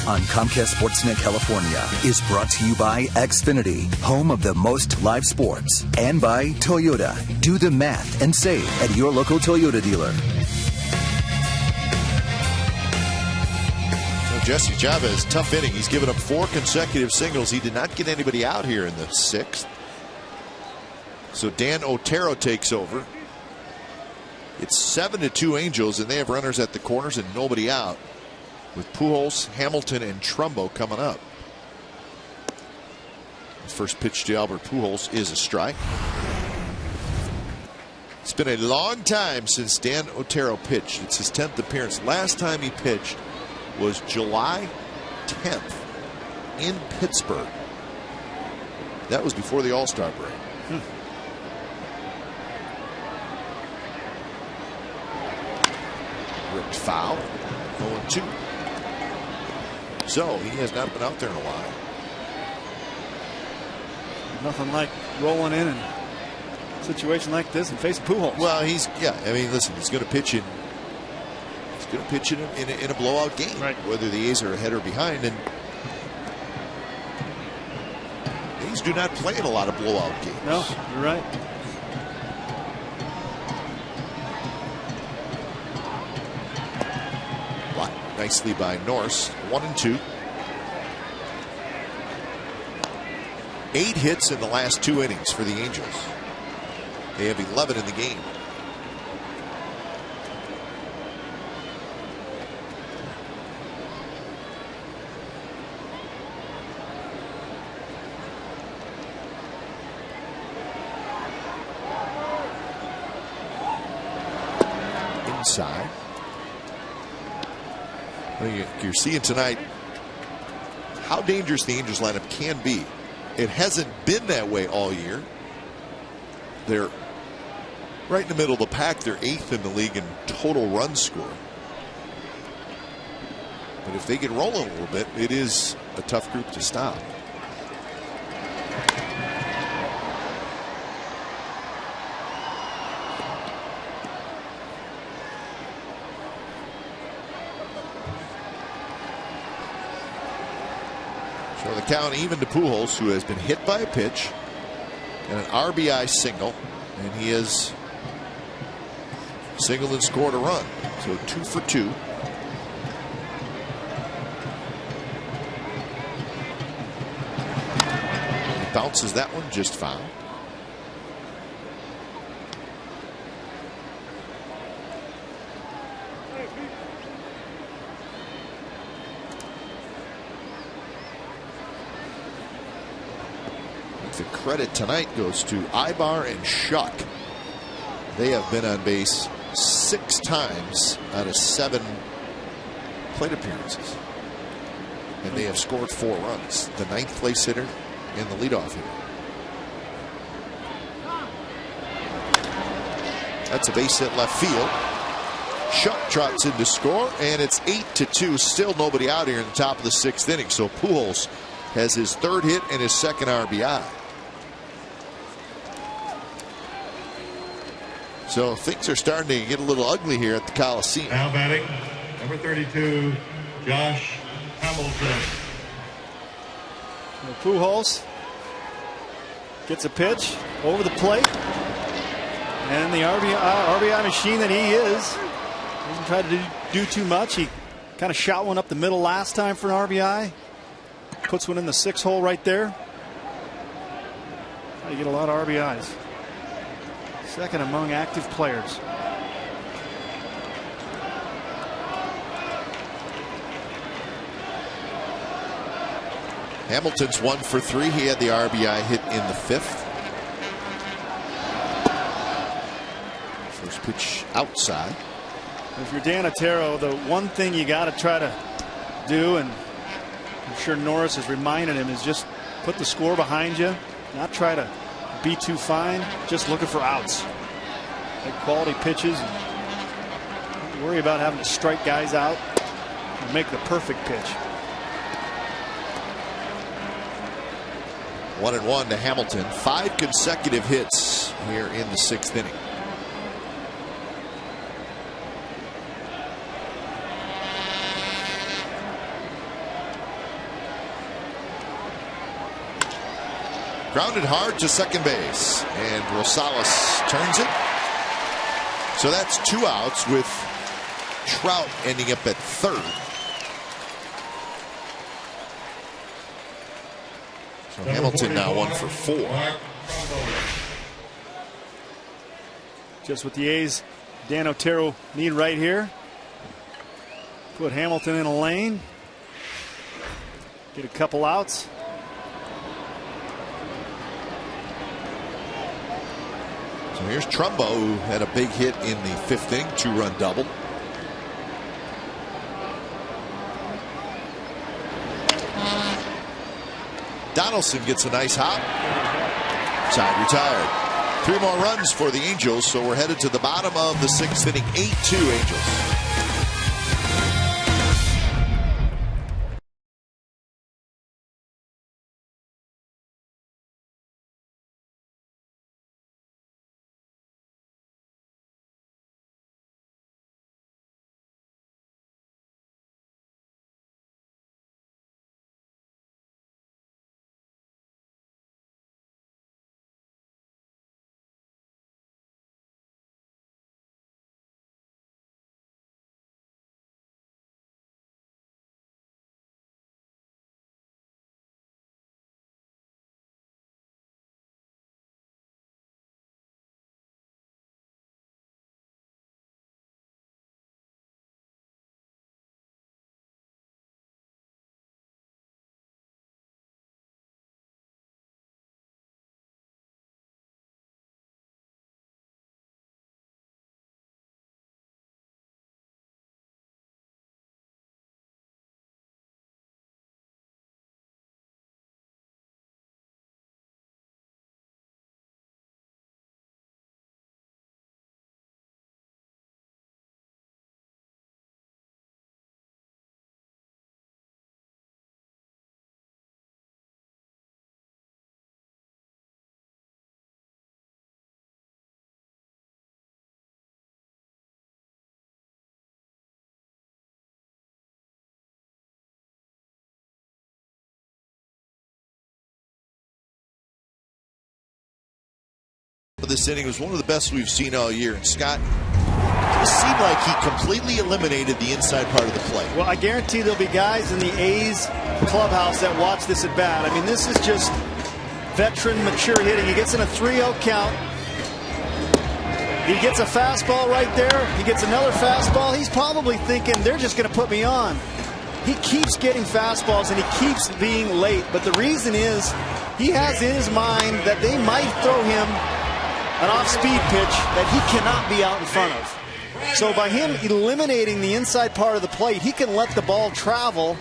On Comcast Sportsnet California is brought to you by Xfinity, home of the most live sports, and by Toyota. Do the math and save at your local Toyota dealer. So Jesse Chavez, tough inning. He's given up 4 consecutive singles. He did not get anybody out here in the 6th. So Dan Otero takes over. It's 7-2 Angels, and they have runners at the corners and nobody out, with Pujols, Hamilton, and Trumbo coming up. The first pitch to Albert Pujols is a strike. It's been a long time since Dan Otero pitched. It's his 10th appearance. Last time he pitched was July 10th in Pittsburgh. That was before the All-Star break. Ripped foul. 0-2. So he has not been out there in a while. Nothing like rolling in a situation like this and facing Pujols. Well, I mean, listen, he's going to pitch in. He's going to pitch in a blowout game, right, whether the A's are ahead or behind. And A's do not play in a lot of blowout games. No, you're right. Nicely by Norris. 1-2. 8 hits in the last 2 innings for the Angels. They have 11 in the game. Inside. You're seeing tonight how dangerous the Angels lineup can be. It hasn't been that way all year. They're right in the middle of the pack. They're 8th in the league in total run score. But if they get rolling a little bit, it is a tough group to stop. So the count even to Pujols, who has been hit by a pitch and an RBI single, and he has singled and scored a run. So 2 for 2. He bounces that one just foul. credit tonight goes to Ibar and Shuck. They have been on base 6 times out of 7 plate appearances. And they have scored 4 runs. The 9th place hitter and the leadoff hitter. That's a base hit left field. Shuck trots in to score, and it's 8-2. Still nobody out here in the top of the 6th inning. So Pujols has his 3rd hit and his 2nd RBI. So things are starting to get a little ugly here at the Coliseum. Now batting, number 32, Josh Hamilton. Pujols gets a pitch over the plate, and the RBI machine that he is doesn't try to do too much. He kind of shot one up the middle last time for an RBI. Puts one in the 6 hole right there. You get a lot of RBIs. 2nd among active players. Hamilton's 1 for 3. He had the RBI hit in the 5th. First pitch outside. If you're Dan Otero, the one thing you got to try to do, and I'm sure Norris has reminded him, is just put the score behind you. Not try to be too fine. Just looking for outs. Make quality pitches. Don't worry about having to strike guys out and make the perfect pitch. 1-1 to Hamilton. 5 consecutive hits here in the 6th inning. Grounded hard to second base, and Rosales turns it. So that's 2 outs, with Trout ending up at 3rd. So Hamilton now 1 for 4. Just what the A's, Dan Otero, need right here. Put Hamilton in a lane. Get a couple outs. So here's Trumbo, who had a big hit in the 5th inning, 2-run double. Donaldson gets a nice hop. Side retired. 3 more runs for the Angels, so we're headed to the bottom of the 6th inning. 8-2 Angels. This inning was one of the best we've seen all year, and Scott, it seemed like he completely eliminated the inside part of the play. Well, I guarantee there'll be guys in the A's clubhouse that watch this at bat. I mean, this is just veteran, mature hitting. He gets in a 3-0 count. He gets a fastball right there. He gets another fastball. He's probably thinking, they're just going to put me on. he keeps getting fastballs and he keeps being late. But the reason is he has in his mind that they might throw him an off-speed pitch that he cannot be out in front of. So by him eliminating the inside part of the plate, he can let the ball travel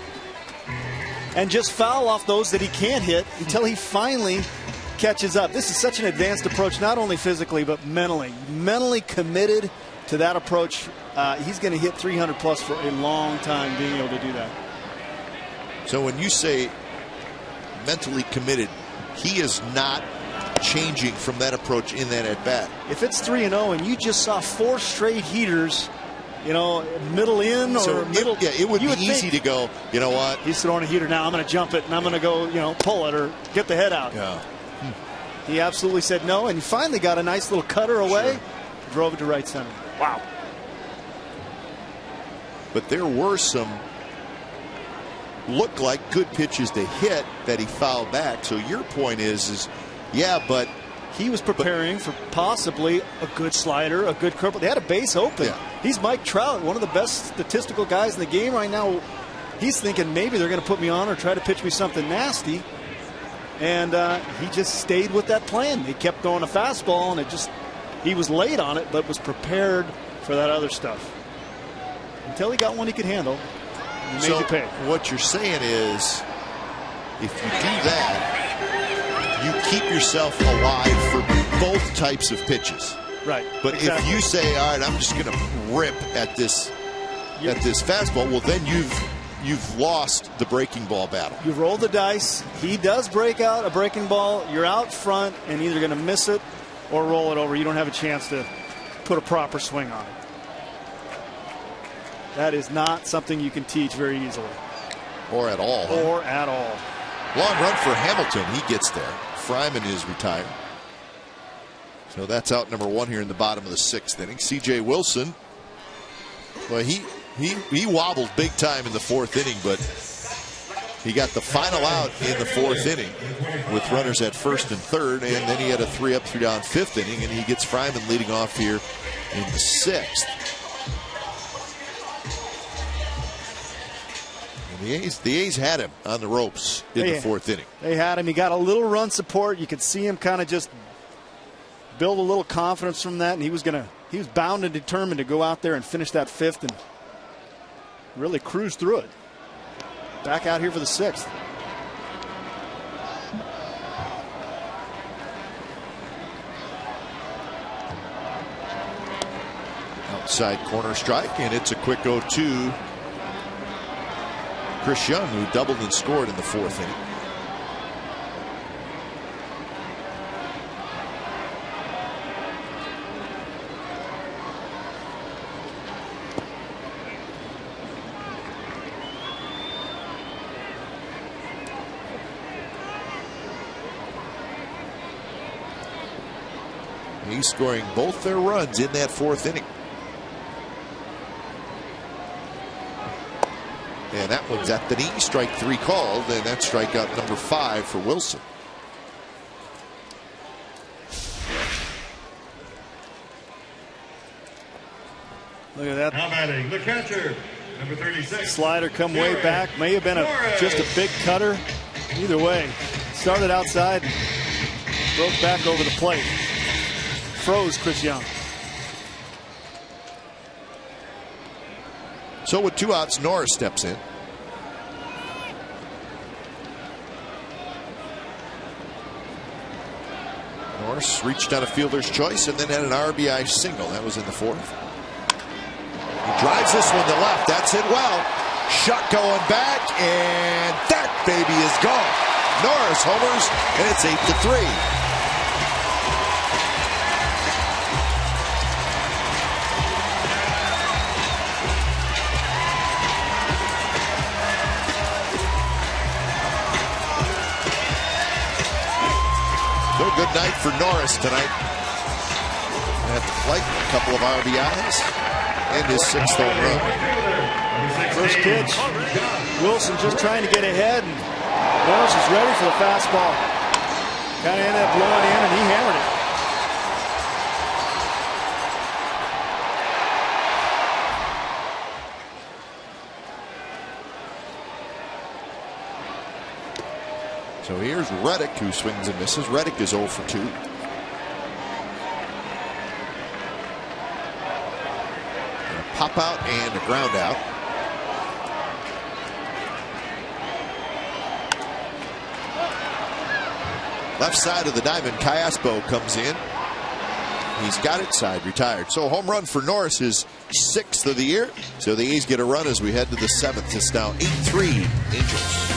and just foul off those that he can't hit until he finally catches up. This is such an advanced approach, not only physically but mentally committed to that approach. He's going to hit 300 plus for a long time, being able to do that. So when you say mentally committed, he is not changing from that approach in that at bat. If it's 3-0 and you just saw 4 straight heaters, you know, middle in or so middle, it would be easy to go, you know what? He's throwing a heater now. I'm going to jump it and I'm going to go, you know, pull it or get the head out. Yeah. He absolutely said no, and he finally got a nice little cutter away, drove it to right center. Wow. But there were some look like good pitches to hit that he fouled back. So your point is yeah, but he was preparing for possibly a good slider, a good curveball. They had a base open. Yeah. He's Mike Trout, one of the best statistical guys in the game right now. He's thinking maybe they're going to put me on or try to pitch me something nasty. And he just stayed with that plan. He kept throwing a fastball, and he was late on it, but was prepared for that other stuff. Until he got one he could handle. He made you pay. What you're saying is, if you do that, you keep yourself alive for both types of pitches. Right. But exactly. If you say, all right, I'm just going to rip at this fastball, well, then you've lost the breaking ball battle. You roll the dice. He does break out a breaking ball. You're out front and either going to miss it or roll it over. You don't have a chance to put a proper swing on it. That is not something you can teach very easily. Or at all. Or at all. Long run for Hamilton. He gets there. Fryman is retired. So that's out number 1 here in the bottom of the 6th inning. C.J. Wilson, well, he wobbled big time in the 4th inning, but he got the final out in the 4th inning with runners at 1st and 3rd, and then he had a 3-up, 3-down 5th inning, and he gets Fryman leading off here in the 6th. The A's had him on the ropes in the 4th inning. They had him. He got a little run support. You could see him kind of just build a little confidence from that, and he was bound and determined to go out there and finish that 5th and really cruise through it. Back out here for the 6th. Outside corner strike, and it's a quick 0-2. Chris Young, who doubled and scored in the 4th inning. He's scoring both their runs in that 4th inning. And that one's at the knee. Strike 3 called, and that's strikeout number 5 for Wilson. Look at that. Now batting the catcher, number 36. Slider come way back. May have been just a big cutter. Either way, started outside and broke back over the plate. Froze Chris Young. So with 2 outs, Norris steps in. Norris reached on a fielder's choice and then had an RBI single. That was in the 4th. He drives this one to left. That's it well. Shot going back, and that baby is gone. Norris homers, and it's 8-3. Good night for Norris tonight. At the plate, a couple of RBIs, and his 6th home run. First pitch, Wilson just trying to get ahead, and Norris is ready for the fastball. Kind of ended up blowing in, and he hammered it. So here's Reddick, who swings and misses. Reddick is 0 for 2. And a pop out and a ground out. Left side of the diamond, Callaspo comes in. He's got it, side retired. So home run for Norris, his 6th of the year. So the A's get a run as we head to the 7th. It's now 8-3 Angels.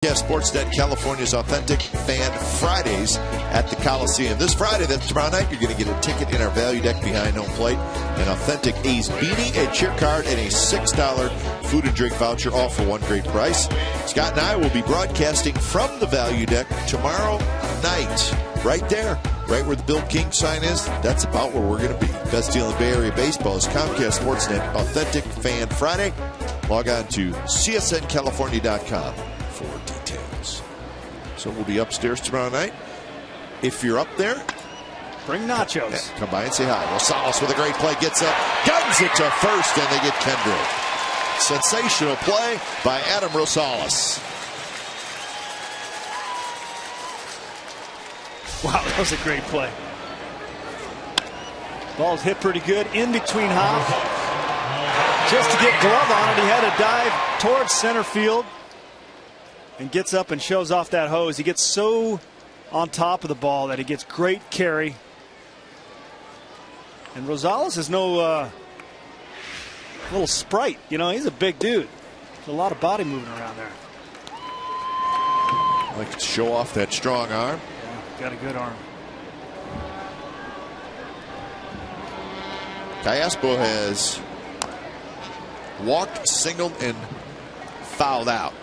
Sportsnet, California's authentic Fan Fridays at the Coliseum. This Friday, that's tomorrow night, you're going to get a ticket in our value deck behind home plate, an authentic A's beanie, a cheer card, and a $6 food and drink voucher, all for one great price. Scott and I will be broadcasting from the value deck tomorrow night, right there, right where the Bill King sign is. That's about where we're going to be. Best deal in Bay Area baseball is Comcast Sportsnet Authentic Fan Friday. Log on to csncalifornia.com for details. So we'll be upstairs tomorrow night. If you're up there, bring nachos. Yeah, come by and say hi. Rosales with a great play, gets up, guns it to first, and they get Kendrick. Sensational play by Adam Rosales. Wow, that was a great play. Ball's hit pretty good in between Hoff. Just to get glove on it, he had to dive towards center field and gets up and shows off that hose. He gets so on top of the ball that he gets great carry. And Rosales is no little sprite. You know, he's a big dude. There's a lot of body moving around there. Like to show off that strong arm. Yeah, got a good arm. Callaspo has walked, singled, and fouled out.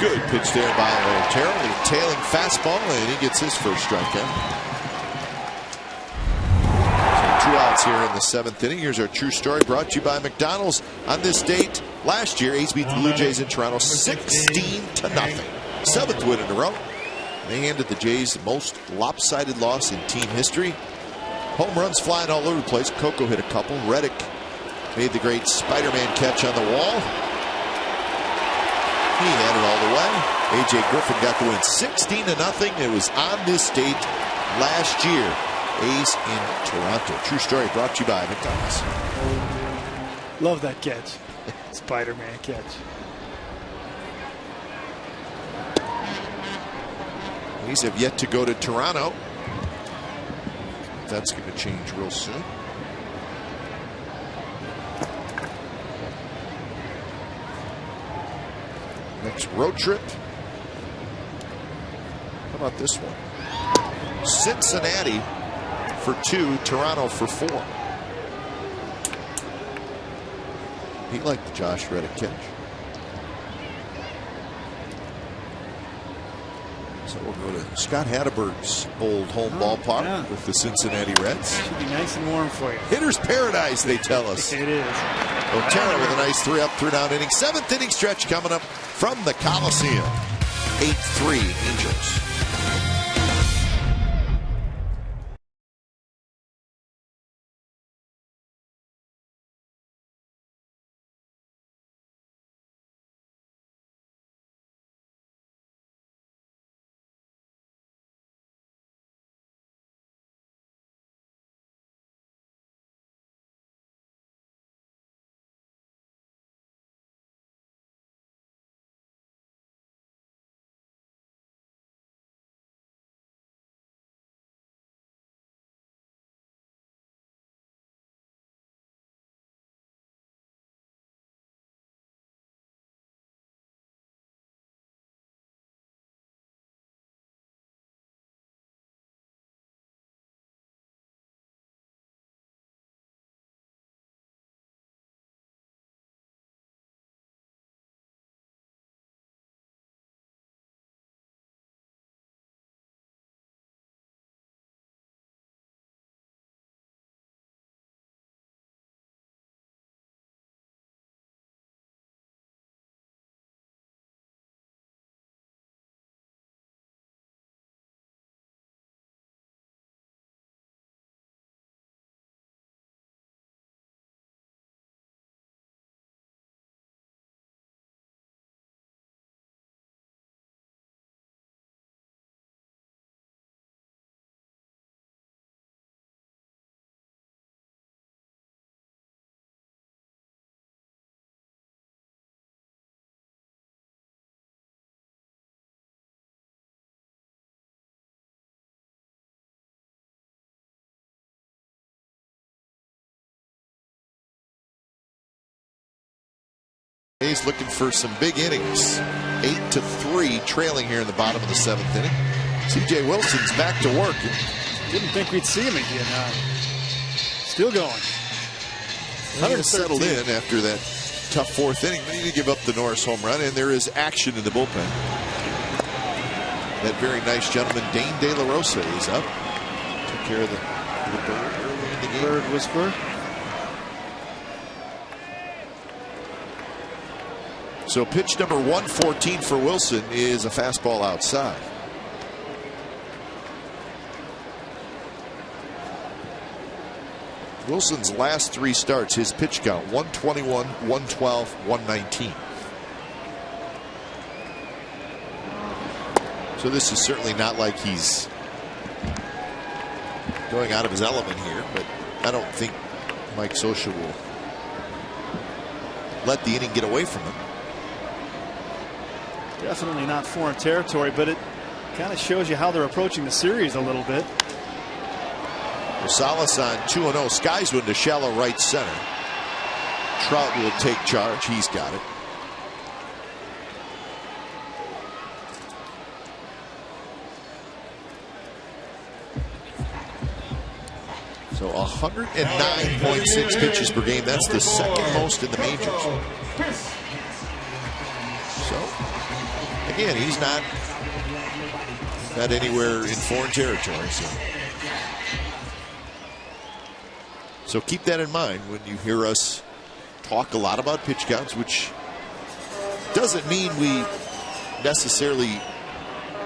Good pitch there by Otero. A tailing fastball, and he gets his first strikeout. So 2 outs here in the 7th inning. Here's our true story brought to you by McDonald's. On this date last year, A's beat the Blue Jays in Toronto 16-0. 7th win in a row. They handed the Jays the most lopsided loss in team history. Home runs flying all over the place. Coco hit a couple. Reddick made the great Spider-Man catch on the wall. He had it all the way. A.J. Griffin got the win 16-0. It was on this date last year. A's in Toronto. True story brought to you by McDonald's. Love that catch. Spider-Man catch. A's have yet to go to Toronto. That's going to change real soon. Next road trip about this one? Cincinnati for 2, Toronto for 4. He liked the Josh Reddick catch. So we'll go to Scott Hatteberg's old home ballpark with the Cincinnati Reds. Should be nice and warm for you. Hitter's paradise, they tell us. It is. Otero with a nice 3-up, 3-down inning. 7th inning stretch coming up from the Coliseum. 8-3 Angels. He's looking for some big innings. 8-3 trailing here in the bottom of the 7th inning. C.J. Wilson's back to work. Didn't think we'd see him again. Still going. He settled in after that tough 4th inning. But he didn't give up the Norris home run, and there is action in the bullpen. That very nice gentleman, Dane De La Rosa, is up. Took care of the bird early in the game. Bird whisperer. So pitch number 114 for Wilson is a fastball outside. Wilson's last 3 starts, his pitch count 121, 112, 119. So this is certainly not like he's going out of his element here, but I don't think Mike Scioscia will let the inning get away from him. Definitely not foreign territory, but it kind of shows you how they're approaching the series a little bit. Rosales on 2-0. Skyswood to shallow right center. Trout will take charge. He's got it. So 109.6 pitches per game. That's the second most in the majors. So again, he's not anywhere in foreign territory. So keep that in mind when you hear us talk a lot about pitch counts, which doesn't mean we necessarily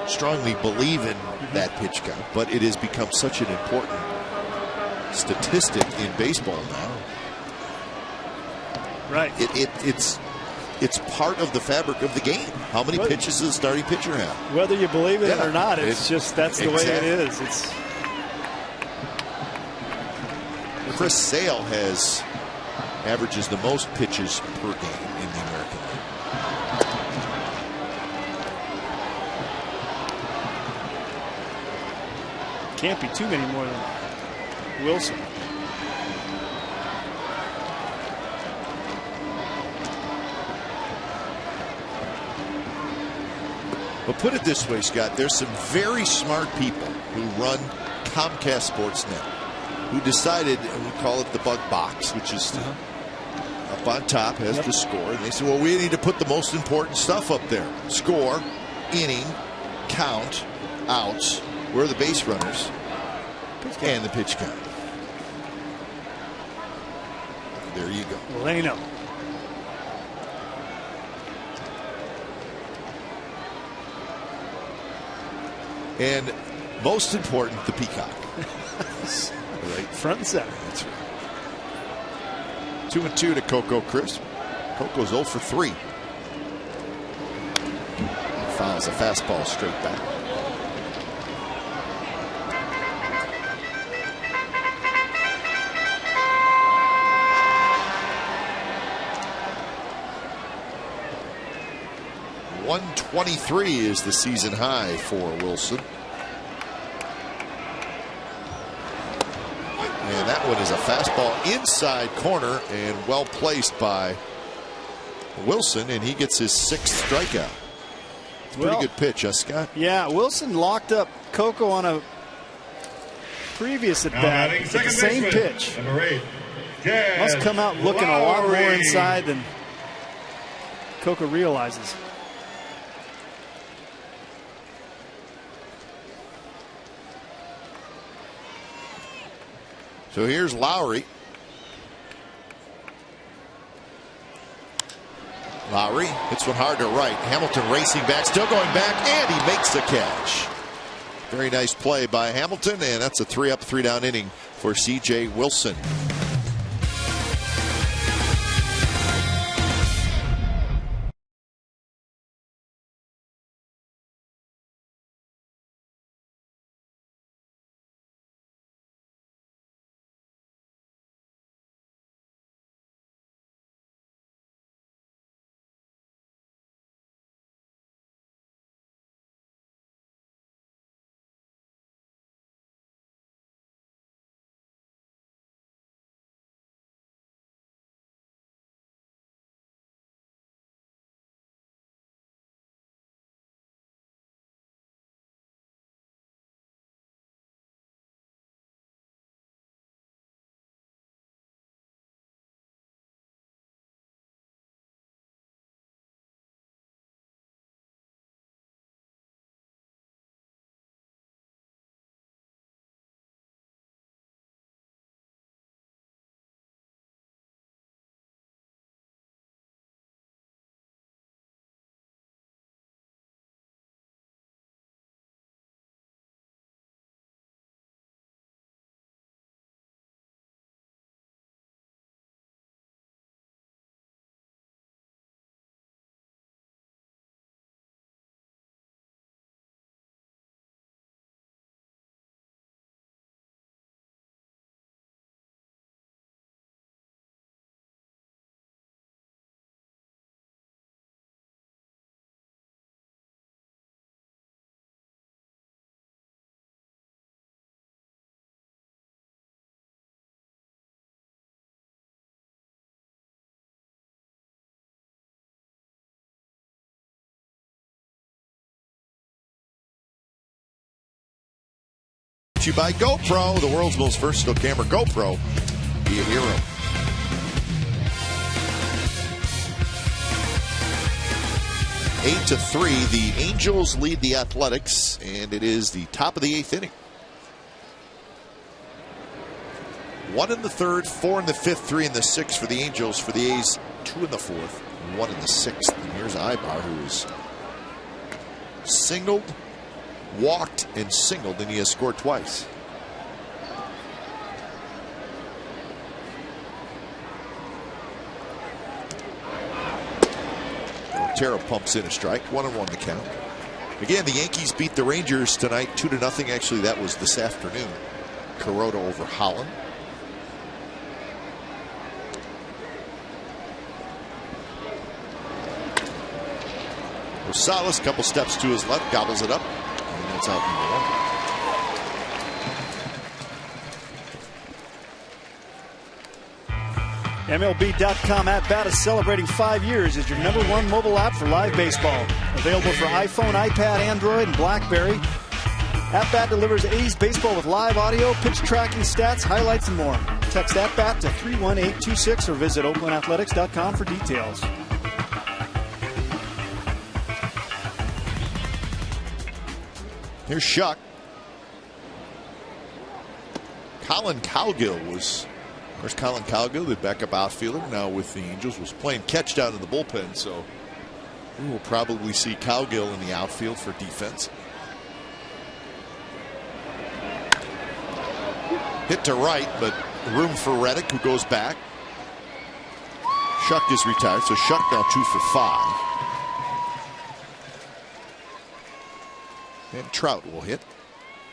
strongly believe in that pitch count, but it has become such an important statistic in baseball now. Right. It's part of the fabric of the game. How many pitches does the starting pitcher have? Whether you believe it or not, it's just that's the way it is. Chris Sale averages the most pitches per game in the American League. Can't be too many more than Wilson. But put it this way, Scott, there's some very smart people who run Comcast Sportsnet who decided, and we call it the bug box, which is up on top, has the score. And they said, well, we need to put the most important stuff up there. Score, inning, count, outs, where are the base runners, and the pitch count. There you go. Well, there you know. And most important, the peacock. Right. Front and center. That's right. 2-2 to Coco Crisp. Coco's 0 for 3. Fouls a fastball straight back. .123 is the season high for Wilson. And that one is a fastball inside corner and well placed by Wilson, and he gets his 6th strikeout. It's a pretty good pitch, Scott? Yeah, Wilson locked up Coco on a previous at bat. The same pitch. Must come out looking a lot more inside than Coco realizes. So here's Lowry. Lowry hits one hard to right. Hamilton racing back, still going back, and he makes the catch. Very nice play by Hamilton, and that's a 3-up, 3-down inning for C.J. Wilson. You by GoPro, the world's most versatile camera. GoPro, be a hero. Eight to 3, the Angels lead the Athletics, and it is the top of the 8th inning. 1 in the 3rd, 4 in the 5th, 3 in the 6th for the Angels. For the A's, 2 in the 4th, 1 in the 6th. And here's Ibar, who is singled, walked, and singled, and he has scored twice. Otero pumps in a strike. 1-1 the count. Again, the Yankees beat the Rangers tonight 2-0. Actually, that was this afternoon. Kuroda over Holland. Rosales, couple steps to his left, gobbles it up. And that's out number 1. MLB.com At-Bat is celebrating 5 years as your #1 mobile app for live baseball. Available for iPhone, iPad, Android, and BlackBerry. At-Bat delivers A's baseball with live audio, pitch tracking, stats, highlights, and more. Text At-Bat to 31826 or visit OaklandAthletics.com for details. Here's Shuck. Colin Cowgill was, of course, Colin Cowgill, the backup outfielder, now with the Angels, was playing catch down in the bullpen, so we will probably see Cowgill in the outfield for defense. Hit to right, but room for Reddick, who goes back. Shuck is retired, so Shuck now 2 for 5. And Trout will hit.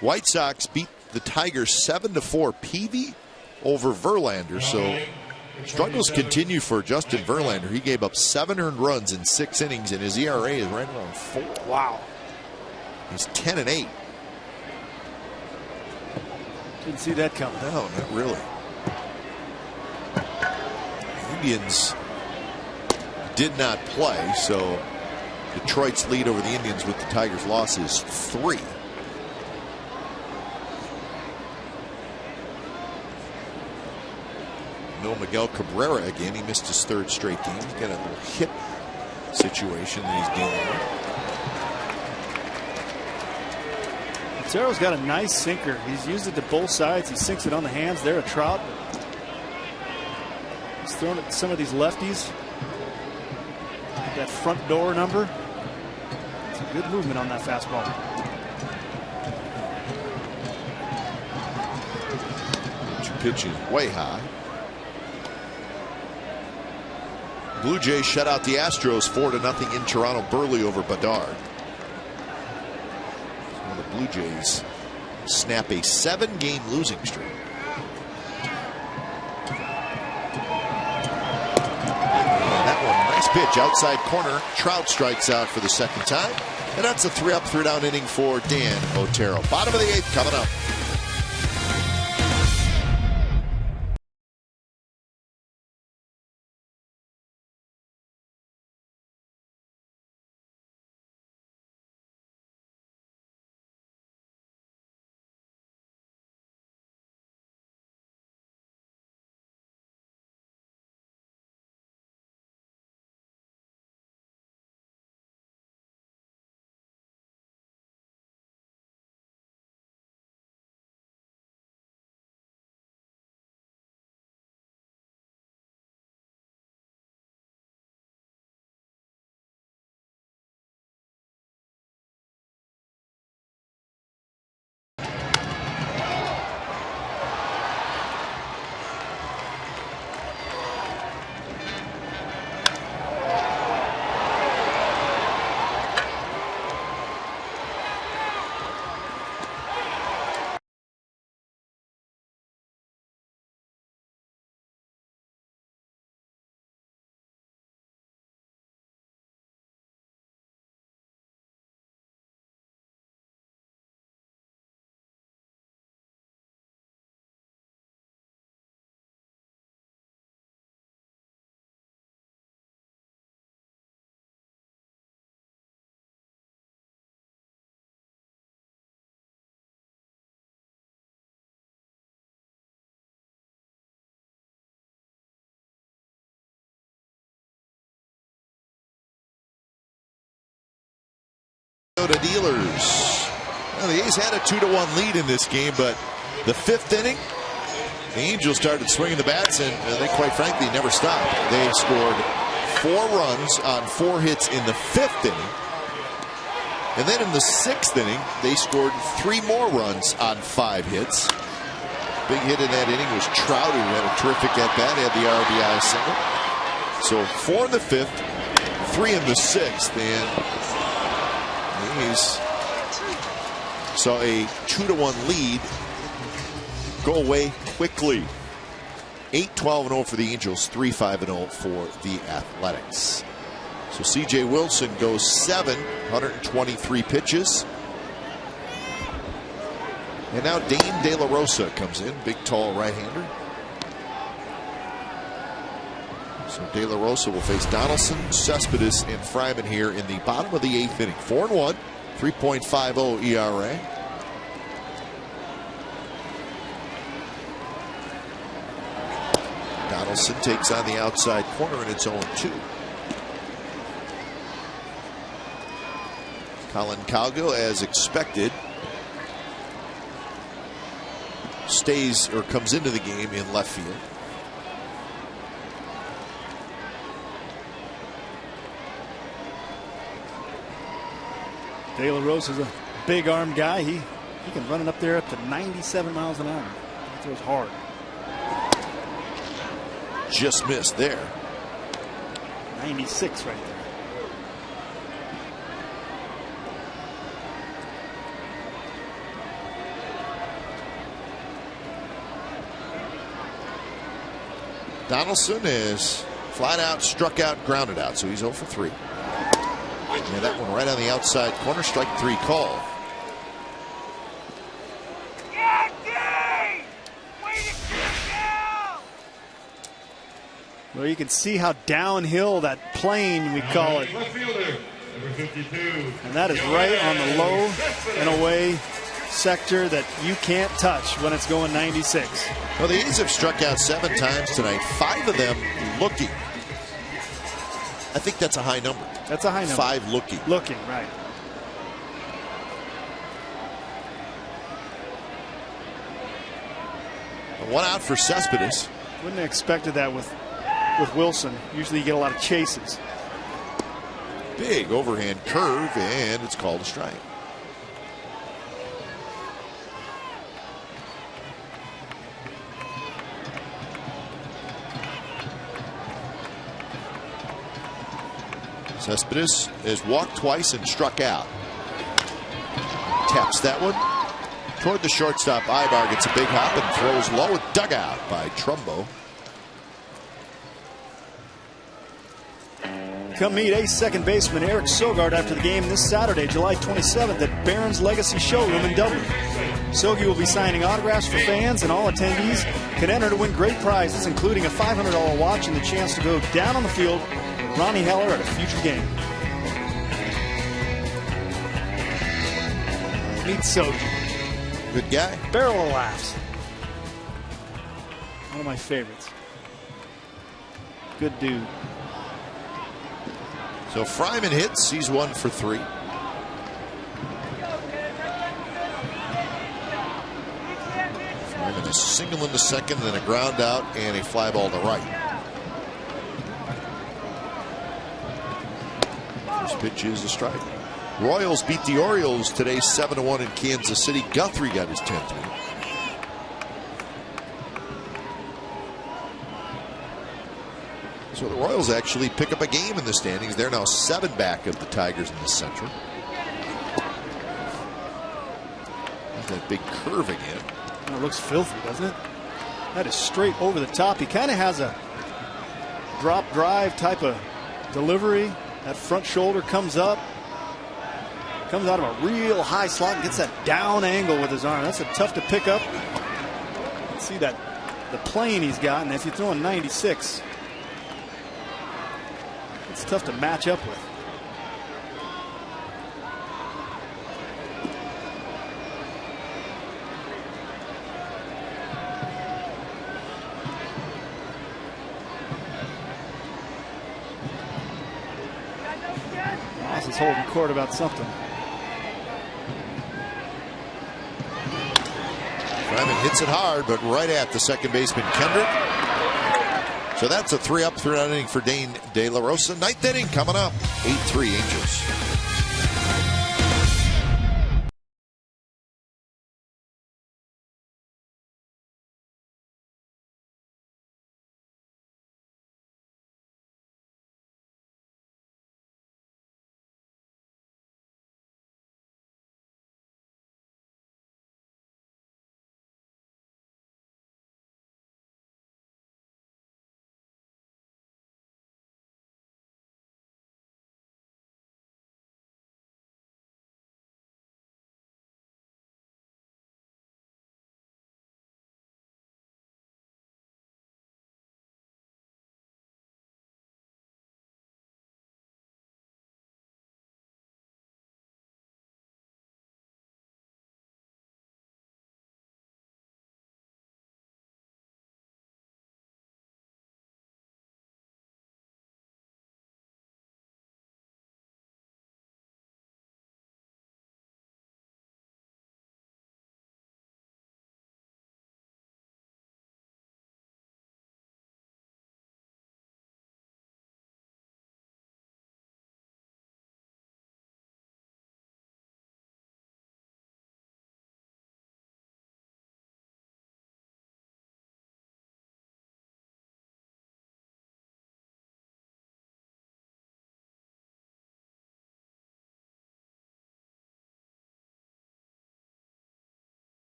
White Sox beat the Tigers 7-4. Peavy over Verlander, so struggles continue for Justin Verlander. He gave up 7 earned runs in 6 innings, and his ERA is right around 4. Wow. He's 10-8. Didn't see that coming. No, not really. Indians did not play, so Detroit's lead over the Indians with the Tigers' loss is 3. No Miguel Cabrera again. He missed his 3rd straight game. He's got a little hip situation that he's dealing with. Montera's got a nice sinker. He's used it to both sides. He sinks it on the hands there of Trout. He's thrown it to some of these lefties. That front door number. It's a good movement on that fastball. Pitch is way high. Blue Jays shut out the Astros 4-0 in Toronto. Burley over Bedard. So the Blue Jays snap a 7-game losing streak. Nice pitch outside corner. Trout strikes out for the 2nd time. And that's a 3-up, 3-down inning for Dan Otero. Bottom of the 8th coming up. Dealers. Well, the A's had a 2-1 lead in this game, but the 5th inning, the Angels started swinging the bats, and they quite frankly never stopped. They scored 4 runs on 4 hits in the 5th inning, and then in the 6th inning, they scored 3 more runs on 5 hits. Big hit in that inning was Trout, who had a terrific at-bat, had the RBI single. So 4 in the 5th, 3 in the 6th, and A's saw a 2-1 lead go away quickly. 8-12-0 for the Angels, 3-5-0 for the Athletics. So C.J. Wilson goes 7, 123 pitches. And now Dane De La Rosa comes in, big tall right-hander. So De La Rosa will face Donaldson, Cespedes, and Fryman here in the bottom of the 8th inning. 4-1, 3.50 ERA. Donaldson takes on the outside corner, and it's 0-2. Colin Cowgill, as expected, stays or comes into the game in left field. De La Rosa is a big arm guy. He can run it up there up to 97 miles an hour. He throws hard. Just missed there. 96 right there. Donaldson is flat out, struck out, grounded out, so he's 0 for 3. Yeah, that one right on the outside corner, strike 3 call. Well, you can see how downhill that plane, we call it. Left fielder, number 52. And that is right on the low and away sector that you can't touch when it's going 96. Well, the A's have struck out 7 times tonight, 5 of them looking. I think that's a high number. That's a high number. 5 looking. Looking, right. One out for Cespedes. Wouldn't have expected that with Wilson. Usually you get a lot of chases. Big overhand curve, and it's called a strike. Cespedes has walked twice and struck out. Taps that one toward the shortstop. Ibar gets a big hop and throws low, dugout by Trumbo. Come meet ace second baseman Eric Sogard after the game this Saturday, July 27th at Barron's Legacy Showroom in Dublin. Sogi will be signing autographs for fans, and all attendees can enter to win great prizes, including a $500 watch and the chance to go down on the field with Ronnie Heller at a future game. Meet Sogi. Good guy. Barrel of laughs. One of my favorites. Good dude. So Fryman hits. He's 1 for 3. Fryman is single into second, then a ground out and a fly ball to right. First pitch is a strike. Royals beat the Orioles today 7-1 in Kansas City. Guthrie got his 10th win. So the Royals actually pick up a game in the standings. They're now 7 back of the Tigers in the Central. That big curve again. Oh, it looks filthy, doesn't it? That is straight over the top. He kind of has a drop drive type of delivery. That front shoulder comes up. Comes out of a real high slot and gets that down angle with his arm. That's a tough to pick up. Let's see that the plane he's got, and if you're throwing 96, it's tough to match up with. Moss is holding court about something. Fryman hits it hard, but right at the second baseman, Kendrick. So that's a 3-up, 3-out inning for Dane De La Rosa. 9th inning coming up. 8-3 Angels.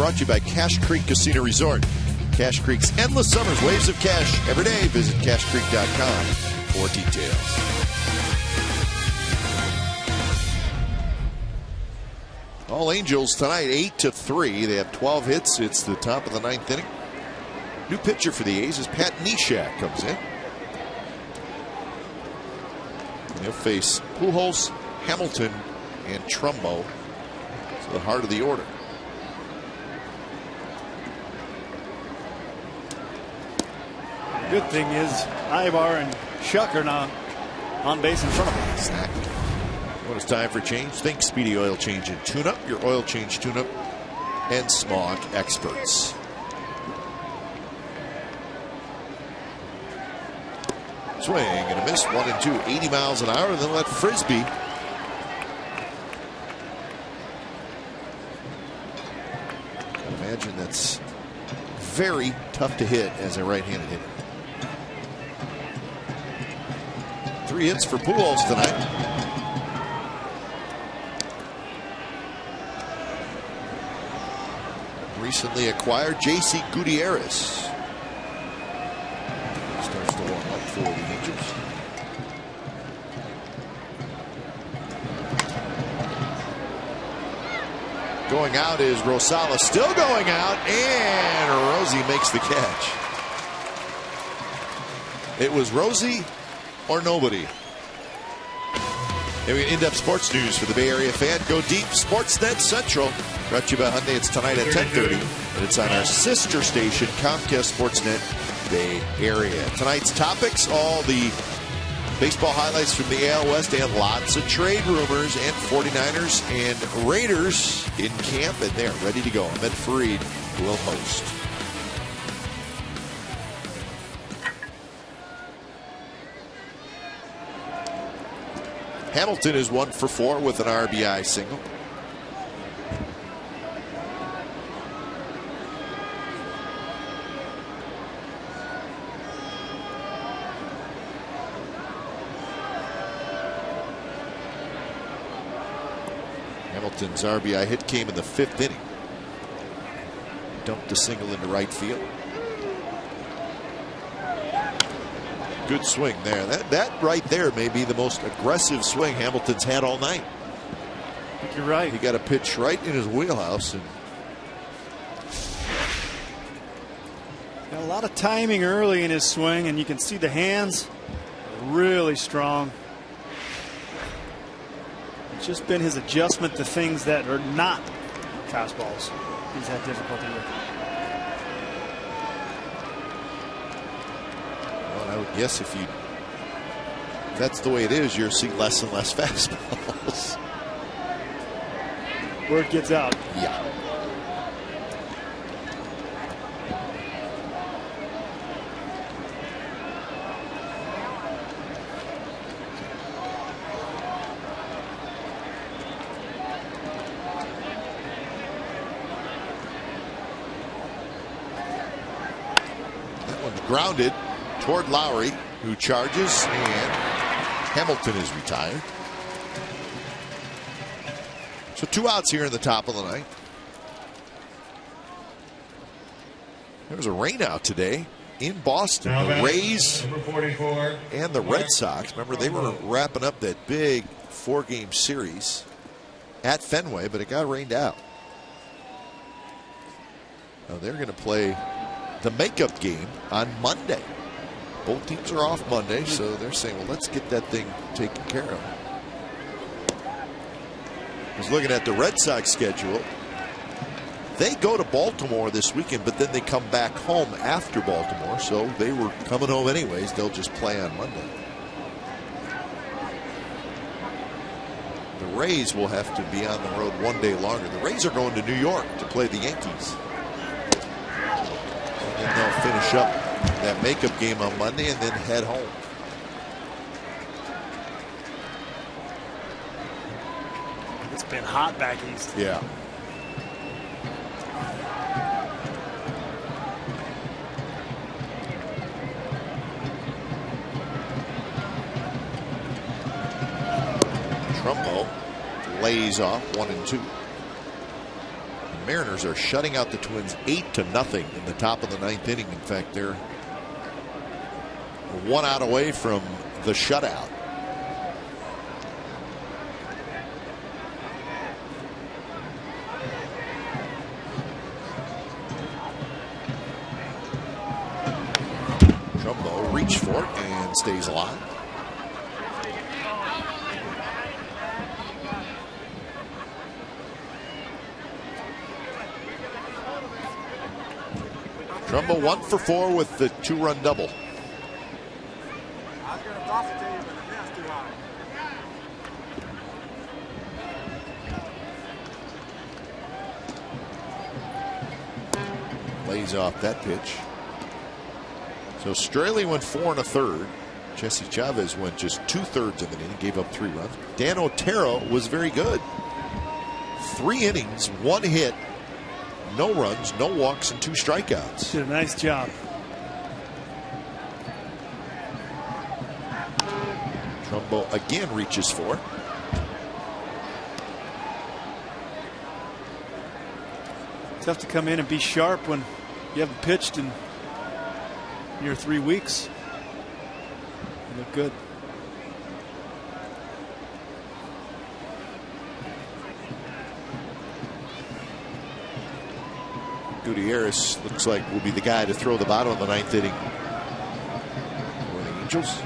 brought to you by Cache Creek Casino Resort. Cache Creek's endless summer's waves of cash every day. Visit CacheCreek.com for details. All Angels tonight 8-3. They have 12 hits. It's the top of the 9th inning. New pitcher for the A's is Pat Neshek comes in. And they'll face Pujols, Hamilton, and Trumbo. So the heart of the order. Good thing is Ibar and Shuck are now on base in front of him. Exactly. When it's time for change, think Speedy Oil Change and Tune-Up, your oil change tune-up and smog experts. Swing and a miss, 1-2, 80 miles an hour, and then let Frisbee. I imagine that's very tough to hit as a right-handed hitter. 3 hits for Pujols tonight. Recently acquired J.C. Gutierrez. Starts to warm up for the Angels. Going out is Rosales, still going out, and Rosie makes the catch. It was Rosie or nobody. In-depth sports news for the Bay Area fan. Go deep. Sportsnet Central. Brought to you by Hyundai. It's tonight at 10:30. And it's on our sister station, Comcast Sportsnet Bay Area. Tonight's topics, all the baseball highlights from the AL West and lots of trade rumors, and 49ers and Raiders in camp, and they're ready to go. Ahmed Fareed will host. Hamilton is 1 for 4 with an RBI single. Hamilton's RBI hit came in the 5th inning. Dumped a single into right field. Good swing there. That right there may be the most aggressive swing Hamilton's had all night. I think you're right. He got a pitch right in his wheelhouse. And got a lot of timing early in his swing, and you can see the hands really strong. It's just been his adjustment to things that are not fastballs he's had difficulty with. I would guess if that's the way it is, you'll see less and less fastballs. Word gets out. Yeah. That one's grounded toward Lowry, who charges, and Hamilton is retired. So 2 outs here in the top of the 9th. There was a rainout today in Boston. The Rays and the Red Sox. Remember, they were wrapping up that big 4-game series at Fenway, but it got rained out. Now they're going to play the makeup game on Monday. Both teams are off Monday, so they're saying, well, let's get that thing taken care of. I was looking at the Red Sox schedule. They go to Baltimore this weekend, but then they come back home after Baltimore, so they were coming home anyways. They'll just play on Monday. The Rays will have to be on the road 1 day longer. The Rays are going to New York to play the Yankees. And then they'll finish up that makeup game on Monday and then head home. It's been hot back east. Yeah. Trumbo lays off 1-2. Mariners are shutting out the Twins 8-0 in the top of the 9th inning. In fact, they're 1 out away from the shutout. Trumbo reached for it and stays alive. Trumbo 1 for 4 with the 2-run double. Lays off that pitch. So Straley went 4 1/3. Jesse Chavez went just 2/3 of an inning, gave up 3 runs. Dan Otero was very good. 3 innings, 1 hit, no runs, no walks, and 2 strikeouts. Did a nice job. Trumbo again reaches for it. Tough to come in and be sharp when you haven't pitched in near 3 weeks. You look good. Gutierrez looks like will be the guy to throw the bottom of the 9th inning for the Angels.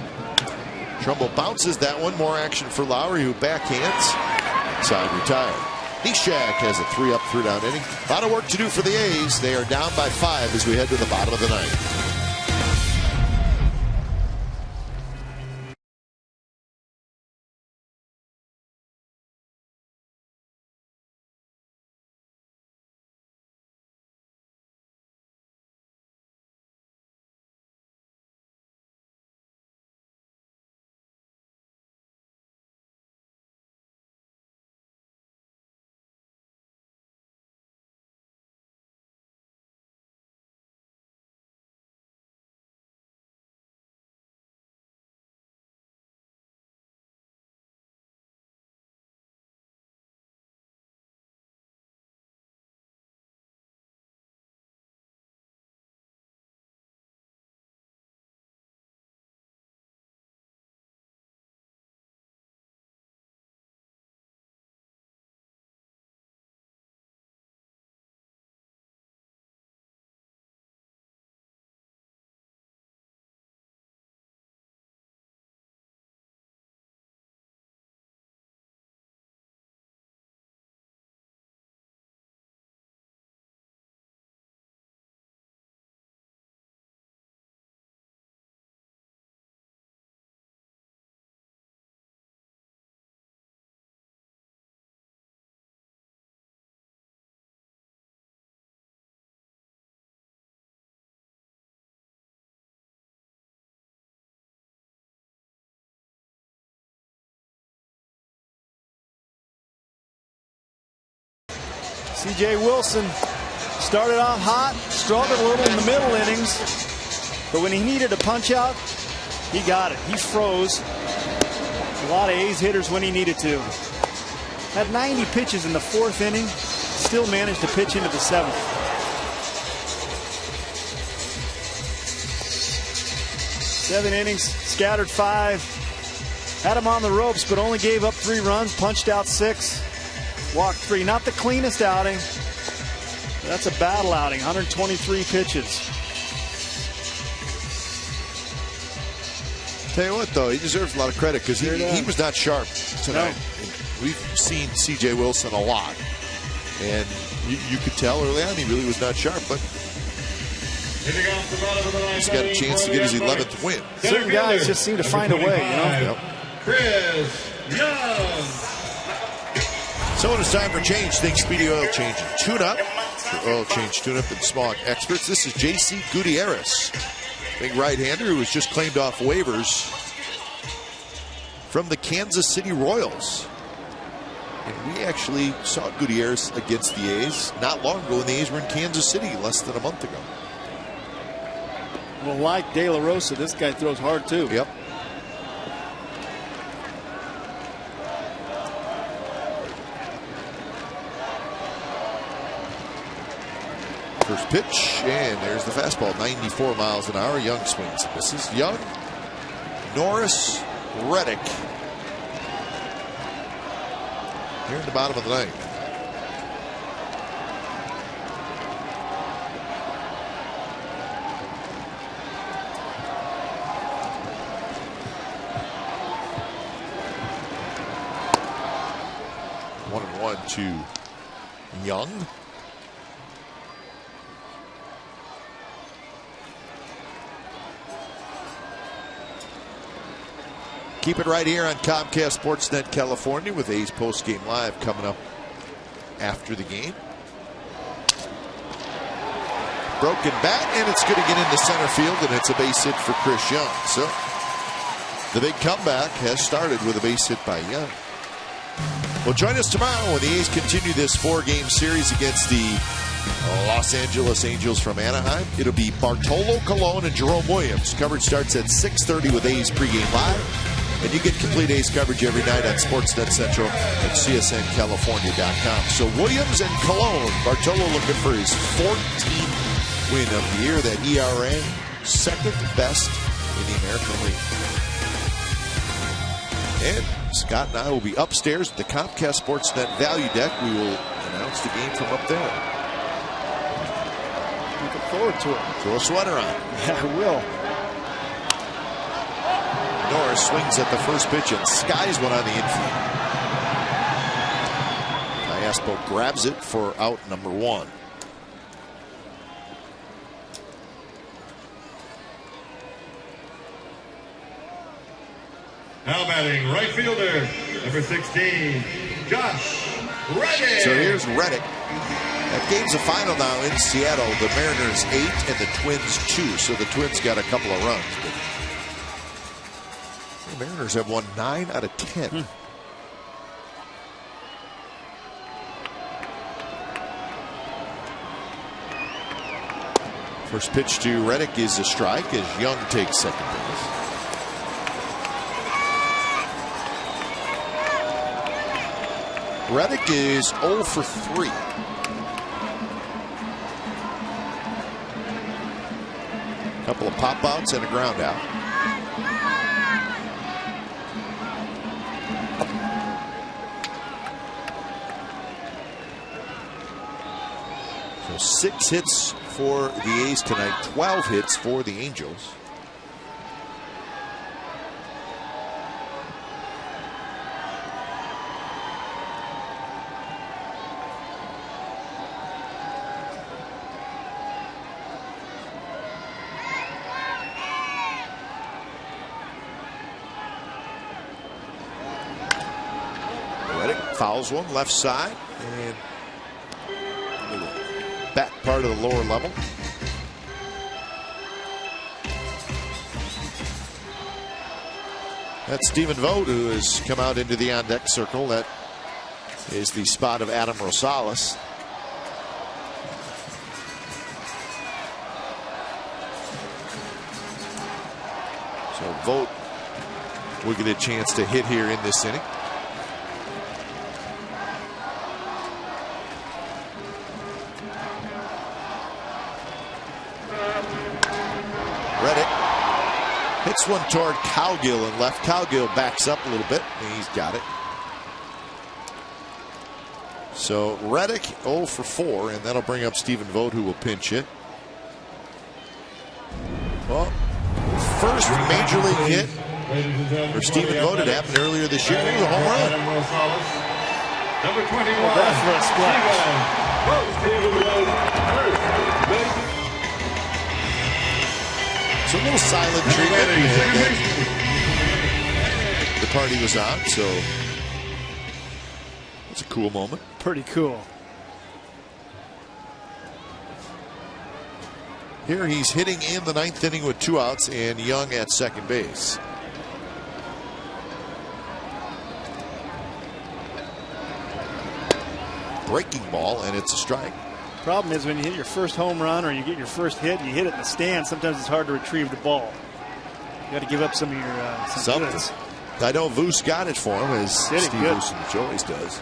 Trumbo bounces that one. More action for Lowry, who backhands. Side retired. Neshek has a 3-up, 3-down inning. A lot of work to do for the A's. They are down by 5 as we head to the bottom of the 9th. C.J. Wilson started off hot, struggled a little in the middle innings, but when he needed a punch out, he got it. He froze. A lot of A's hitters when he needed to. Had 90 pitches in the 4th inning, still managed to pitch into the 7th. Seven innings, scattered 5. Had him on the ropes, but only gave up 3 runs, punched out 6. Walked 3. Not the cleanest outing. That's a battle outing. 123 pitches. Tell you what, though, he deserves a lot of credit because he was not sharp tonight. No. We've seen C.J. Wilson a lot, and you could tell early on he really was not sharp, but he's got a chance to get his 11th win. Certain guys just seem to find a way, you know. Yep. Chris Young. So when it's time for change, think Speedy Oil Change and Tune-Up. For oil change, tune-up, and smog experts, this is J.C. Gutierrez, big right-hander who was just claimed off waivers from the Kansas City Royals. And we actually saw Gutierrez against the A's not long ago when the A's were in Kansas City less than a month ago. Well, like De La Rosa, this guy throws hard too. Yep. pitch, and there's the fastball, 94 miles an hour. Young swings and misses. Young, Norris, Reddick here in the bottom of the ninth. One and one to Young. Keep it right here on Comcast Sportsnet California with A's Postgame Live coming up after the game. Broken bat, and it's going to get into center field, and it's a base hit for Chris Young. So the big comeback has started with a base hit by Young. Well, join us tomorrow when the A's continue this 4-game series against the Los Angeles Angels from Anaheim. It'll be Bartolo Colon and Jerome Williams. Coverage starts at 6:30 with A's Pregame Live. And you get complete A's coverage every night on Sportsnet Central at CSNCalifornia.com. So Williams and Colon, Bartolo looking for his 14th win of the year. That ERA, second best in the American League. And Scott and I will be upstairs at the Comcast Sportsnet Value Deck. We will announce the game from up there. Looking forward to it. Throw a sweater on. Yeah, I will. Norris swings at the first pitch and skies one on the infield. Iaspo grabs it for out number 1. Now batting right fielder, number 16, Josh Reddick. So here's Reddick. That game's a final now in Seattle. The Mariners 8 and the Twins 2. So the Twins got a couple of runs. But the Mariners have won 9 out of 10. First pitch to Reddick is a strike as Young takes second base. Reddick is 0 for 3. Couple of pop outs and a ground out. So 6 hits for the A's tonight, 12 hits for the Angels. Fouls one left side and back part of the lower level. That's Stephen Vogt, who has come out into the on-deck circle. That is the spot of Adam Rosales. So Vogt will get a chance to hit here in this inning. Hits one toward Cowgill and left. Cowgill backs up a little bit, and he's got it. So Reddick 0 for 4, and that'll bring up Stephen Vogt, who will pinch hit. Well, first major league hit for Stephen Vogt. It happened earlier this year. It was a home run. Number 21. Well, that's for a splash. So a little silent treatment, and the party was on, so it's a cool moment. Pretty cool. Here he's hitting in the 9th inning with 2 outs and Young at second base. Breaking ball, and it's a strike. Problem is when you hit your first home run or you get your first hit, you hit it in the stand, sometimes it's hard to retrieve the ball. You got to give up some of your some goods. I know Voos got it for him, as Steve Voos always does.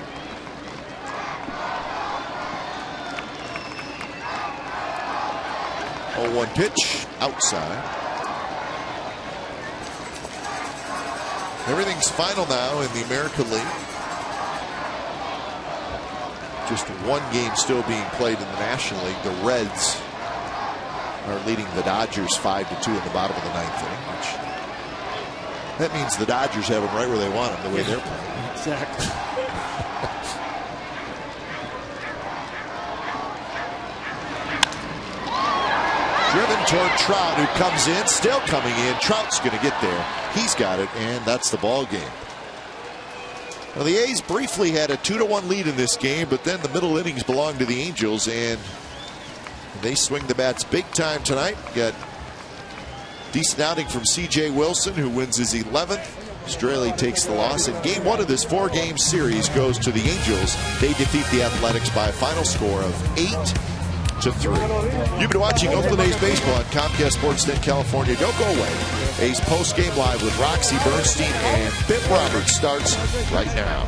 0-1 pitch outside. Everything's final now in the American League. Just one game still being played in the National League. The Reds are leading the Dodgers 5-2 in the bottom of the 9th inning, which that means the Dodgers have them right where they want them, the way they're playing. Exactly. Driven toward Trout, who comes in, still coming in. Trout's going to get there. He's got it, and that's the ball game. Well, the A's briefly had a 2-1 lead in this game, but then the middle innings belonged to the Angels, and they swing the bats big time tonight. Got decent outing from C.J. Wilson, who wins his 11th. Straley takes the loss, and game 1 of this 4-game series goes to the Angels. They defeat the Athletics by a final score of 8-3. You've been watching Oakland A's baseball on Comcast Sportsnet California. Don't go away. A's post-game live with Roxy Bernstein and Bip Roberts starts right now.